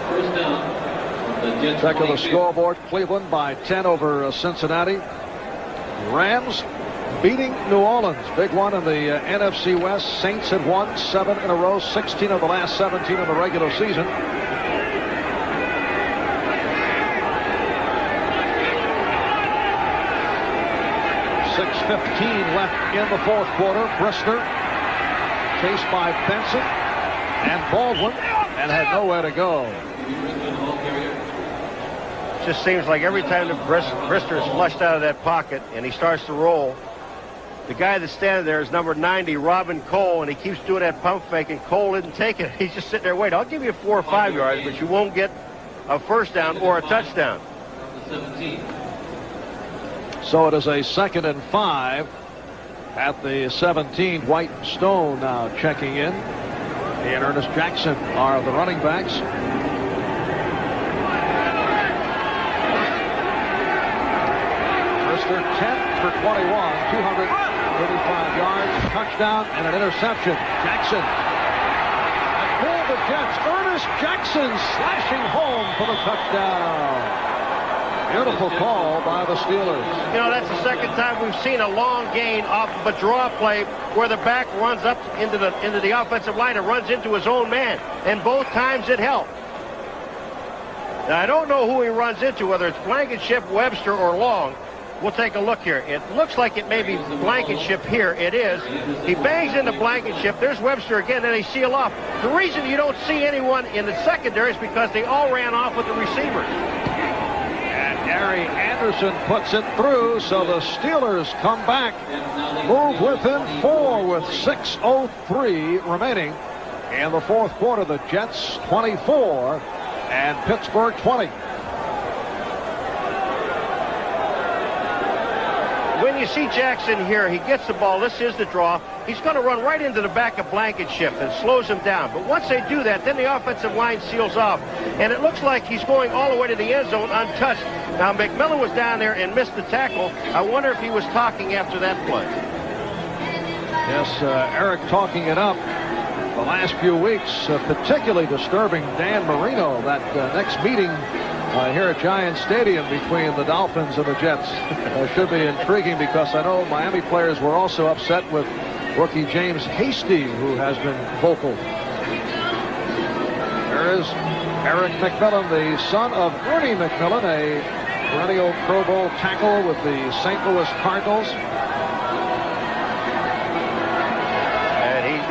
First down. Check of the scoreboard. Cleveland by 10 over Cincinnati. Rams beating New Orleans. Big one in the NFC West. Saints had won 7 in a row. 16 of the last 17 of the regular season. 6:15 left in the fourth quarter. Brister chased by Benson and Baldwin and had nowhere to go. Just seems like every time that Brister is flushed out of that pocket and he starts to roll, the guy that's standing there is number 90, Robin Cole, and he keeps doing that pump fake, and Cole didn't take it. He's just sitting there waiting. I'll give you 4 or 5 yards, but you won't get a first down or a touchdown. So it is a 2nd and 5 at the 17. White and Stone now checking in. He and Ernest Jackson are the running backs. Brister 10 for 21, 235 yards, touchdown, and an interception. Jackson. And for the Jets, Ernest Jackson slashing home for the touchdown. Beautiful call by the Steelers. You know, that's the second time we've seen a long gain off of a draw play where the back runs up into the offensive line and runs into his own man. And both times it helped. Now, I don't know who he runs into, whether it's Blankenship, Webster, or Long. We'll take a look here. It looks like it may be Blankenship here. It is. He bangs into Blankenship. There's Webster again, and they seal off. The reason you don't see anyone in the secondary is because they all ran off with the receivers. Gary Anderson puts it through, so the Steelers come back, move within 4 with 6:03 remaining in the fourth quarter. The Jets 24 and Pittsburgh 20. When you see Jackson here, he gets the ball. This is the draw. He's going to run right into the back of Blankenship and slows him down. But once they do that, then the offensive line seals off. And it looks like he's going all the way to the end zone untouched. Now, McMillan was down there and missed the tackle. I wonder if he was talking after that play. Yes, Eric talking it up the last few weeks, particularly disturbing Dan Marino. That next meeting here at Giant Stadium between the Dolphins and the Jets should be intriguing, because I know Miami players were also upset with rookie James Hasty, who has been vocal. There is Eric McMillan, the son of Ernie McMillan, a perennial Pro Bowl tackle with the St. Louis Cardinals.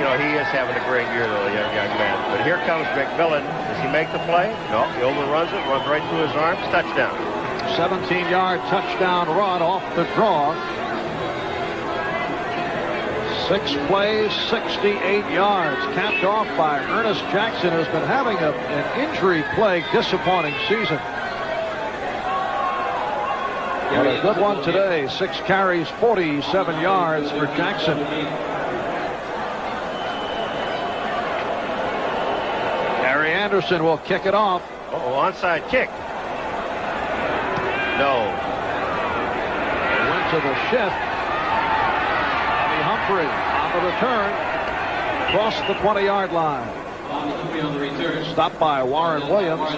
know, he is having a great year, though, the young man. But here comes McMillan. Does he make the play? No, he overruns it, runs right through his arms, touchdown. 17-yard touchdown run off the draw. 6 plays, 68 yards, capped off by Ernest Jackson, who's been having an injury-plagued, disappointing season. But a good one today. 6 carries, 47 yards for Jackson. Harry Anderson will kick it off. Onside kick. No. Went to the shift. Bobby Humphrey on the return. Across the 20-yard line. Stopped by Warren Williams.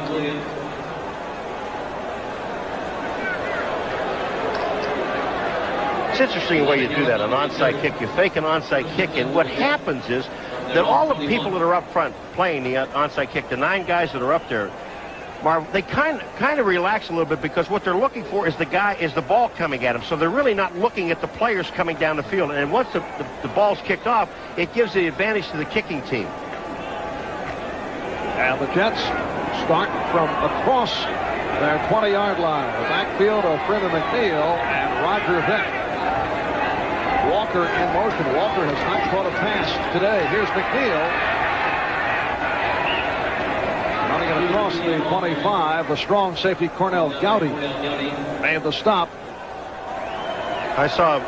It's interesting the way you do that, an onside kick. You fake an onside kick, and what happens is that all the people that are up front playing the onside kick, the 9 guys that are up there, Marv, they kind of relax a little bit because what they're looking for is the ball coming at them. So they're really not looking at the players coming down the field. And once the ball's kicked off, it gives the advantage to the kicking team. And the Jets start from across their 20-yard line. The backfield of Freeman McNeil and Roger Vick. Walker in motion. Walker has not caught a pass today. Here's McNeil. Running it across the 25. The strong safety Cornell Gowdy made the stop. I saw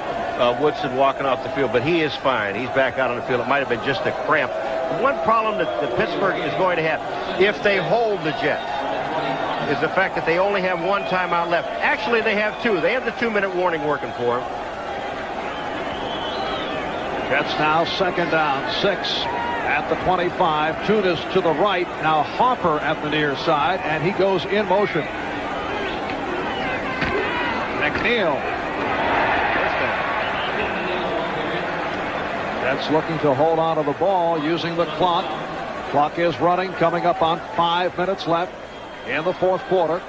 Woodson walking off the field, but he is fine. He's back out on the field. It might have been just a cramp. One problem that Pittsburgh is going to have, if they hold the Jets, is the fact that they only have 1 timeout left. Actually, they have 2. They have the 2-minute warning working for them. Jets now 2nd down, 6 at the 25. Tunis to the right. Now Harper at the near side, and he goes in motion. McNeil. Jets looking to hold on to the ball using the clock. Clock is running, coming up on 5 minutes left in the 4th quarter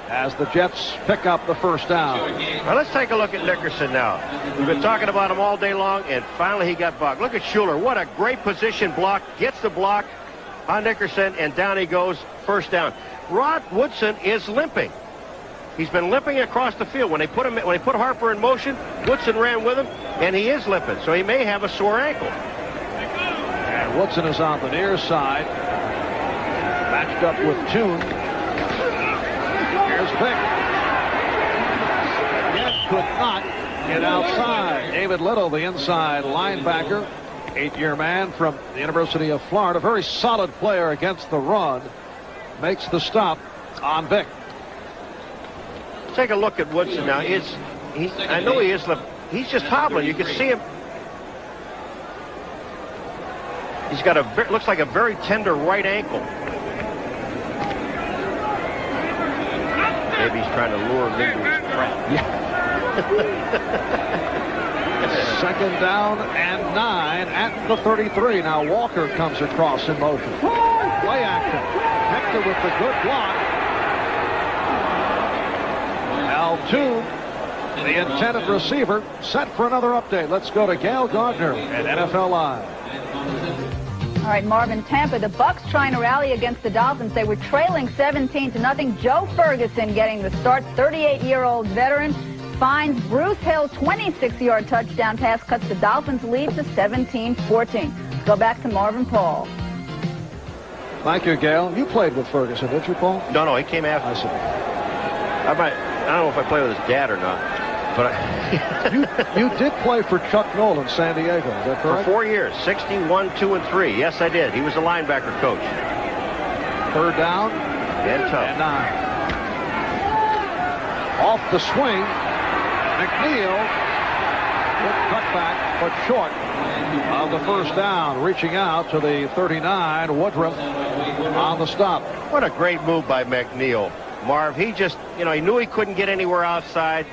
as the Jets pick up the first down. Now let's take a look at Nickerson now. We've been talking about him all day long, and finally he got bucked. Look at Schuler. What a great position block. Gets the block on Nickerson, and down he goes. First down. Rod Woodson is limping. He's been limping across the field. When they put Harper in motion, Woodson ran with him, and he is limping, so he may have a sore ankle. And Woodson is on the near side, matched up with Toon. Here's Vick. Again, could not get outside. David Little, the inside linebacker, 8-year man from the University of Florida, very solid player against the run, makes the stop on Vick. Take a look at Woodson now. I know he is limping. He's just hobbling. You can see him. He's got looks like a very tender right ankle. Maybe he's trying to lure him into his trap. Yeah. 2nd down and 9 at the 33. Now Walker comes across in motion. Play action. Hector with the good block. Al Toon, the intended receiver, set for another update. Let's go to Gail Gardner at NFL Live. All right, Marvin, Tampa, the Bucks trying to rally against the Dolphins. They were trailing 17-0. Joe Ferguson getting the start. 38-year-old veteran finds Bruce Hill 26-yard touchdown pass, cuts the Dolphins lead to 17-14. Let's go back to Marvin Paul. Thank you, Gail. You played with Ferguson, did you, Paul? No, he came after. I see. I don't know if I played with his dad or not, but you did play for Chuck Noll in San Diego, is that correct? For 4 years, 61, 2, and 3. Yes, I did. He was the linebacker coach. 3rd down and 9. Off the swing, McNeil with cutback, but short of the first down, reaching out to the 39. Woodruff on the stop. What a great move by McNeil. Marv, he just, he knew he couldn't get anywhere outside.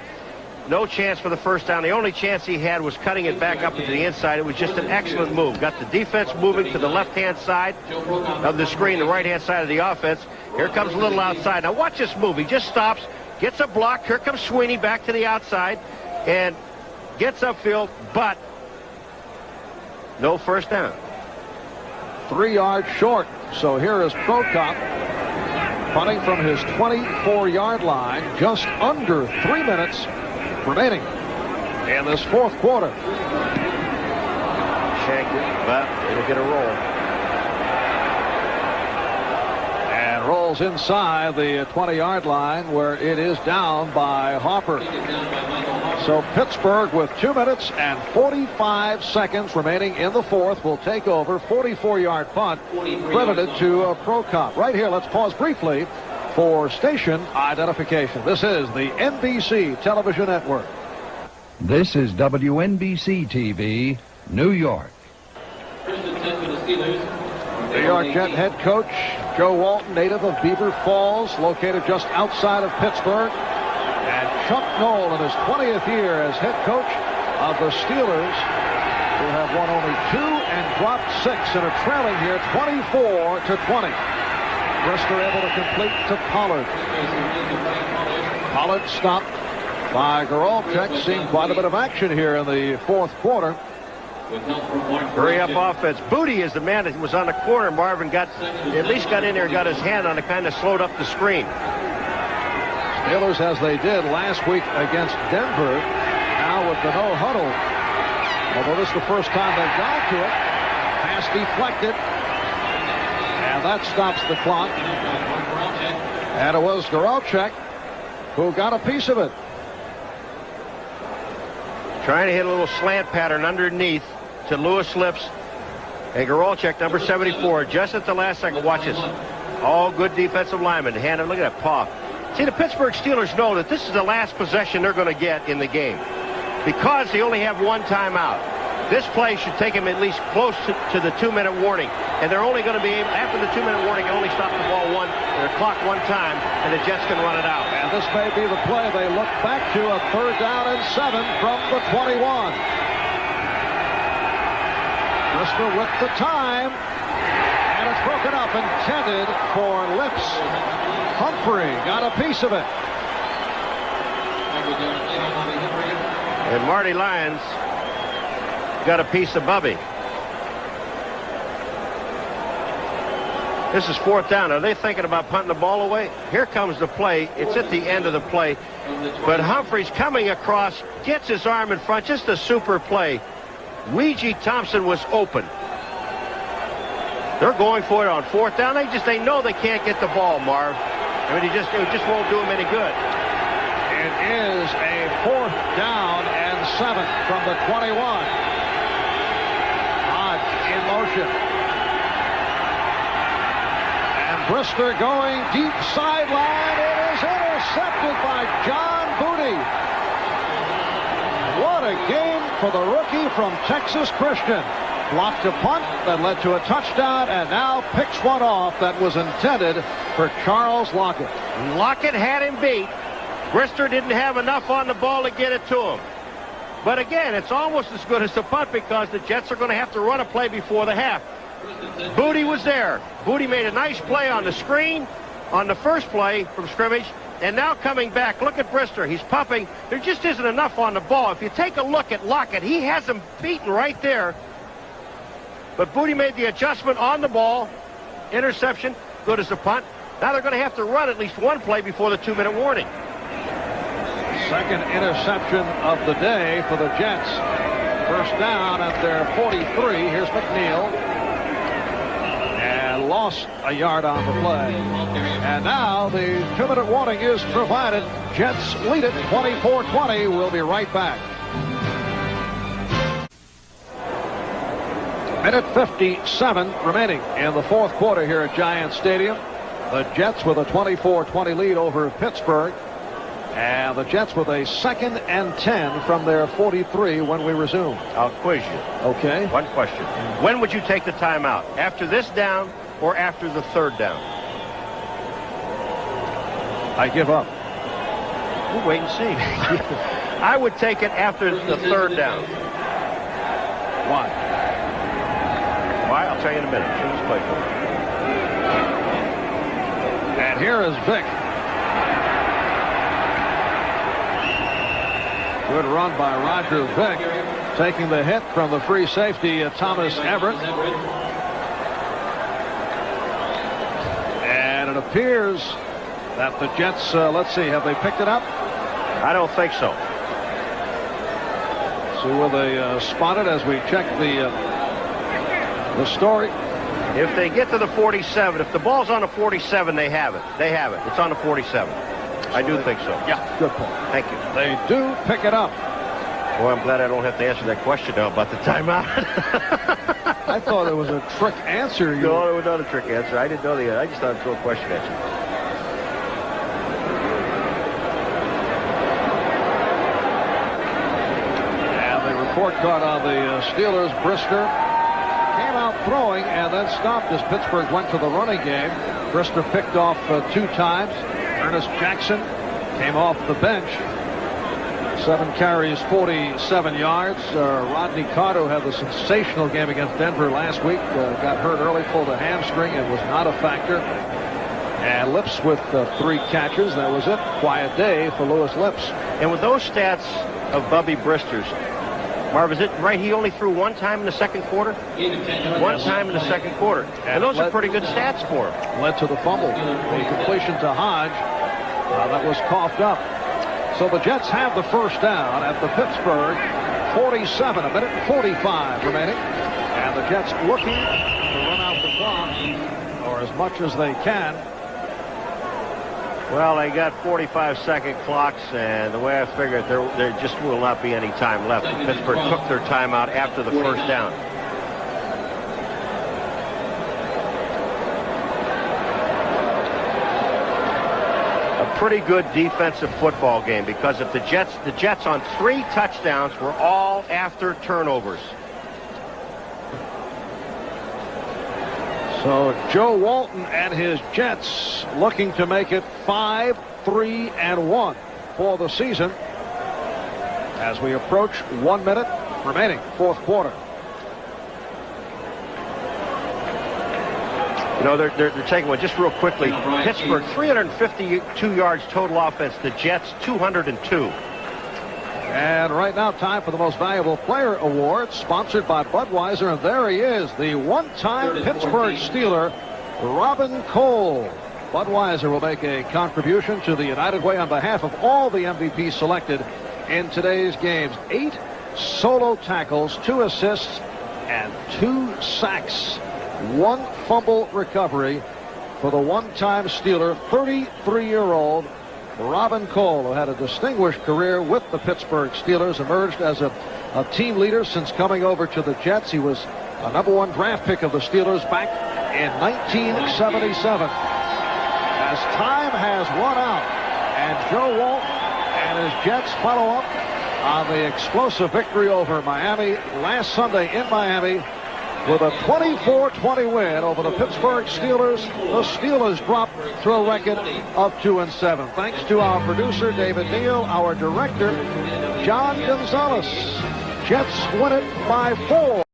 No chance for the first down. The only chance he had was cutting it back up into the inside. It was just an excellent move. Got the defense moving to the left-hand side of the screen, the right-hand side of the offense. Here comes Little outside. Now watch this move. He just stops, gets a block. Here comes Sweeney back to the outside and gets upfield, but No first down. 3 yards short. So here is Prokop punting from his 24-yard line. Just under 3 minutes remaining in this fourth quarter. Shank it, but it'll get a roll. And rolls inside the 20-yard line where it is down by Hopper. So Pittsburgh with 2 minutes and 45 seconds remaining in the fourth will take over. 44-yard punt credited to Prokop. Right here, let's pause briefly for station identification. This is the NBC Television Network. This is WNBC TV, New York. New York Jet head coach Joe Walton, native of Beaver Falls, located just outside of Pittsburgh. And Chuck Noll in his 20th year as head coach of the Steelers, who have won only 2 and dropped 6 and are trailing here 24-20. Brister able to complete to Pollard. Pollard stopped by Garolchek, seeing quite a bit of action here in the fourth quarter. Hurry up offense. Booty is the man that was on the corner. Marvin at least got in there and got his hand on it, kind of slowed up the screen. Steelers, as they did last week against Denver, now with the no huddle. Although this is the first time they've gone to it. Pass deflected. And that stops the clock. And it was Garolchek who got a piece of it. Trying to hit a little slant pattern underneath to Lewis Lips. And Garolchek, number 74, just at the last second. Watch this. All good defensive linemen. Hand him. Look at that pop. See, the Pittsburgh Steelers know that this is the last possession they're going to get in the game because they only have one timeout. This play should take them at least close to the 2-minute warning. And they're only going to be able, after the 2-minute warning, only stop the ball their clock one time, and the Jets can run it out. And this may be the play they look back to, a 3rd down and 7 from the 21. Brister with the time, and it's broken up, intended for Lips. Humphrey got a piece of it. And Marty Lyons got a piece of Bubby. This is 4th down. Are they thinking about punting the ball away? Here comes the play. It's at the end of the play. But Humphrey's coming across, gets his arm in front. Just a super play. Ouija Thompson was open. They're going for it on 4th down. They know they can't get the ball, Marv. I mean, it just won't do him any good. It is a 4th down and 7 from the 21. Hodge in motion. And Brister going deep sideline. It is intercepted by John Booty. What a game for the rookie from Texas Christian. Blocked a punt that led to a touchdown, and now picks one off that was intended for Charles Lockett. Lockett had him beat. Brister didn't have enough on the ball to get it to him. But again, it's almost as good as the punt because the Jets are going to have to run a play before the half. Booty was there. Booty made a nice play on the screen on the first play from scrimmage. And now coming back, look at Brister. He's pumping. There just isn't enough on the ball. If you take a look at Lockett, he has him beaten right there. But Booty made the adjustment on the ball. Interception, good as a punt. Now they're going to have to run at least one play before the 2-minute warning. Second interception of the day for the Jets. First down at their 43. Here's McNeil. And lost a yard on the play. And now the 2-minute warning is provided. Jets lead it 24-20. We'll be right back. Minute 57 remaining in the fourth quarter here at Giants Stadium. The Jets with a 24-20 lead over Pittsburgh. And the Jets with a 2nd and 10 from their 43 when we resume. I'll quiz you. Okay. One question. When would you take the timeout? After this down or after the 3rd down? I give up. We'll wait and see. I would take it after the 3rd down. Why? Why? I'll tell you in a minute. Show this play for me. And here is Vick. Good run by Roger Vick. taking the hit from the free safety, Thomas Everett. And it appears that the Jets, let's see, have they picked it up? I don't think so. See where they spot it as we check the story. If they get to the 47, if the ball's on the 47, they have it. They have it. It's on the 47. I do think so. Yeah, good point. Thank you. They do pick it up. Boy, I'm glad I don't have to answer that question now about the timeout. I thought it was a trick answer. No, it was not a trick answer. I didn't know the. I just thought I'd throw a question at you. And the report card on the Steelers, Brister came out throwing and then stopped as Pittsburgh went to the running game. Brister picked off 2 times. Ernest Jackson came off the bench. 7 carries, 47 yards. Rodney Cardo had the sensational game against Denver last week. Got hurt early, pulled a hamstring, and was not a factor. And Lips with 3 catches. That was it. Quiet day for Lewis Lips. And with those stats of Bubby Brister's, Marv, is it right he only threw 1 time in the second quarter? 1 time in the second quarter. And those are pretty good stats for him. Led to the fumble. The completion to Hodge. That was coughed up. So the Jets have the first down at the Pittsburgh 47, a minute and 45 remaining. And the Jets looking to run out the clock, or as much as they can. Well, they got 45-second clocks, and the way I figured, there just will not be any time left. Pittsburgh took their timeout after the first down. Pretty good defensive football game, because if the Jets on 3 touchdowns were all after turnovers. So Joe Walton and his Jets looking to make it 5-3-1 for the season as we approach 1 minute remaining, 4th quarter. You know, they're taking one just real quickly. Pittsburgh 352 yards total offense. The Jets 202. And right now, time for the Most Valuable Player Award, sponsored by Budweiser. And there he is, the one-time Pittsburgh Steeler, Robin Cole. Budweiser will make a contribution to the United Way on behalf of all the MVPs selected in today's games. 8 solo tackles, 2 assists, and 2 sacks. 1 fumble recovery for the one-time Steeler, 33-year-old Robin Cole, who had a distinguished career with the Pittsburgh Steelers, emerged as a team leader since coming over to the Jets. He was a #1 draft pick of the Steelers back in 1977. As time has run out, and Joe Walton and his Jets follow up on the explosive victory over Miami last Sunday in Miami, with a 24-20 win over the Pittsburgh Steelers. The Steelers drop to a record of 2-7. Thanks to our producer, David Neal, our director, John Gonzalez. Jets win it by 4.